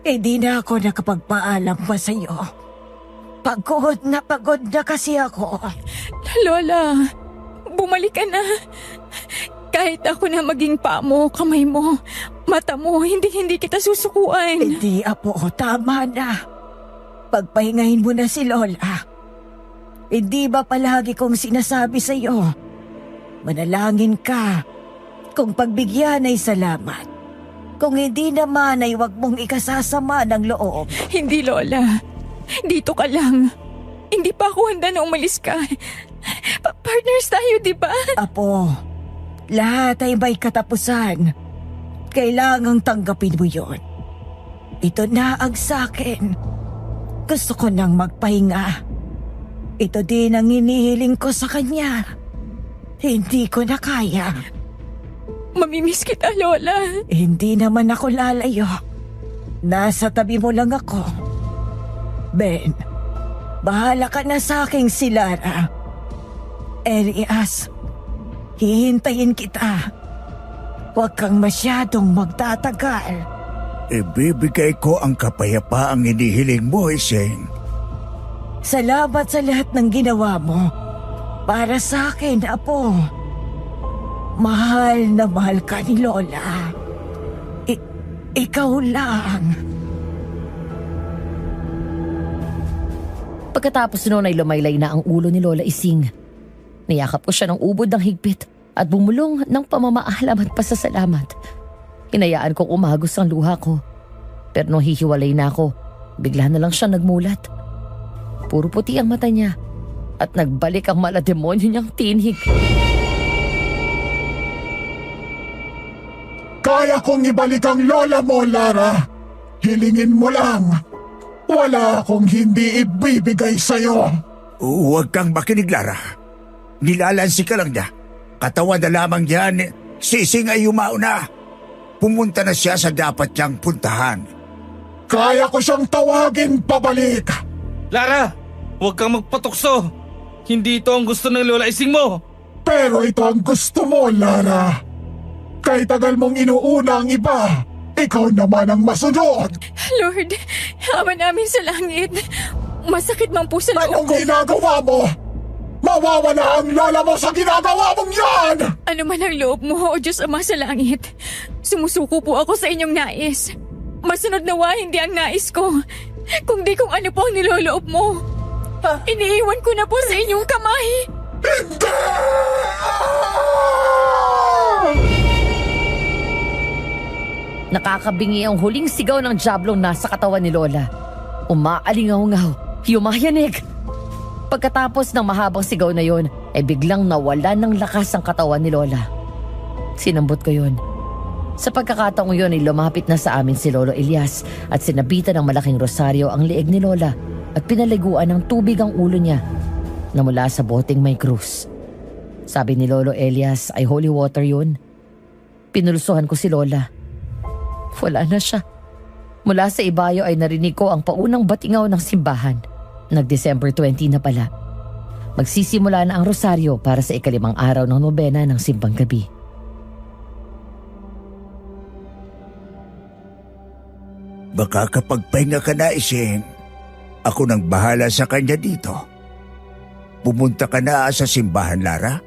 Di na ako nakapagpaalam pa sa'yo. Pagod na kasi ako. Lola, bumalik ka na. Kahit ako na maging paa mo, kamay mo, mata mo, hindi kita susukuan. Hindi, Apo, tama na. Pagpahingahin mo na si Lola. Hindi ba palagi kong sinasabi sa'yo? Manalangin ka. Kung pagbigyan ay salamat. Kung hindi naman ay wag mong ikasasama ng loob. Hindi, Lola. Dito ka lang. Hindi pa ako handa na umalis ka. Partners tayo, di ba? Apo, lahat ay may katapusan. Kailangang tanggapin mo yon. Ito na ang sakin. Gusto ko nang magpahinga. Ito din ang hinihiling ko sa kanya. Hindi ko na kaya. Mamimiss kita, Lola. Hindi naman ako lalayo. Nasa tabi mo lang ako. Ben, bahala ka na sa aking si Lara. Elias, hihintayin kita. Huwag kang masyadong magtatagal. Ibibigay ko ang kapayapaang inihiling mo, Ising. Salamat sa lahat ng ginawa mo. Para sa akin, Apo. Mahal na mahal ka ni Lola. Ikaw lang. Pagkatapos noon ay lumaylay na ang ulo ni Lola Ising. Niyakap ko siya ng ubod ng higpit at bumulong ng pamamaalam at pasasalamat. Hinayaan kong umagos ang luha ko. Pero nung hihiwalay na ako, bigla na lang siya nagmulat. Puro puti ang mata niya at nagbalik ang malademonyo niyang tinig. Kaya kong ibalik ang lola mo, Lara. Hilingin mo lang. Wala akong hindi ibibigay sa'yo. Huwag kang makinig, Lara. Nilalansi ka lang niya. Katawan na lamang yan. Sising ay yumao na. Pumunta na siya sa dapat niyang puntahan. Kaya ko siyang tawagin pabalik. Lara! Huwag kang magpatukso! Hindi ito ang gusto ng Lola Ising mo! Pero ito ang gusto mo, Lara. Kay tagal mong inuuna ang iba, ikaw naman ang masunod. Lord, Ama namin sa langit. Masakit man po sa loob Anong ko. ginagawa mo? Mawawala ang lola mo sa ginagawa mong yan! Ano man ang loob mo, O Diyos Ama sa langit. Sumusuko po ako sa inyong nais. Masunod nawa hindi ang nais ko, kundi kung ano po ang niloloob mo. Iniiwan ko na po sa inyong kamay. Nakakabingi ang huling sigaw ng Diablong nasa katawan ni Lola. Umaalingaw-ngaw, yumayanig. Pagkatapos ng mahabang sigaw na yon, ay biglang nawala ng lakas ang katawan ni Lola. Sinambot ko yon. Sa pagkakataong yon ay lumapit na sa amin si Lolo Elias at sinabitan ng malaking rosaryo ang leeg ni Lola at pinaliguan ng tubig ang ulo niya na mula sa boteng may krus. Sabi ni Lolo Elias ay holy water yun. Pinulsuhan ko si Lola. Wala na siya. Mula sa ibayo ay narinig ko ang paunang batingaw ng simbahan. Nag-December 20 na pala. Magsisimula na ang rosaryo para sa ikalimang araw ng nobena ng simbang gabi. Baka kapag pahinga ka na, Ising, ako nang bahala sa kanya dito. Pumunta ka na sa simbahan, Lara.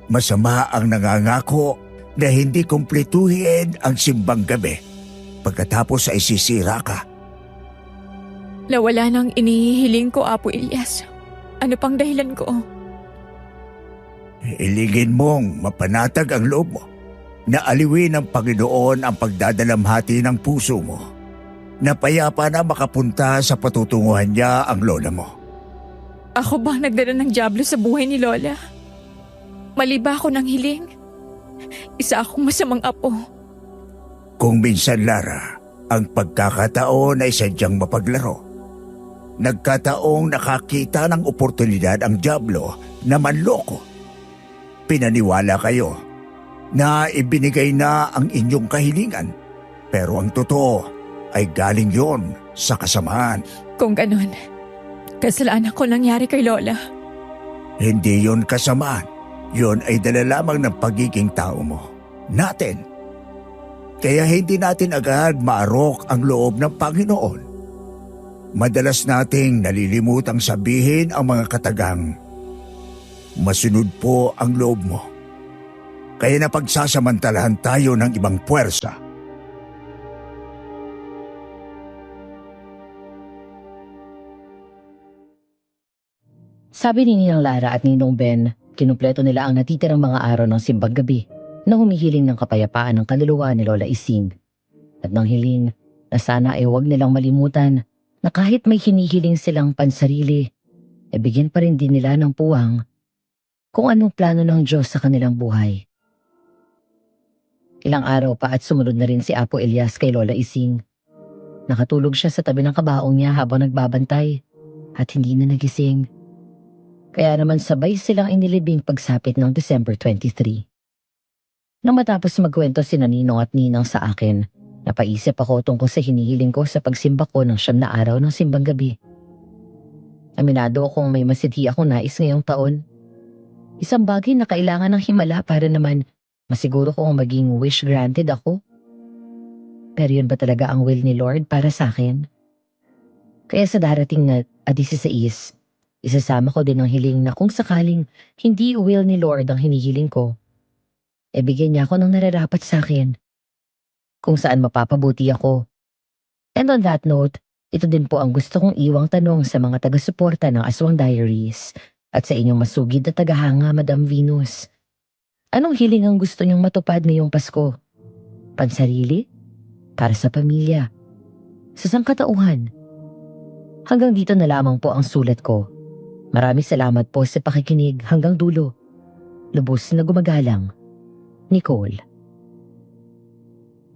Masama ang nangangako na hindi kumpletuhin ang simbang gabi. Pagkatapos ay sisira ka. Nawala nang inihiling ko, Apo Elias. Ano pang dahilan ko? Ilingin mong mapanatag ang loob mo na aliwin ng Panginoon ang pagdadalamhati ng puso mo. Napayapa na makapunta sa patutunguhan niya ang lola mo. Ako bang nagdala ng dyablo sa buhay ni Lola? Mali ba ako ng hiling? Isa akong masamang apo. Kung minsan, Lara, ang pagkakataon ay sadyang mapaglaro. Nagkataong nakakita ng oportunidad ang dyablo na manloko. Pinaniwala kayo na ibinigay na ang inyong kahilingan. Pero ang totoo ay galing yon sa kasamaan. Kung ganun, kasalanan ko nangyari kay Lola. Hindi yon kasamaan. Yon ay dala lamang ng pagiging tao mo. Natin. Kaya hindi natin agad maarok ang loob ng Panginoon. Madalas nating nalilimutang sabihin ang mga katagang, masunod po ang loob mo. Kaya napagsasamantalahan tayo ng ibang puwersa. Sabi ni Ninang Lara at Ninong Ben, kinumpleto nila ang natitirang mga araw ng simbang gabi na humihiling ng kapayapaan ng kaluluwa ni Lola Ising. At nang hiling na sana ay huwag nilang malimutan na kahit may hinihiling silang pansarili, ay bigyan pa rin din nila ng puwang kung anong plano ng Diyos sa kanilang buhay. Ilang araw pa at sumunod na rin si Apo Elias kay Lola Ising. Nakatulog siya sa tabi ng kabaong niya habang nagbabantay at hindi na nagising. Kaya naman sabay silang inilibing pagsapit ng December 23. Nang matapos magkwento si Ninong at Ninang sa akin, napaisip ako tungkol sa hinihiling ko sa pagsimba ko ng 9 na araw ng simbang gabi. Aminado akong may masidhi akong nais ngayong taon. Isang bagay na kailangan ng himala para naman masiguro kong maging wish granted ako. Pero yun ba talaga ang will ni Lord para sa akin? Kaya sa darating na 16, isasama ko din ang hiling na kung sakaling hindi will ni Lord ang hinihiling ko, bigyan niya ako ng nararapat sa akin, kung saan mapapabuti ako. And on that note, ito din po ang gusto kong iwang tanong sa mga taga-suporta ng Aswang Diaries at sa inyong masugid na tagahanga, Madam Venus. Anong hiling ang gusto niyong matupad ngayong Pasko? Pansarili? Para sa pamilya? Sa sangkatauhan? Hanggang dito na lamang po ang sulat ko. Maraming salamat po sa pakikinig hanggang dulo. Lubos na gumagalang, Nicole.